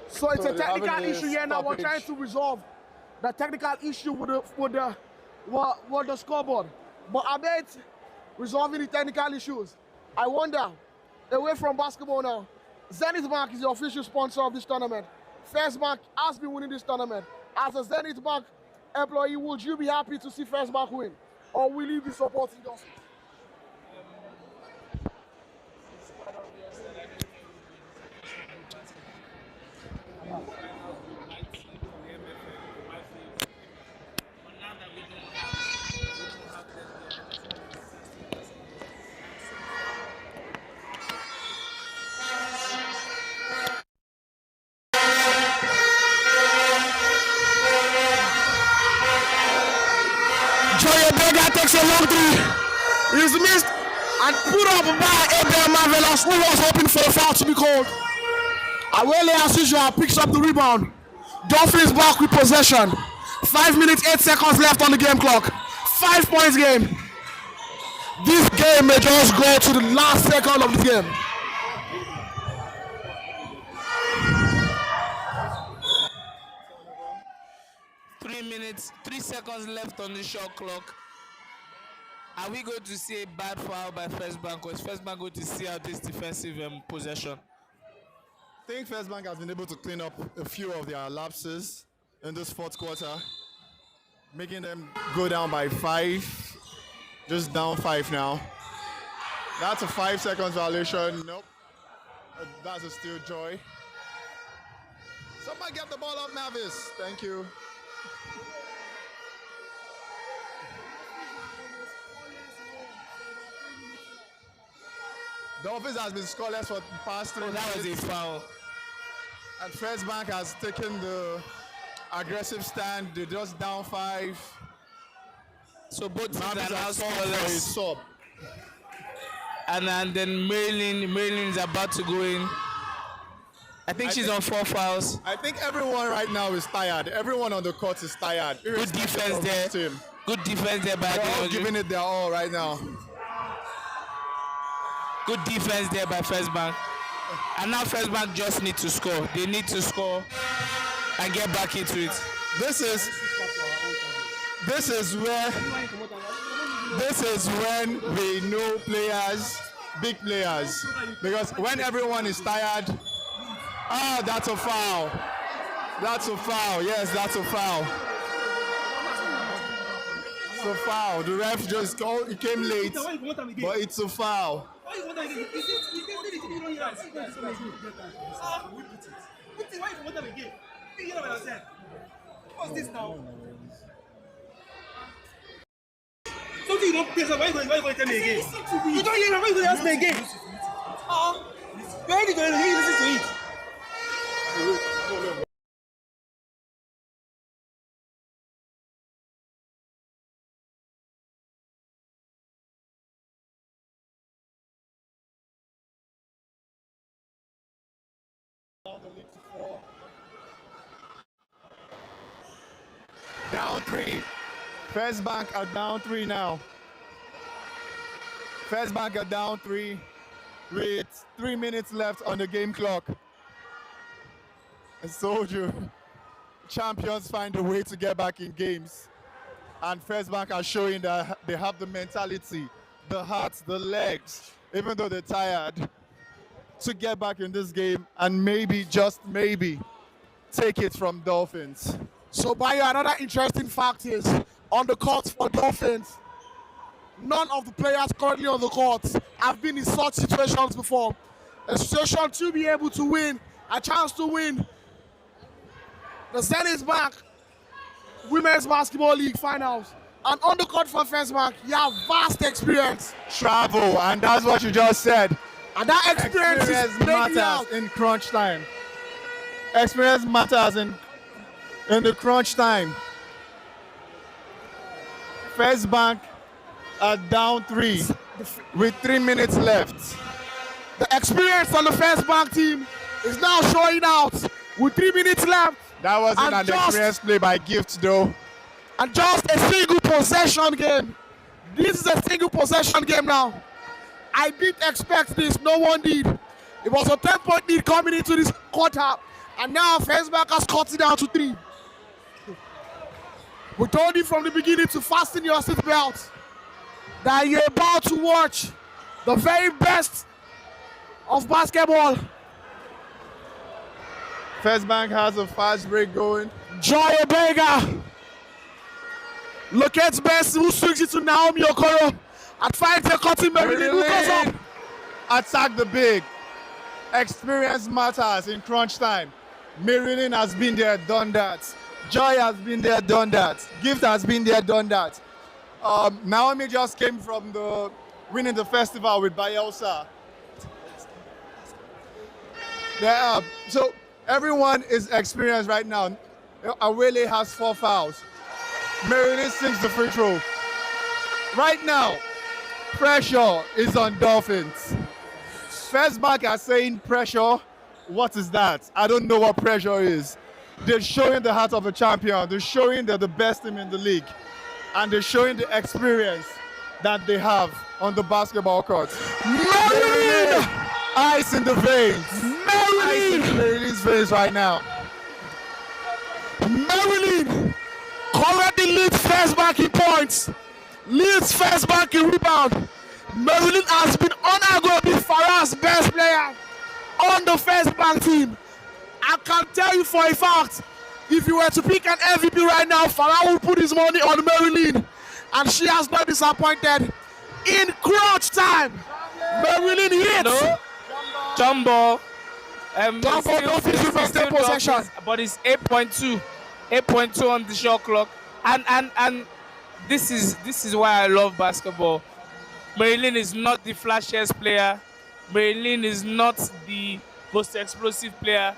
So it's a they're having technical a issue here now. We're stoppage. trying to resolve the technical issue with the scoreboard. But I bet resolving the technical issues. I wonder, away from basketball now, Zenith Bank is the official sponsor of this tournament. First Bank has been winning this tournament. As a Zenith Bank employee, would you be happy to see First Bank win? Or will you be supporting us? Takes a long three. He's missed and put up by Abel Marvelous, who was hoping for a foul to be called. Awele, as usual, picks up the rebound. Dolphins back with possession. 5 minutes, 8 seconds left on the game clock. 5 points game. This game may just go to the last second of the game. Minutes, 3 seconds left on the shot clock. Are we going to see a bad foul by First Bank, or is First Bank going to see out this defensive possession? I think First Bank has been able to clean up a few of their lapses in this fourth quarter, making them go down by 5. Just down 5 now. That's a 5 seconds violation. Nope. That's a steal, Joy. Somebody get the ball up, Mavis. Thank you. Dolphins has been scoreless for the past 3 minutes. That was a foul. And First Bank has taken the aggressive stand. They're just down 5. So both teams Mavis are now has called for a scoreless. sub. And then Marilyn is about to go in. I think she's on 4 fouls. I think everyone right now is tired. Everyone on the court is tired. Good defense there. Team. Good defense there by They're all giving it their all right now. Good defense there by First Bank. And now First Bank just need to score. They need to score and get back into it. This is when we know players, big players, because when everyone is tired, that's a foul. That's a foul. Yes, that's a foul. It's a foul. The ref just called. He came late, but it's a foul. What's this now? Something you don't pay, so why you going to tell me again? You don't hear, why you going to ask me again? You're already going to listen to it. Down 3. First Bank are down 3 now. First Bank are down 3 with 3 minutes left on the game clock. I told you, champions find a way to get back in games. And First Bank are showing that they have the mentality, the heart, the legs, even though they're tired, to get back in this game and maybe, just maybe, take it from Dolphins. So, Bayo, another interesting fact is, on the court for Dolphins, none of the players currently on the court have been in such situations before. A situation to be able to win, a chance to win the Zenith Bank Women's Basketball League Finals. And on the court for First Bank, you have vast experience. Travel, and that's what you just said. And that experience matters in crunch time. Experience matters in the crunch time. First Bank are down 3 with 3 minutes left. The experience on the First Bank team is now showing out with 3 minutes left. That wasn't an experience play by Gift, though. And just a single possession game. This is a single possession game now. I didn't expect this. No one did. It was a 10-point lead coming into this quarter. And now First Bank has cut it down to 3. We told you from the beginning to fasten your seatbelt that you're about to watch the very best of basketball. First Bank has a fast break going. Joy Obega locates Bessie, who swings it to Naomi Okoro and finds a cutting Marilyn, who goes up. Attack the big. Experience matters in crunch time. Marilyn has been there, done that. Joy has been there, done that. Gift has been there, done that. Naomi just came from winning the festival with Bayelsa. So everyone is experienced right now. Awele has 4 fouls. Marilyn sinks the free throw. Right now, pressure is on Dolphins. First Bank are saying pressure. What is that? I don't know what pressure is. They're showing the heart of a champion. They're showing they're the best team in the league. And they're showing the experience that they have on the basketball court. Marilyn! Ice in the veins. Marilyn! Ice in Marilyn's veins right now. Marilyn currently leads First Bank in points. Leads First Bank in rebound. Marilyn has been unarguably Farah's best player on the First Bank team. I can tell you for a fact, if you were to pick an MVP right now, Farah will put his money on Marilyn. And she has not disappointed. In crunch time, Marilyn hits. No. Jumbo. Still possession. But it's 8.2. 8.2 on the shot clock. And this is why I love basketball. Marilyn is not the flashiest player. Marilyn is not the most explosive player.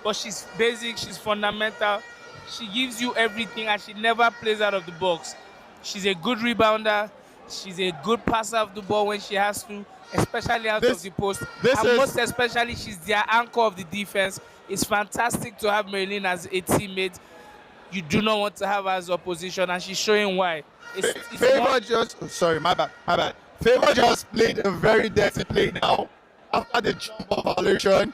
But she's basic, she's fundamental. She gives you everything and she never plays out of the box. She's a good rebounder. She's a good passer of the ball when she has to, especially out of the post. And most especially, she's the anchor of the defense. It's fantastic to have Marilyn as a teammate. You do not want to have her as opposition, and she's showing why. Favor just played a very dirty play now after the jump violation.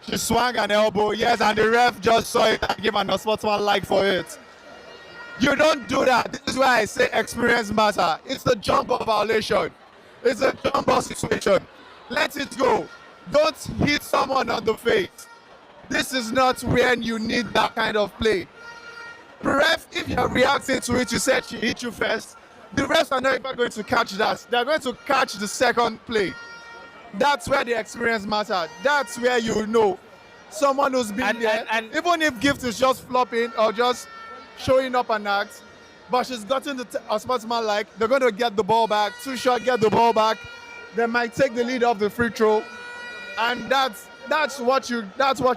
She swung an elbow, yes, and the ref just saw it and gave an unsportsmanlike for it. You don't do that. This is why I say experience matter. It's the jump ball violation. It's a jump ball situation. Let it go. Don't hit someone on the face. This is not when you need that kind of play. Ref, if you're reacting to it, you said she hit you first. The refs are not even going to catch that. They're going to catch the second play. That's where the experience matters. That's where you know someone who's been there. And even if Gift is just flopping or just showing up an act, but she's gotten the sportsman they're going to get the ball back. Too short, get the ball back. They might take the lead off the free throw, and that's what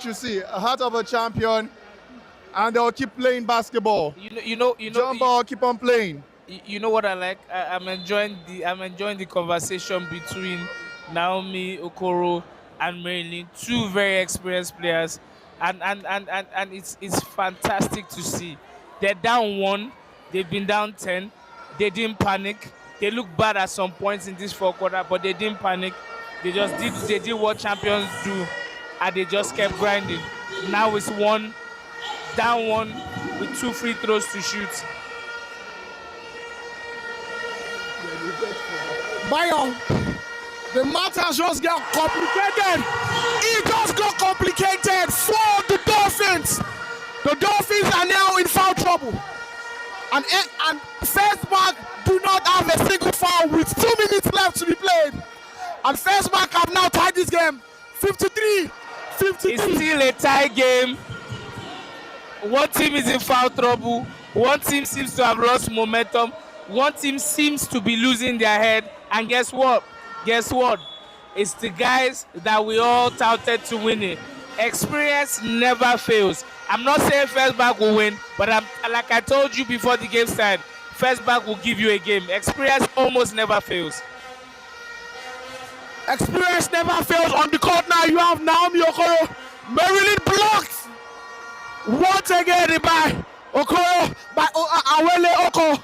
you see. A heart of a champion, and they'll keep playing basketball. Jump ball, keep on playing. You know what I like? I'm enjoying the conversation between Naomi Okoro and Marilyn, two very experienced players, and it's fantastic to see. They're down 1, they've been down 10, they didn't panic. They look bad at some points in this fourth quarter, but they didn't panic. They did what champions do, and they just kept grinding. Now it's down 1 with 2 free throws to shoot. Bayo, the matters just got complicated. It just got complicated for the Dolphins. The Dolphins are now in foul trouble. And First Bank do not have a single foul with 2 minutes left to be played. And First Bank have now tied this game 53-53. It's still a tie game. One team is in foul trouble. One team seems to have lost momentum. One team seems to be losing their head. And guess what? It's the guys that we all touted to win it. Experience never fails. I'm not saying First Bank will win, but like I told you before the game started, First Bank will give you a game. Experience almost never fails. Experience never fails. On the court now, you have Naomi Okoro. Marilyn blocks. Once again by Okoro, by Awele Oko.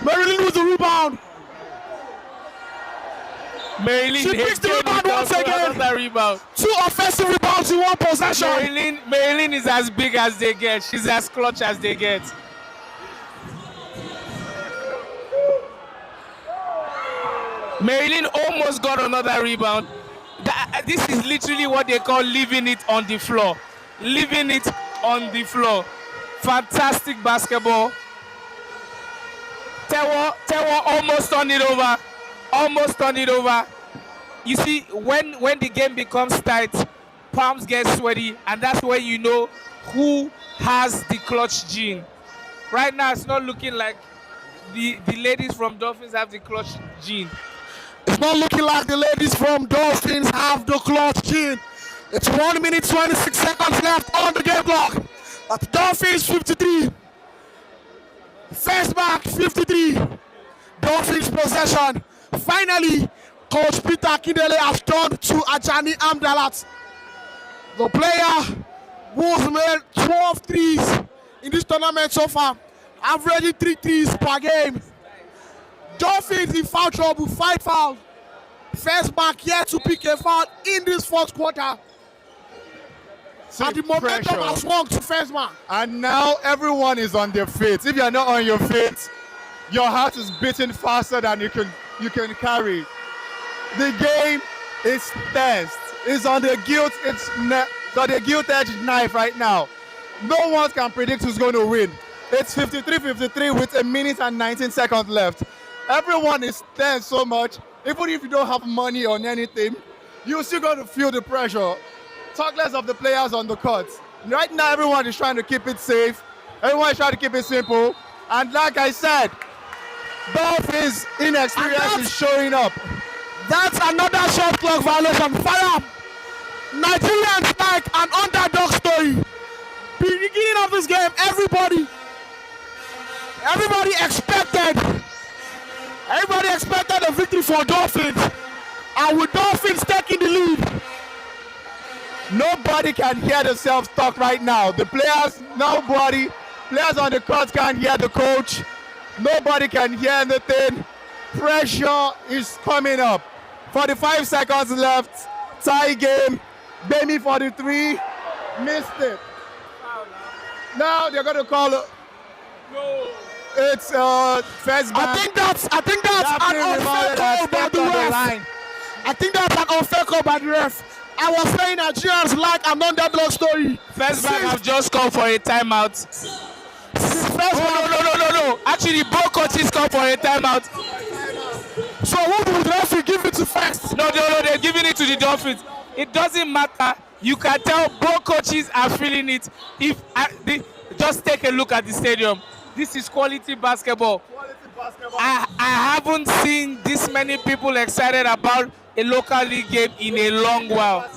Marilyn with the rebound. Marilyn, she picks the rebound once again. Rebound. 2 offensive rebounds in 1 possession. Marilyn is as big as they get. She's as clutch as they get. Marilyn almost got another rebound. This is literally what they call leaving it on the floor. Leaving it on the floor. Fantastic basketball. Tewo almost turned it over. Almost turned it over. You see, when the game becomes tight, palms get sweaty, and that's where you know who has the clutch gene. Right now, it's not looking like the ladies from Dolphins have the clutch gene. It's not looking like the ladies from Dolphins have the clutch gene. It's 1 minute 26 seconds left on the game clock. At Dolphins 53. First Bank 53. Dolphins possession. Finally, Coach Peter Kindele has turned to Ajani Amdalat. The player who has made 12 threes in this tournament so far, averaging 3 threes per game. Dolphins in foul trouble, 5 fouls. First Bank yet to pick a foul in this fourth quarter. And the momentum has swung to First Bank. And now everyone is on their feet. If you're not on your feet, your heart is beating faster than you can carry. The game is tense. It's on the gilt-edged knife right now. No one can predict who's going to win. It's 53-53 with 1 minute and 19 seconds left. Everyone is tense so much. Even if you don't have money on anything, you're still going to feel the pressure. Talk less of the players on the court. Right now, everyone is trying to keep it safe. Everyone is trying to keep it simple. And like I said, Dolphins inexperience is showing up. That's another shot clock violation. Fire! Nigerians like an underdog story. Beginning of this game, everybody expected a victory for Dolphins. And with Dolphins taking the lead, nobody can hear themselves talk right now. The players on the court can't hear the coach. Nobody can hear anything. Pressure is coming up. 45 seconds left. Tie game. Baby for the 3. Missed it. Now they're going to call it. It's first back. I think that's an unfair call by the ref. I think that's an unfair call by the ref. I was saying Nigerians like an underdog story. First back have just called for a timeout. No. Actually, both coaches called for a timeout. So who would referee give it to first? No, they're giving it to the Dolphins. It doesn't matter. You can tell both coaches are feeling it. Just take a look at the stadium. This is quality basketball. I haven't seen this many people excited about a local league game in a long while.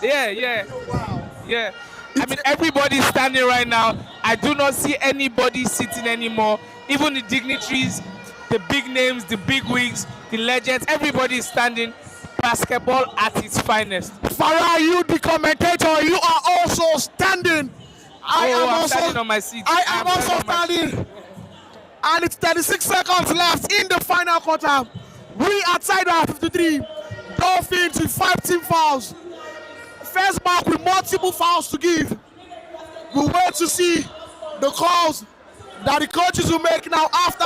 Yeah. I mean, everybody's standing right now. I do not see anybody sitting anymore. Even the dignitaries, the big names, the big wigs, the legends, everybody is standing. Basketball at its finest. Farah, you the commentator, you are also standing. I'm standing on my seat. I am also standing. And it's 36 seconds left in the final quarter. We are tied at 53. Dolphins with 5 team fouls. First back with multiple fouls to give. We'll wait to see the calls that the coaches will make now after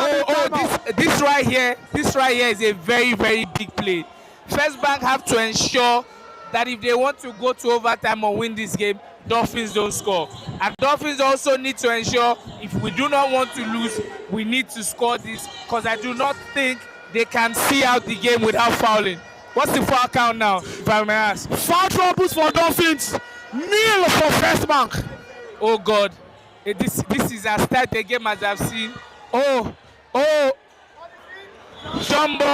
this right here is a very, very big play. First bank have to ensure that if they want to go to overtime or win this game, Dolphins don't score. And Dolphins also need to ensure if we do not want to lose, we need to score this, because I do not think they can see out the game without fouling. What's the foul count now, if I may ask? Foul troubles for Dolphins, nil for First Bank. Oh God, this is as tight a game as I've seen. Jumbo,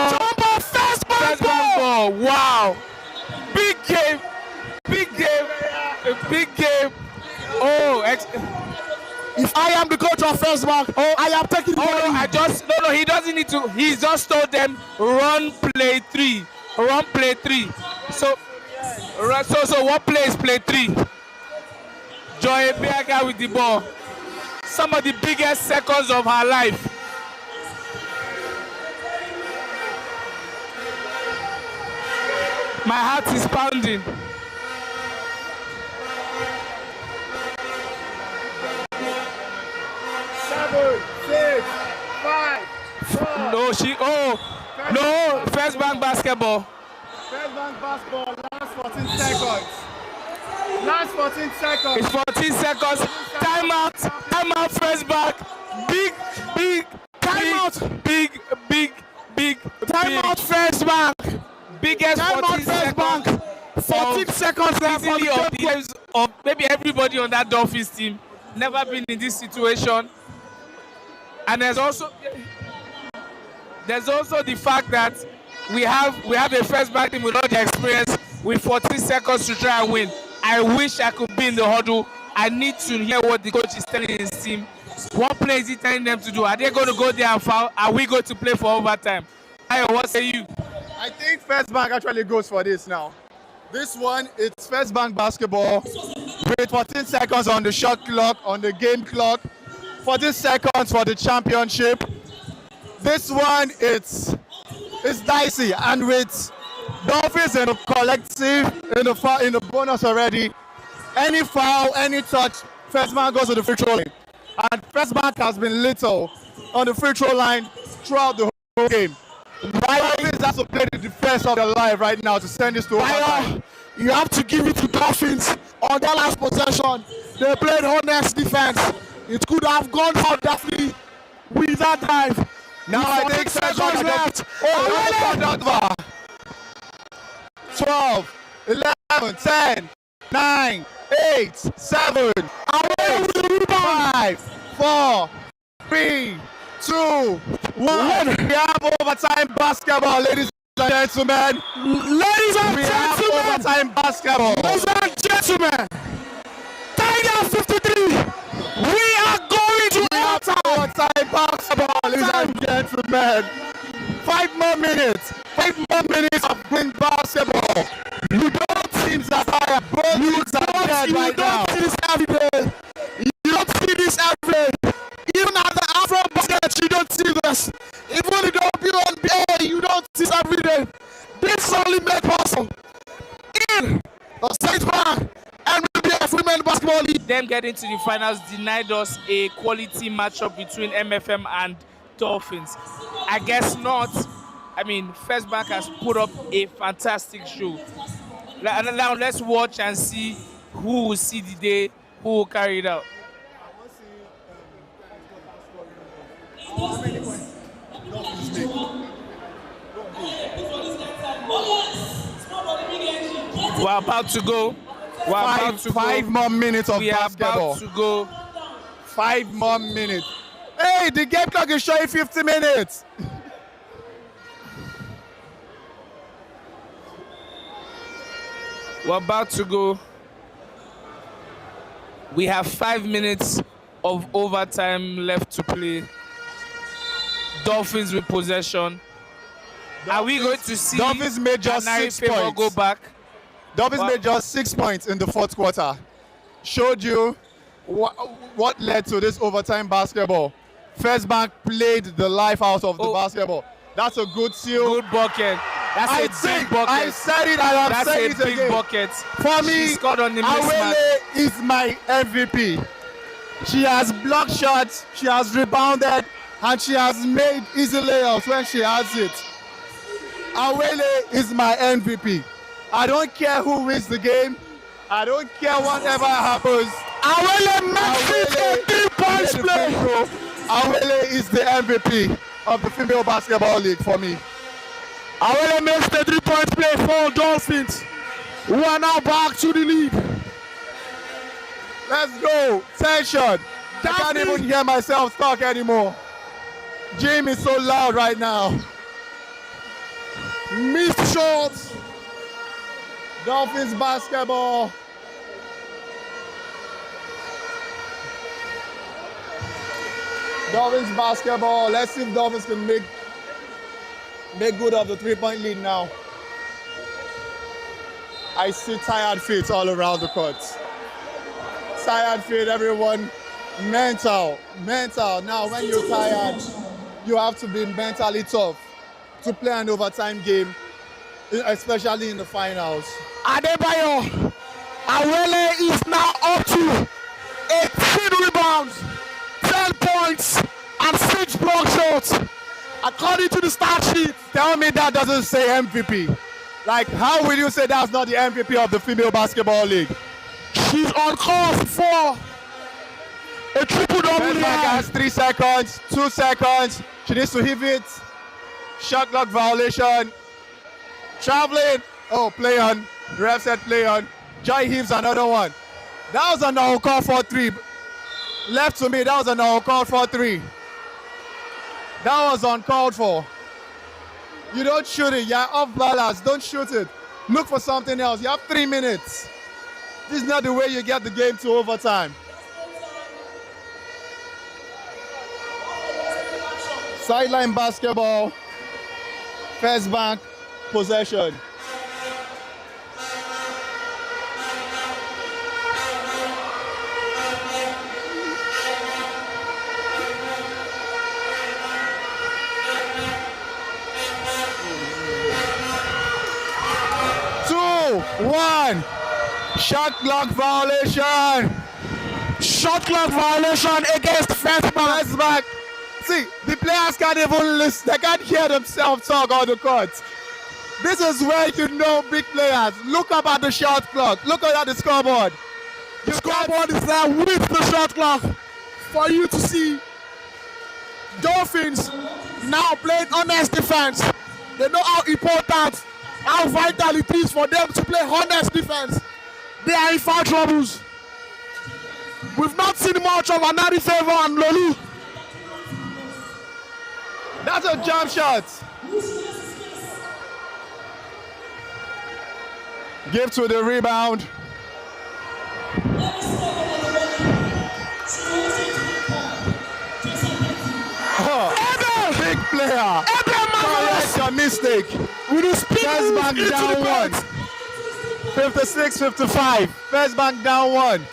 First Bank ball. Wow, big game. If I am the coach of First Bank, I am taking the ball. He doesn't need to. He just told them run play 3. So what play is play 3? Joy Biaga with the ball. Some of the biggest seconds of her life. My heart is pounding. First bank basketball. First bank basketball, last 14 seconds. It's 14 seconds. Timeout, first bank. Big timeout. Big timeout, First Bank. Biggest 14 seconds. 14 seconds left of maybe everybody on that Dolphins team. Never been in this situation. And there's also the fact that we have a First Bank team with all the experience with 14 seconds to try and win. I wish I could be in the huddle. I need to hear what the coach is telling his team. What play is he telling them to do? Are they going to go there and foul? Are we going to play for overtime? What say you? I think First Bank actually goes for this now. This one, it's First Bank basketball with 14 seconds on the shot clock, on the game clock. 14 seconds for the championship. This one, it's dicey, and with Dolphins in the collective, in the bonus already, any foul, any touch, First Bank goes to the free throw line. And First Bank has been little on the free throw line throughout the whole game. Dolphins have to play the defense of their life right now to send this to overtime. You have to give it to Dolphins on their last possession. They played honest defense. It could have gone out definitely with that drive. Now I think seconds left. 12, 11, 10, 9, 8, 7, 5, 4, 3, 2, 1. We have overtime basketball, ladies and gentlemen. We have overtime basketball. Ladies and gentlemen, tied at 53. We are going to overtime basketball, ladies and gentlemen. 5 more minutes. 5 more minutes of playing basketball. You don't seem that tired. Both teams are dead right now. You don't see this every day. You don't see this every day. Even at the Afro basket, you don't see this. Even in the WNBA, you don't see this every day. This only made possible Zenith NBBF Women's Basketball League. Them getting to the finals denied us a quality matchup between MFM and Dolphins. I guess not. I mean, First Bank has put up a fantastic show. Now let's watch and see who will see the day, who will carry it out. We're about to go. Five more minutes of we are basketball. about to go. 5 more minutes. Hey, the game clock is showing 50 minutes. We're about to go. We have 5 minutes of overtime left to play. Dolphins with possession. Are we going to see Dolphins made just Canary 6 Favor points. go back? Dolphins made just 6 points in the fourth quarter. Showed you what led to this overtime basketball. First Bank played the life out of the basketball. That's a good seal. Good bucket. That's a big bucket. I said it and I'm saying it That's a big again. bucket. For me, She scored on the mismatch. Awele is my MVP. She has blocked shots, she has rebounded, and she has made easy layups when she has it. Awele is my MVP. I don't care who wins the game. I don't care whatever happens. Awele makes it a 3 points play. Awele is the MVP of the female basketball league for me. Awele makes the 3 points play for Dolphins, who are now back to the lead. Let's go. Tension. I can't even hear myself talk anymore. Jim is so loud right now. Missed shots. Dolphins basketball. Dolphins basketball. Let's see if Dolphins can make good of the 3-point lead now. I see tired feet all around the court. Tired feet, everyone. Mental. Now, when you're tired, you have to be mentally tough to play an overtime game, especially in the finals. Adebayo, Awele is now up to 18 rebounds, 10 points, and 6 block shots, according to the stat sheet. Tell me that doesn't say MVP. Like, how will you say that's not the MVP of the female basketball league? She's on course for a triple-double. Has 3 seconds, 2 seconds. She needs to hit it. Shot clock violation. Traveling. Oh, play on. The ref said play on. Joy Heaves another one. That was an uncalled for 3. Left to me, that was an uncalled for 3. That was uncalled for. You don't shoot it. You're off balance. Don't shoot it. Look for something else. You have 3 minutes. This is not the way you get the game to overtime. Sideline basketball. First Bank possession. One. Shot clock violation. Shot clock violation against First Bank. First Bank. See, the players can't even listen. They can't hear themselves talk on the court. This is where you know big players. Look up at the shot clock. Look at the scoreboard. The scoreboard is there with the shot clock for you to see. Dolphins now playing honest defense. They know how important, how vital it is for them to play honest defense. They are in foul troubles. We've not seen much of Anari Favor and Lolu. That's a jump shot. Give to the rebound. Oh, big player. Correct your mistake. First Bank down 1. 56-55. First Bank down 1.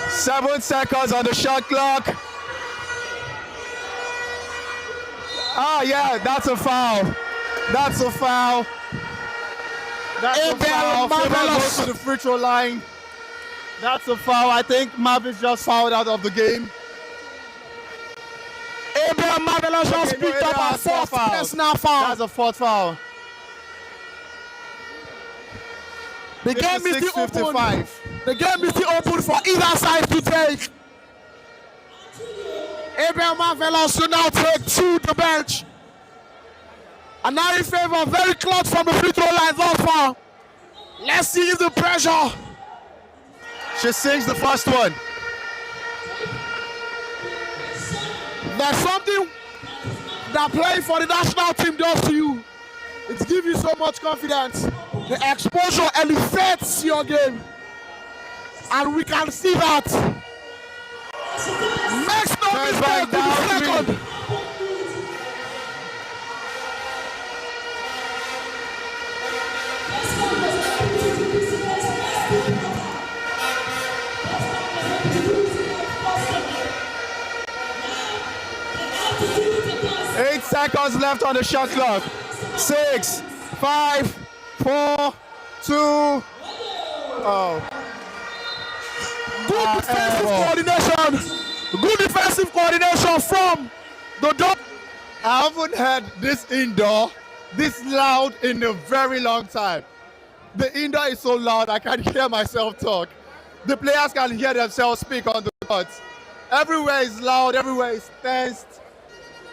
Seven seconds on the shot clock. Oh, yeah, that's a foul. That's a foul. That's a foul. Favor goes to the free throw line. That's a foul. I think Marvin's just fouled out of the game. Abel Marvelous just picked up a fourth personal foul. That's a fourth foul. The game is still open. The game is still open for either side to take. Abel Marvelous will now take to the bench. And now in favor, very close from the free throw line thus far. Let's see if the pressure. She sinks the first one. There's something that playing for the national team does to you. It gives you so much confidence. The exposure elevates your game. And we can see that. Makes no mistake with the second. Eight seconds left on the shot clock. 6, 5, 4, 2. Oh. Good defensive coordination. Good defensive coordination from the Dolphins. I haven't heard this indoor this loud in a very long time. The indoor is so loud I can't hear myself talk. The players can hear themselves speak on the court. Everywhere is loud, everywhere is tensed.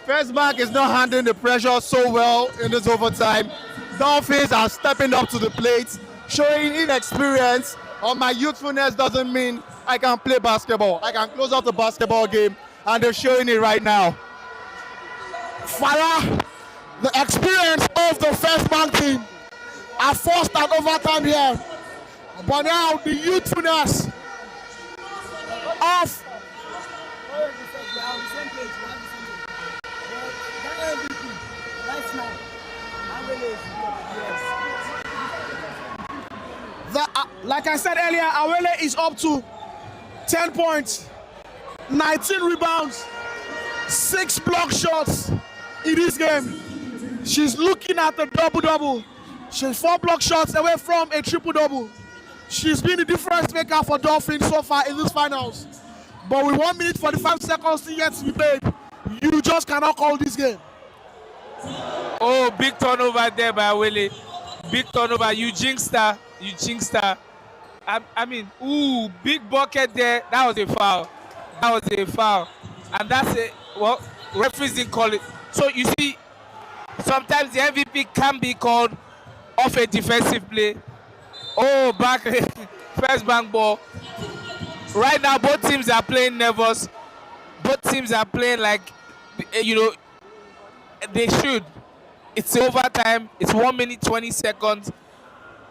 First Bank is not handling the pressure so well in this overtime. Dolphins are stepping up to the plate, showing inexperience. Or my youthfulness doesn't mean I can play basketball. I can close out the basketball game, and they're showing it right now. Fire, the experience of the First Bank team are forced an overtime here. But now the youthfulness of like I said earlier, Awele is up to 10 points, 19 rebounds, 6 block shots in this game. She's looking at the double-double. She's 4 block shots away from a triple-double. She's been the difference maker for Dolphins so far in these finals. But with 1 minute 45 seconds yet to be played, you just cannot call this game. Oh, big turnover there by Awele. Big turnover. You jinxed her. You jinxed her. I mean, ooh, big bucket there. That was a foul. That was a foul. And that's it. Well, referees didn't call it. So you see, sometimes the MVP can be called off a defensive play. Oh, back First Bank ball. Right now, both teams are playing nervous. Both teams are playing like, you know, they should. It's overtime. It's 1 minute 20 seconds.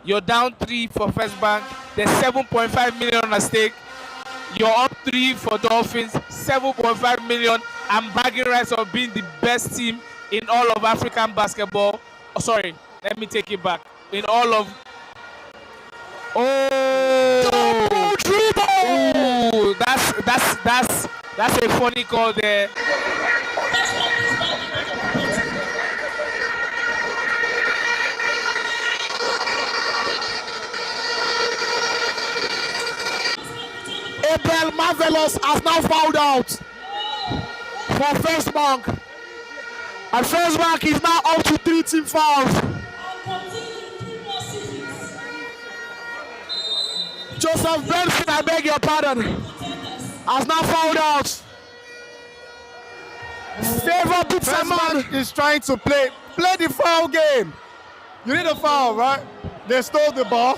You're down 3 for First Bank. There's 7.5 million at stake. You're up 3 for Dolphins. 7.5 million. And bragging rights of being the best team in all of African basketball. Oh, sorry, let me take it back. In all of. Oh, ooh, that's a funny call there. Abel Marvelous has now fouled out for First Bank. And First Bank is now up to 3 team fouls. Joseph Benson, I beg your pardon, has now fouled out. Favor Big First is trying to play the foul game. You need a foul, right? They stole the ball.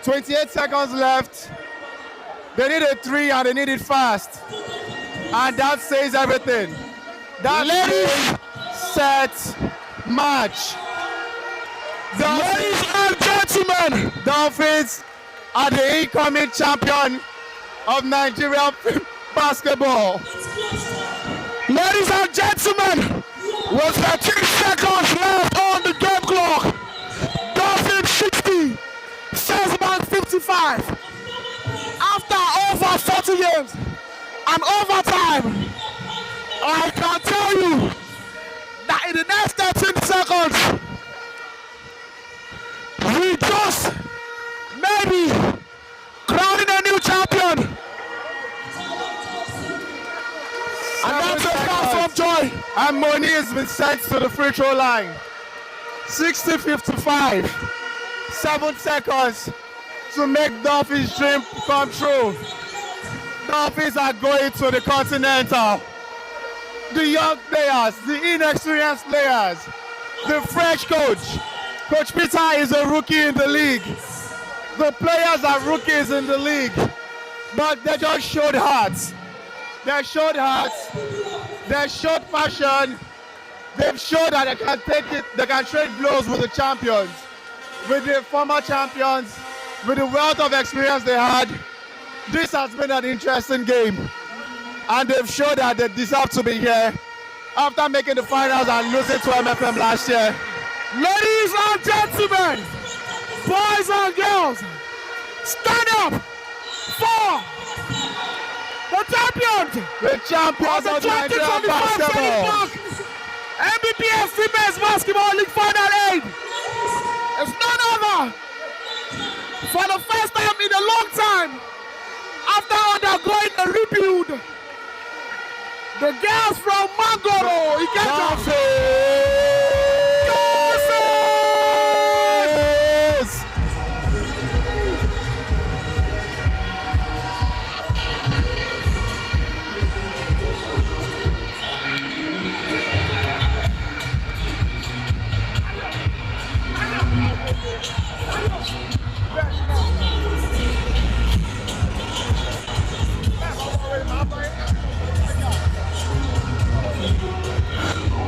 28 seconds left. They need a 3 and they need it fast. And that says everything. That is set match. Ladies and gentlemen, Dolphins are the incoming champion of Nigerian basketball. Ladies and gentlemen, with 13 seconds left on the game clock, Dolphins 60, First Bank 55. After over 40 games and overtime, I can tell you in the next 13 seconds, we just maybe crowning a new champion. And that's a pass from Joy. And Moni has been sent to the free throw line. 60-55. 7 seconds to make Dolphins' dream come true. Dolphins are going to the Continental. The young players, the inexperienced players, the fresh coach. Coach Peter is a rookie in the league. The players are rookies in the league. But they just showed hearts. They showed hearts. They showed passion. They've showed that they can take it, they can trade blows with the champions, with the former champions, with the wealth of experience they had. This has been an interesting game. And they've showed that they deserve to be here after making the finals and losing to MFM last year. Ladies and gentlemen, boys and girls, stand up for the champions! The champions of Nigerian basketball! NBBF Women's Basketball League Final 8! It's none other! For the first time in a long time, after undergoing a rebuild, the girls from Mangoro, Ikeja,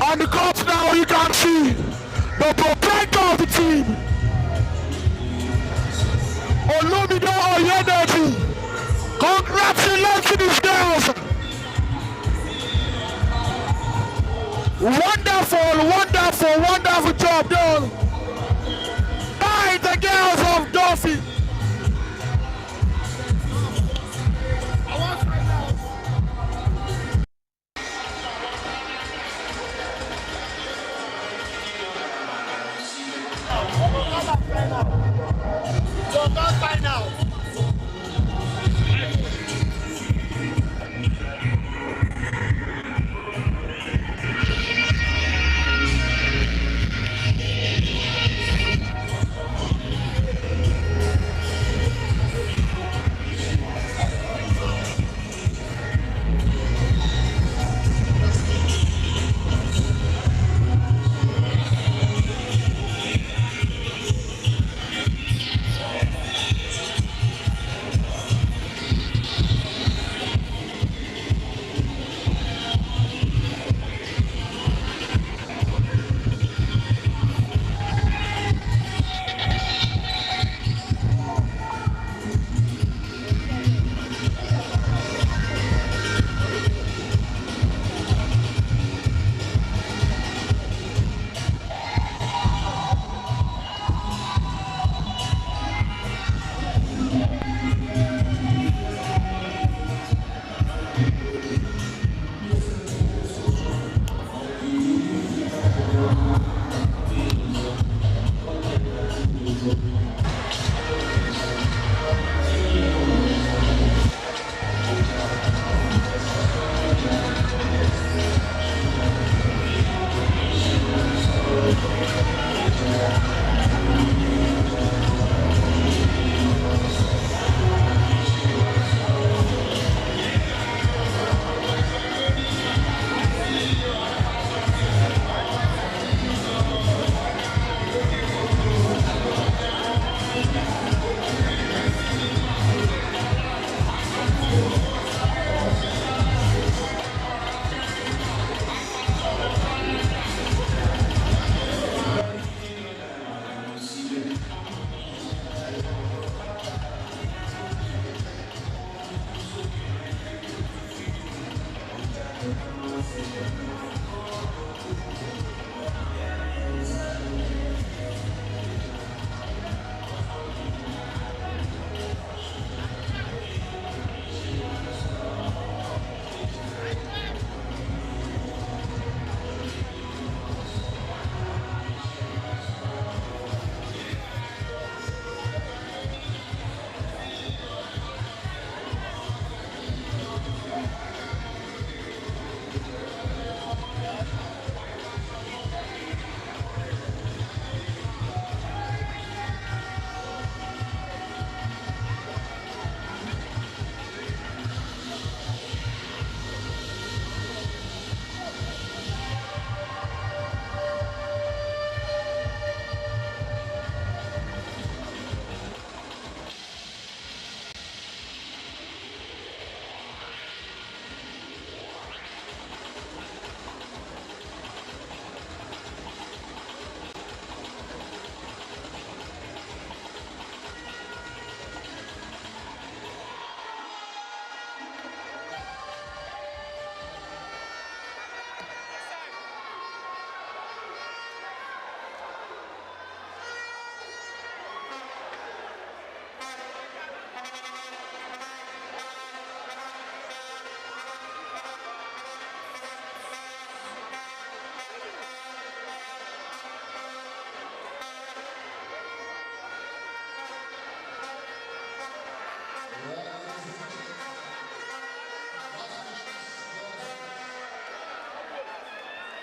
on the court now, you can see the proprietor of the team, Olumido Oyedeji. Congratulations, these girls. Wonderful, wonderful, wonderful job done by the girls of Dolphins.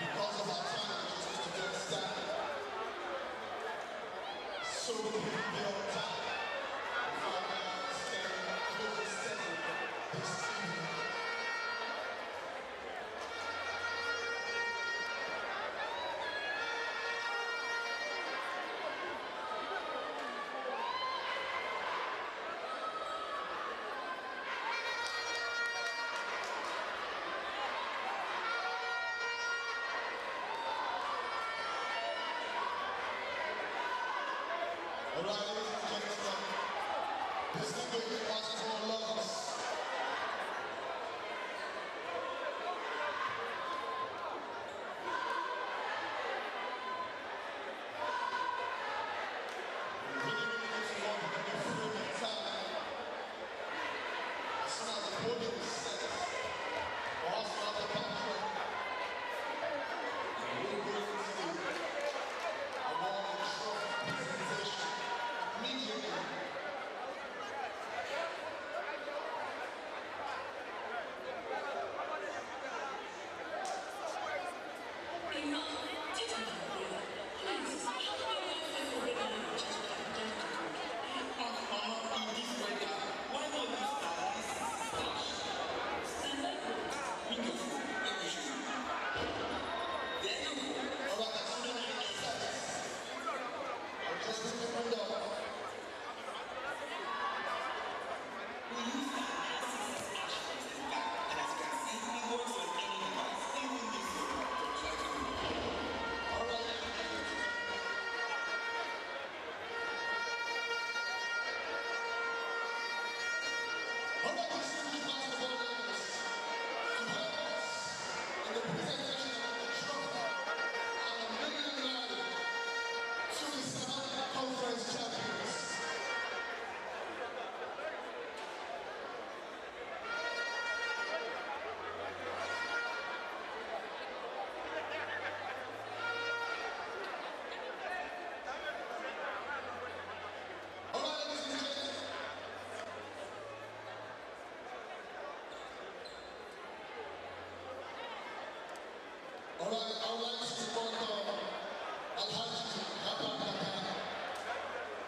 Because of our time, we just need to get started. So we can be on time. Before we stand this evening. All right, ladies and gentlemen, this is the big passes for lovers. We really need to walk in the frame of time. As soon as the podium is set, for us to have the backdrop, and we're going to see a warm and strong presentation immediately.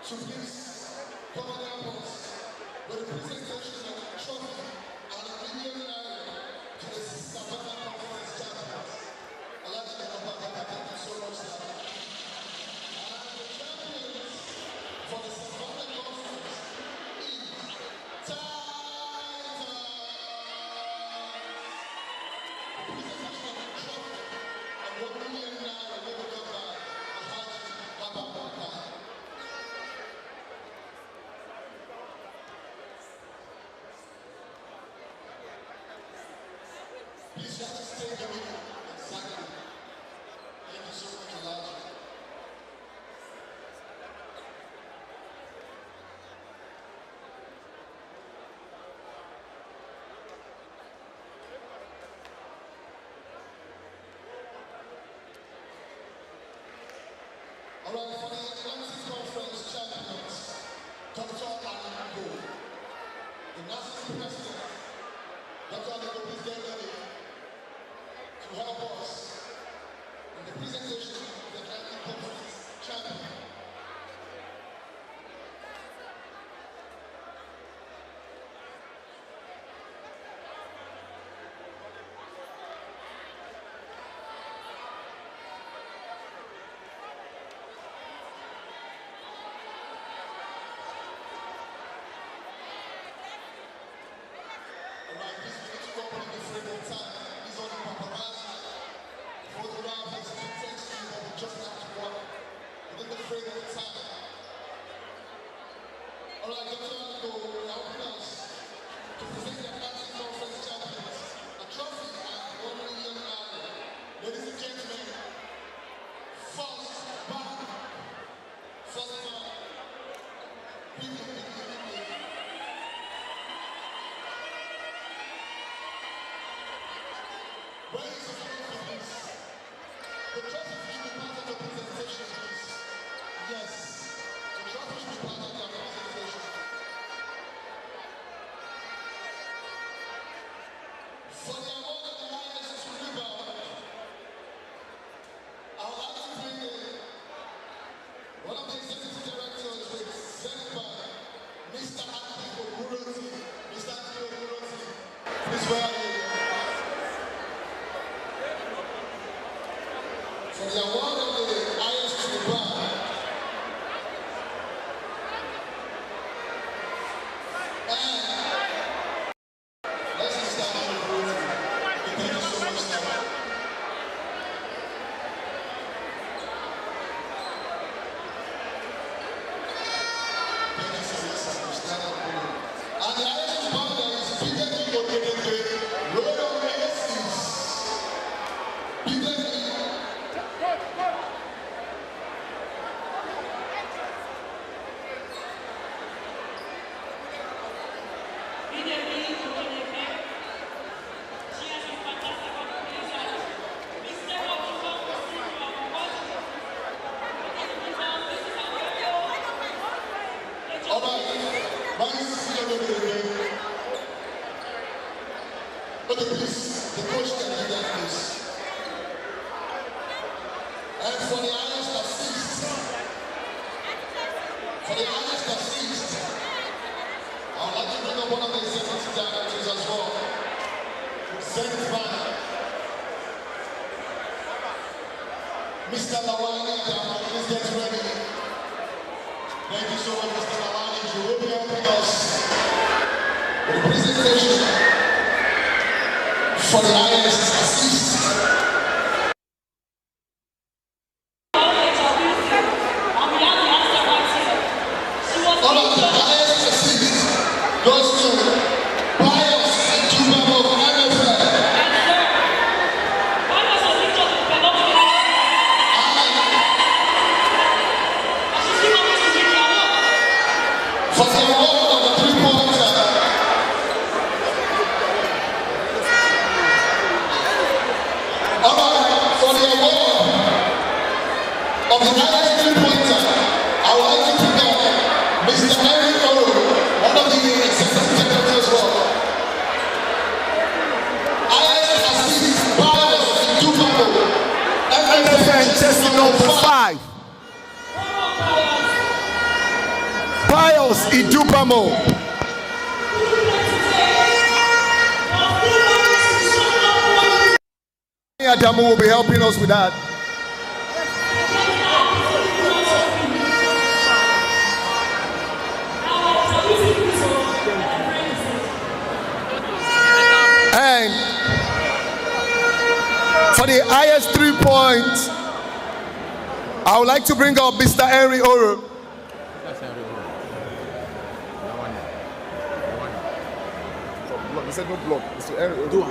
So please come and help us with the presentation of the trophy and a million naira to the Savannah Conference champions. Thank you so much, sir. And the champions for the Savannah Conference is Titans. The presentation of the trophy and 1 million naira will be done by Alhaji Abubakar. Please just stay there with me. Exactly. Thank you so much, Elijah. All right, for the Atlantic Conference champions, Dr. Aligo, the national president. Dr. Aligo, please get ready to help us in the presentation of the Atlantic Conference champion. Alright, please we need to complete the frame of time. These are the paparazzi. Photographers, potentially that we just have to work within the frame of time. Alright, Dr. Aligo will help us to present the Atlantic Conference champions a trophy and 1 million naira. Ladies and gentlemen, first man. Where is the trophy, please? The trophy should be part of the presentation, please. Yes, the trophy should be part of the presentation. For the award of the highest rebound, For the award of the highest reward. Let's just start on the board. Thank you so much, sir. Thank you so much, sir. Stand up, board. And the highest reward is Peter Kiko Royal Aces. Peter Okay, please, the coach can do that, please. And for the highest assist, I would like to bring up one of the Zenith directors as well. Zenith Bank. Mr. Lawani, please get ready. Thank you so much, Mr. Lawani. You will be helping us with the presentation for the highest assist. All of the highest assist goes to Bios and Jubamo of NFL. For the award of the three-pointer. For the award of the highest three-pointer, I would like to pick up Mr. Henry Oro, one of the executive secretaries as well. Highest assist, Bios and Jubamo. MFN jersey number 5. Bios Idupamo. Adamu will be helping us with that. And for the highest 3 points, I would like to bring up Mr. Henry Oro. He said no block. Mr. Henry Oro.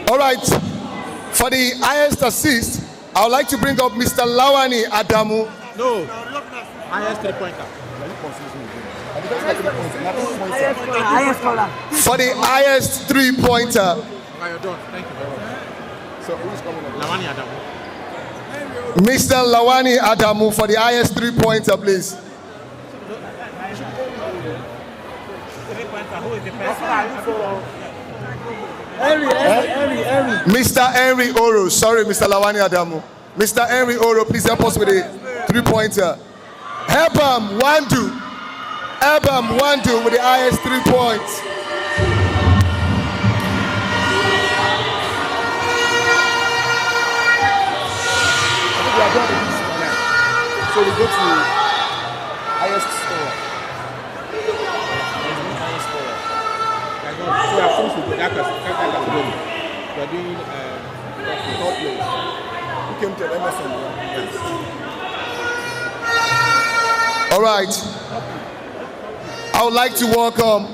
All right. For the highest assist, I would like to bring up Mr. Lawani Adamu. No. Highest 3-pointer. For the highest 3-pointer. Okay, you're done. Thank you very much. So who's coming up? Lawani Adamu. Mr. Lawani Adamu for the highest 3-pointer, please. Mr. Henry Oro. Sorry, Mr. Lawani Adamu. Mr. Henry Oro, please help us with a 3-pointer. Ebam Wandu with the highest 3 points. So we go to highest scorer. So we are finished with that category. We are doing Top place. Who came to MSN? All right. I would like to welcome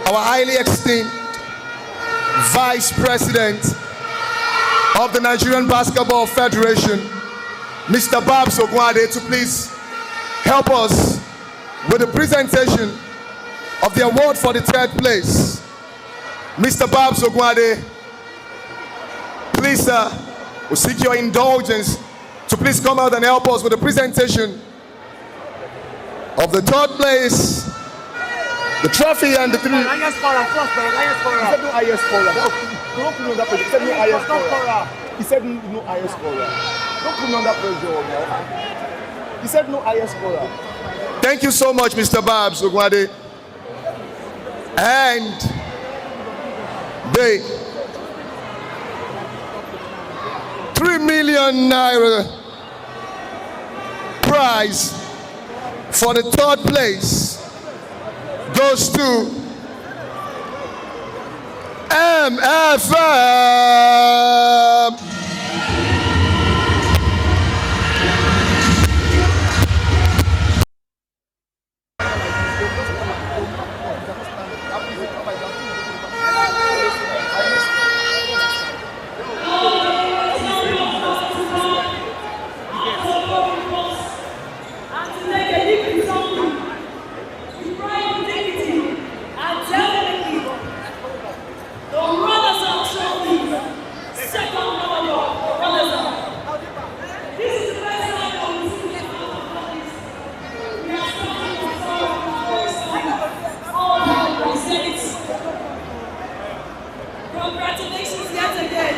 our highly esteemed Vice President of the Nigerian Basketball Federation, Mr. Babs Ogwade, to please help us with the presentation of the award for the 3rd place. Mr. Babs Ogwade, please, sir, we seek your indulgence to please come out and help us with the presentation of the 3rd place, the trophy, and the 3. highest scorer first, but highest scorer. He said no highest scorer. Don't put me on that pressure. He said no highest scorer. He said no highest scorer. Don't put me on that pressure now. He said no highest scorer. Thank you so much, Mr. Babs Ogwade. And 3 million naira prize for the third place goes to MFM. Congratulations yet again.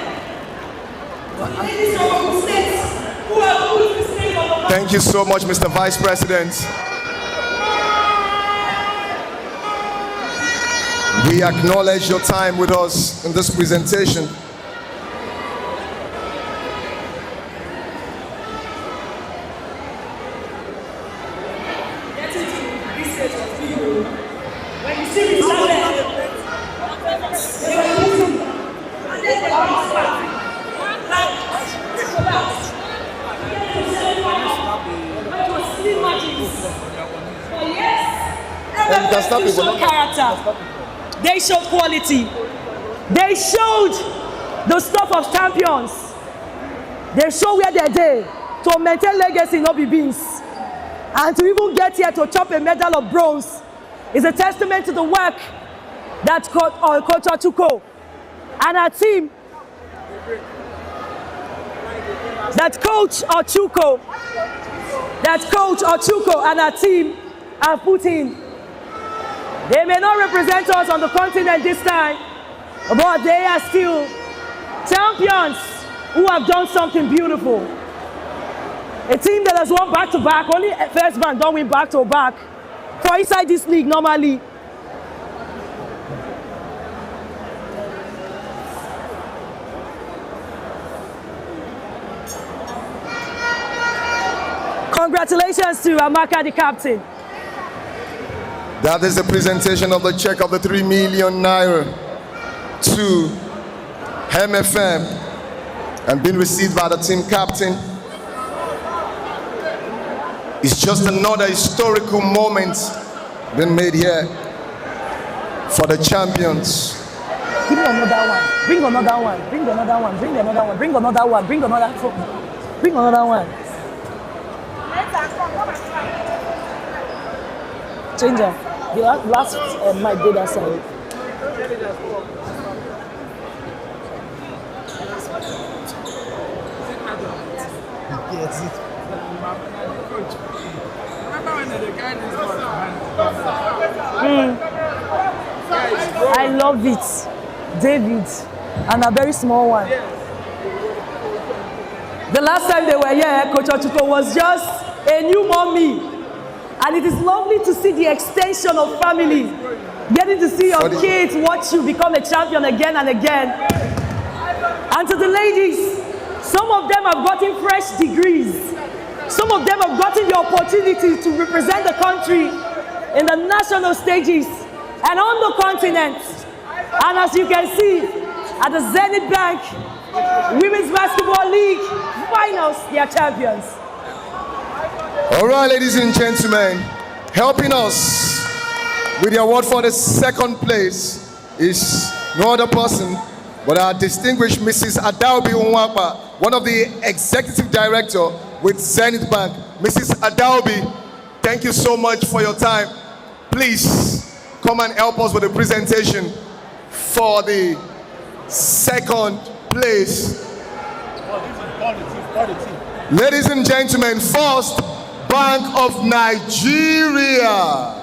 Thank you so much, Mr. Vice President. We acknowledge your time with us in this presentation. When you see the they showed character. They showed quality. They showed the stuff of champions. They show where they're there to maintain legacy, not be beans. And to even get here to chop a medal of bronze is a testament to the work that Coach Ochuko and our team, that Coach Ochuko and our team have put in. They may not represent us on the continent this time, but they are still champions who have done something beautiful. A team that has won back-to-back, only First Bank don't win back-to-back. For inside this league normally. Congratulations to Amaka, the captain. That is the presentation of the check of the 3 million naira to MFM and being received by the team captain. It's just another historical moment being made here for the champions. Give me another one. Bring another one. Bring another one. Bring another one. Bring another one. Bring another one. Bring another one. Changer. The last mic did that side. I love it, David, and a very small one. The last time they were here, Coach Ochuko was just a new mommy. And it is lovely to see the extension of family. Getting to see your kids watch you become a champion again and again. And to the ladies, some of them have gotten fresh degrees. Some of them have gotten the opportunity to represent the country in the national stages and on the continent. And as you can see, at the Zenith Bank Women's Basketball League Finals, they are champions. All right, ladies and gentlemen, helping us with the award for the second place is no other person but our distinguished Mrs. Adaobi Unwapa, one of the executive director with Zenith Bank. Mrs. Adaobi, thank you so much for your time. Please come and help us with the presentation for the second place. Ladies and gentlemen, First Bank of Nigeria.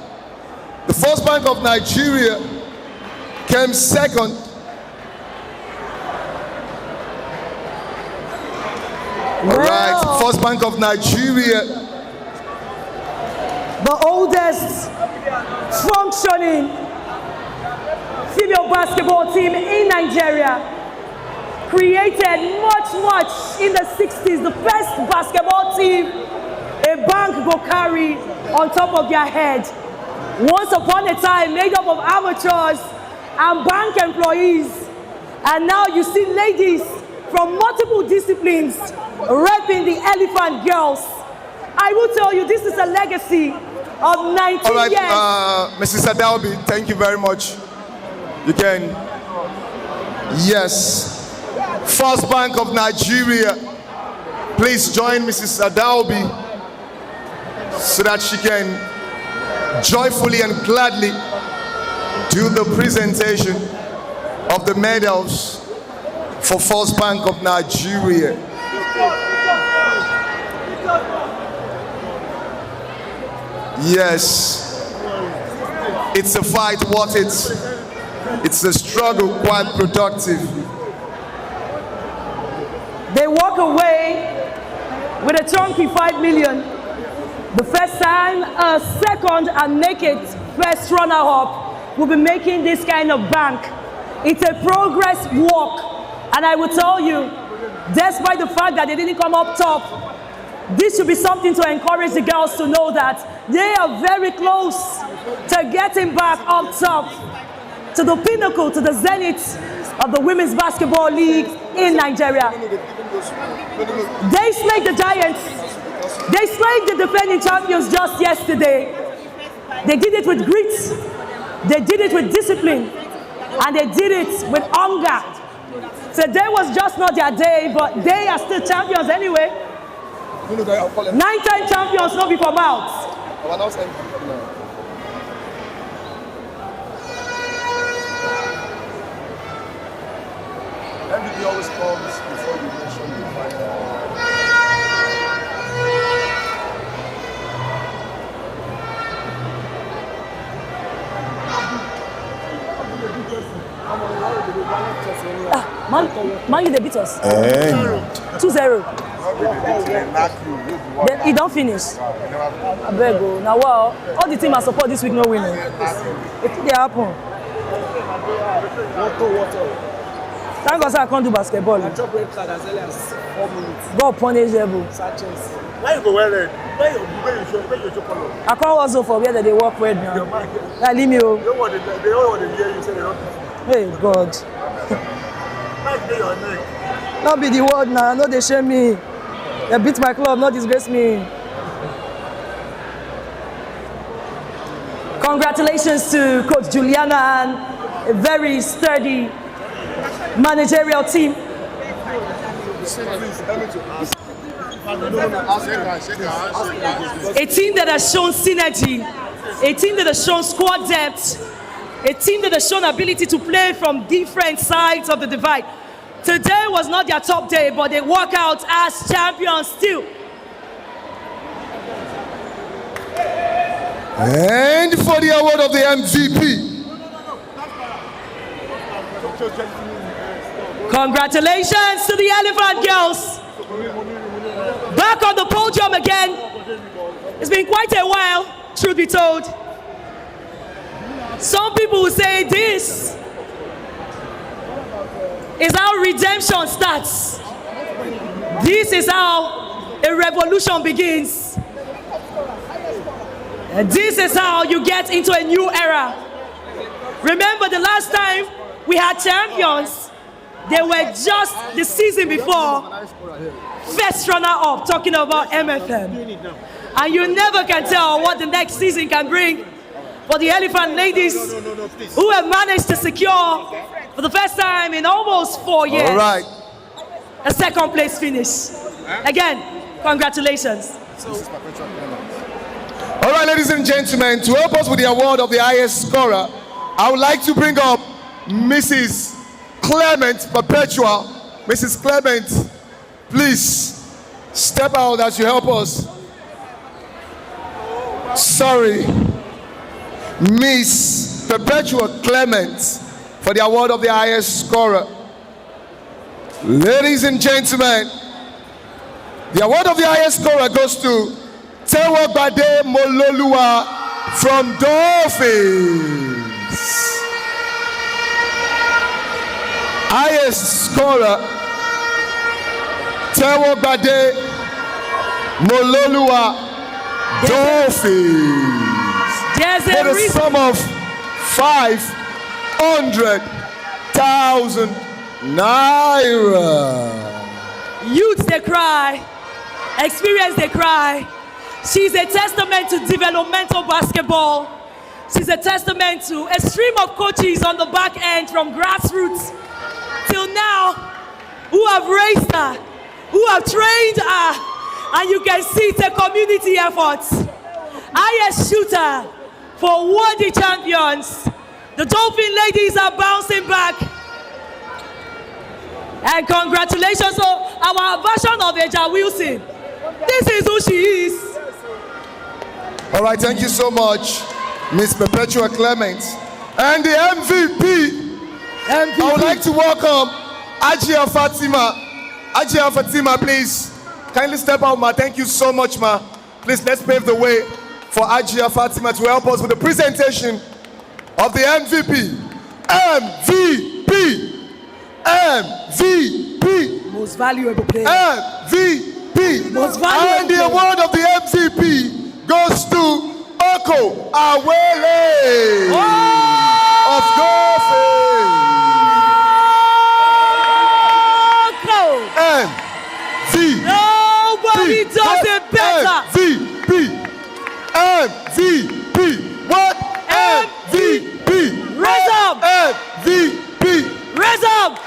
The First Bank of Nigeria came second. All right, First Bank of Nigeria. The oldest functioning female basketball team in Nigeria. created much in the 60s. The first basketball team a bank go carry on top of their head. Once upon a time, made up of amateurs and bank employees. And now you see ladies from multiple disciplines repping the Elephant Girls. I will tell you, this is a legacy of 19 All right, years. Mrs. Adalbi, thank you very much. You can, yes. First Bank of Nigeria, please join Mrs. Adalbi so that she can joyfully and gladly do the presentation of the medals for First Bank of Nigeria. Yes, it's a fight worth it. It's a struggle quite productive. They walk away with a chunky 5 million. The first time a second and make it first runner-up will be making this kind of bank. It's a progress walk. And I will tell you, despite the fact that they didn't come up top, this should be something to encourage the girls to know that they are very close to getting back up top to the pinnacle, to the zenith of the Women's Basketball League in Nigeria. They slayed the Giants. They slayed the defending champions just yesterday. They did it with grit. They did it with discipline. And they did it with hunger. Today was just not their day, but they are still champions anyway. 9-time champions, not before mouths. MVP always comes before you mention the final. Man, you beat us. 2-0. Then he don't finish. I beg you. Now, wow, all the team I support this week no winning. It could happen. Thank God I can't do basketball. I drop red card as early as 4 minutes. God punish level. Sanchez. Why you go wear red? Where you show color? I can't also for where they work red now. Like, leave me. They all want to hear you say they don't. Hey God. Not be the word now. No, they shame me. They beat my club, not disgrace me. Congratulations to Coach Juliana and a very sturdy managerial team. A team that has shown synergy, a team that has shown squad depth, a team that has shown ability to play from different sides of the divide. Today was not their top day, but they walk out as champions still. And for the award of the MVP. Congratulations to the Elephant Girls. Back on the podium again. It's been quite a while, truth be told. Some people will say this is how redemption starts. This is how a revolution begins. And this is how you get into a new era. Remember the last time we had champions, they were just the season before first runner-up, talking about MFM. And you never can tell what the next season can bring for the Elephant ladies who have managed to secure for the first time in almost 4 years a second place finish. Again, congratulations. All right, ladies and gentlemen, to help us with the award of the highest scorer, I would like to bring up Mrs. Clement Perpetua. Mrs. Clement, please step out as you help us. Sorry. Miss Perpetua Clement for the award of the highest scorer. Ladies and gentlemen, the award of the highest scorer goes to Tewa Bade Mololua from Dolphins. Highest scorer, Tewobade Mololua Dolphins. There's For the sum of 500,000 naira. Youth they cry, experience they cry. She's a testament to developmental basketball. She's a testament to a stream of coaches on the back end from grassroots till now who have raised her, who have trained her, and you can see it's a community effort. Highest shooter for worthy champions. The Dolphin ladies are bouncing back. And congratulations to our version of Eja Wilson. This is who she is. All right, thank you so much, Miss Perpetua Clement. And the MVP. I would like to welcome Ajia Fatima. Ajia Fatima, please. Kindly step out, ma. Thank you so much, ma. Please, let's pave the way for Ajia Fatima to help us with the presentation of the MVP. MVP. MVP. Most valuable player. MVP. Most valuable And the award of the MVP goes to Oko Awele of Dolphins. MVP. Nobody does it better. MVP. MVP. What? MVP. Raise up. MVP. Raise up.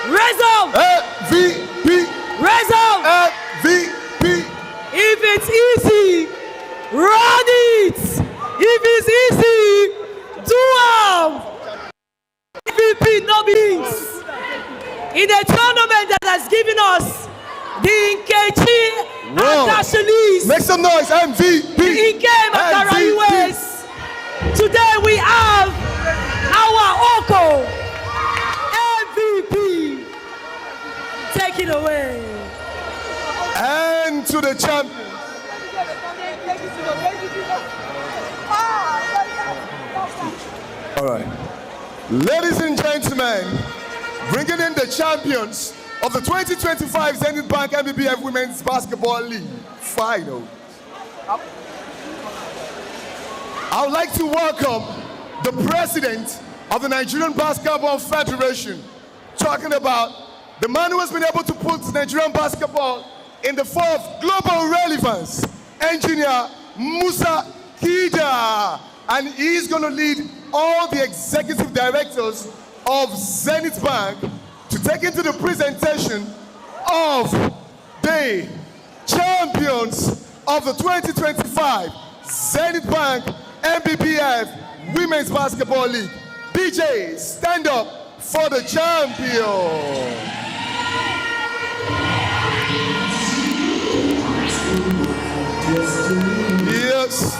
Raise up. MVP. Raise up. MVP. If it's easy, run it. If it's easy, do it. MVP no means. In a tournament that has given us the Nkechi Akashilis. Make some noise, MVP. The Nkem Akarayiwes. Today we have our Oko MVP. Take it away. And to the champion. All right. Ladies and gentlemen, bringing in the champions of the 2025 Zenith Bank NBBF Women's Basketball League Final. I would like to welcome the president of the Nigerian Basketball Federation, talking about the man who has been able to put Nigerian basketball in the fourth global relevance, Engineer Musa Kida. And he's going to lead all the executive directors of Zenith Bank to take into the presentation of the champions of the 2025 Zenith Bank NBBF Women's Basketball League. DJ, stand up for the champion. Yes.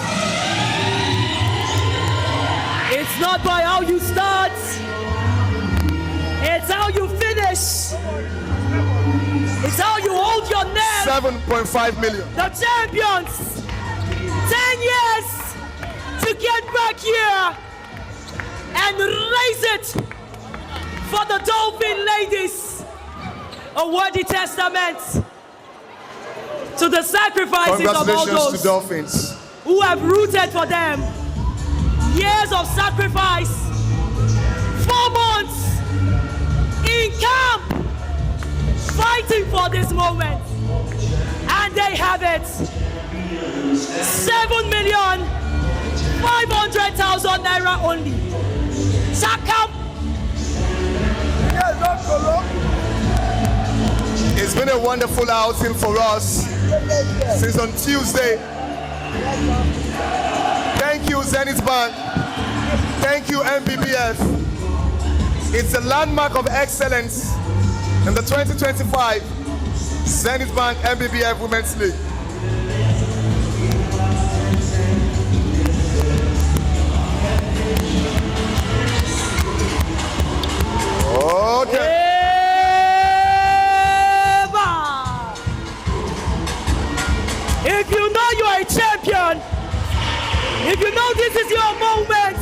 It's not by how you start, it's how you finish. It's how you hold your net. 7.5 million. The champions, 10 years to get back here and raise it for the Dolphin ladies. A worthy testament to the sacrifices of all Congratulations those to Dolphins who have rooted for them. Years of sacrifice, 4 months in camp, fighting for this moment, and they have it. 7,500,000 naira only. Sakam. It's been a wonderful outing for us since on Tuesday. Thank you, Zenith Bank. Thank you, NBBF. It's a landmark of excellence in the 2025 Zenith Bank NBBF Women's League. Okay. If you know you are a champion, if you know this is your moment,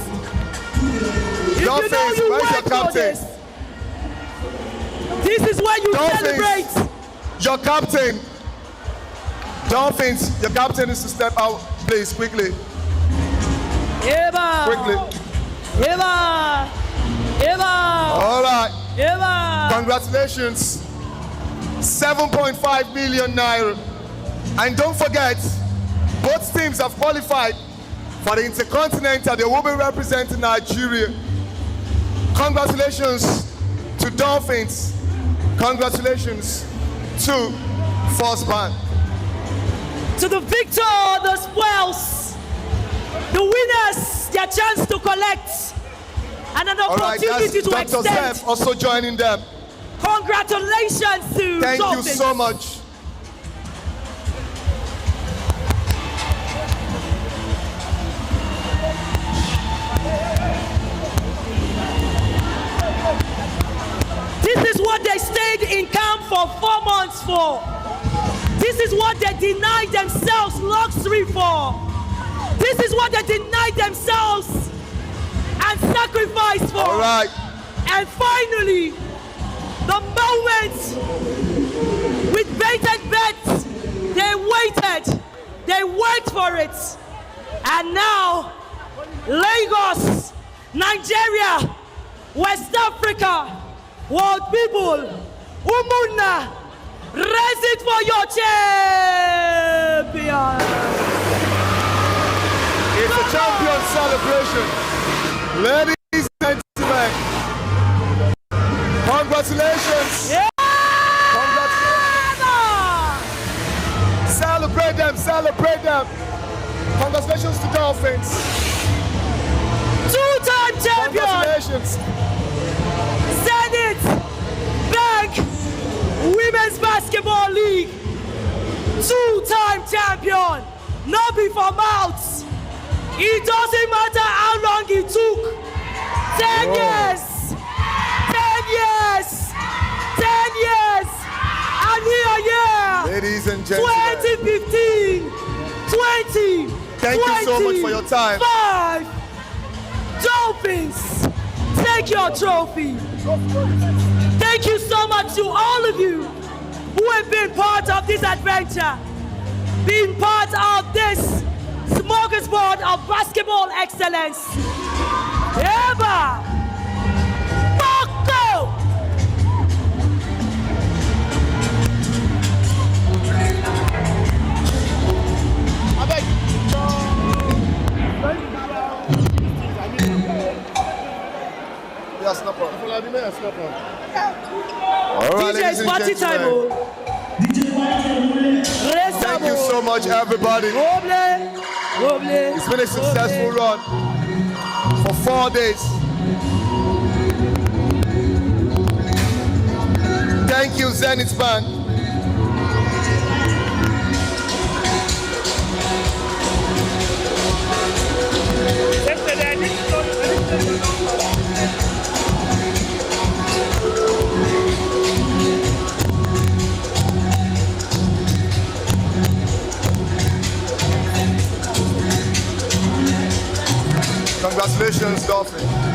if Dolphins, you know you where's your went for captain? this, This is where you Dolphins, celebrate. Your captain. Dolphins, your captain is to step out, please, quickly. Eva. Quickly. Eva. Eva. All right. Eva. Congratulations. 7.5 million naira. And don't forget, both teams have qualified for the Intercontinental. They will be representing Nigeria. Congratulations to Dolphins. Congratulations to First Bank. To the victor, the spoils, the winners, their chance to collect, and an opportunity to Dr. extend. Zep also joining them. Congratulations to Thank Dolphins. you so much. This is what they stayed in camp for 4 months for. This is what they denied themselves luxury for. This is what they denied themselves and sacrificed for. All right. And finally, the moment with bated breath, they wait for it. And now, Lagos, Nigeria, West Africa, world people, Umuna, raise it for your champion. It's a champion celebration. Ladies and gentlemen, congratulations. Yeah! Congratulations. Celebrate them, celebrate them. Congratulations to Dolphins. Two-time champion. Congratulations. Zenith Bank Women's Basketball League. Two-time champion. No be for mouths. It doesn't matter how long it took. 10 years. 10 years. 10 years. And we are here. Ladies and gentlemen. 2015. 20. Thank you so much for your time. 5. Dolphins, take your trophy. Thank you so much to all of you who have been part of this adventure, being part of this smorgasbord of basketball excellence. Eva! Marco! Yes, no problem. All right, DJ, ladies and party time. gentlemen. Thank you so much, everybody. It's been a successful run for 4 days. Thank you, Zenith Bank. Congratulations, Dolphins.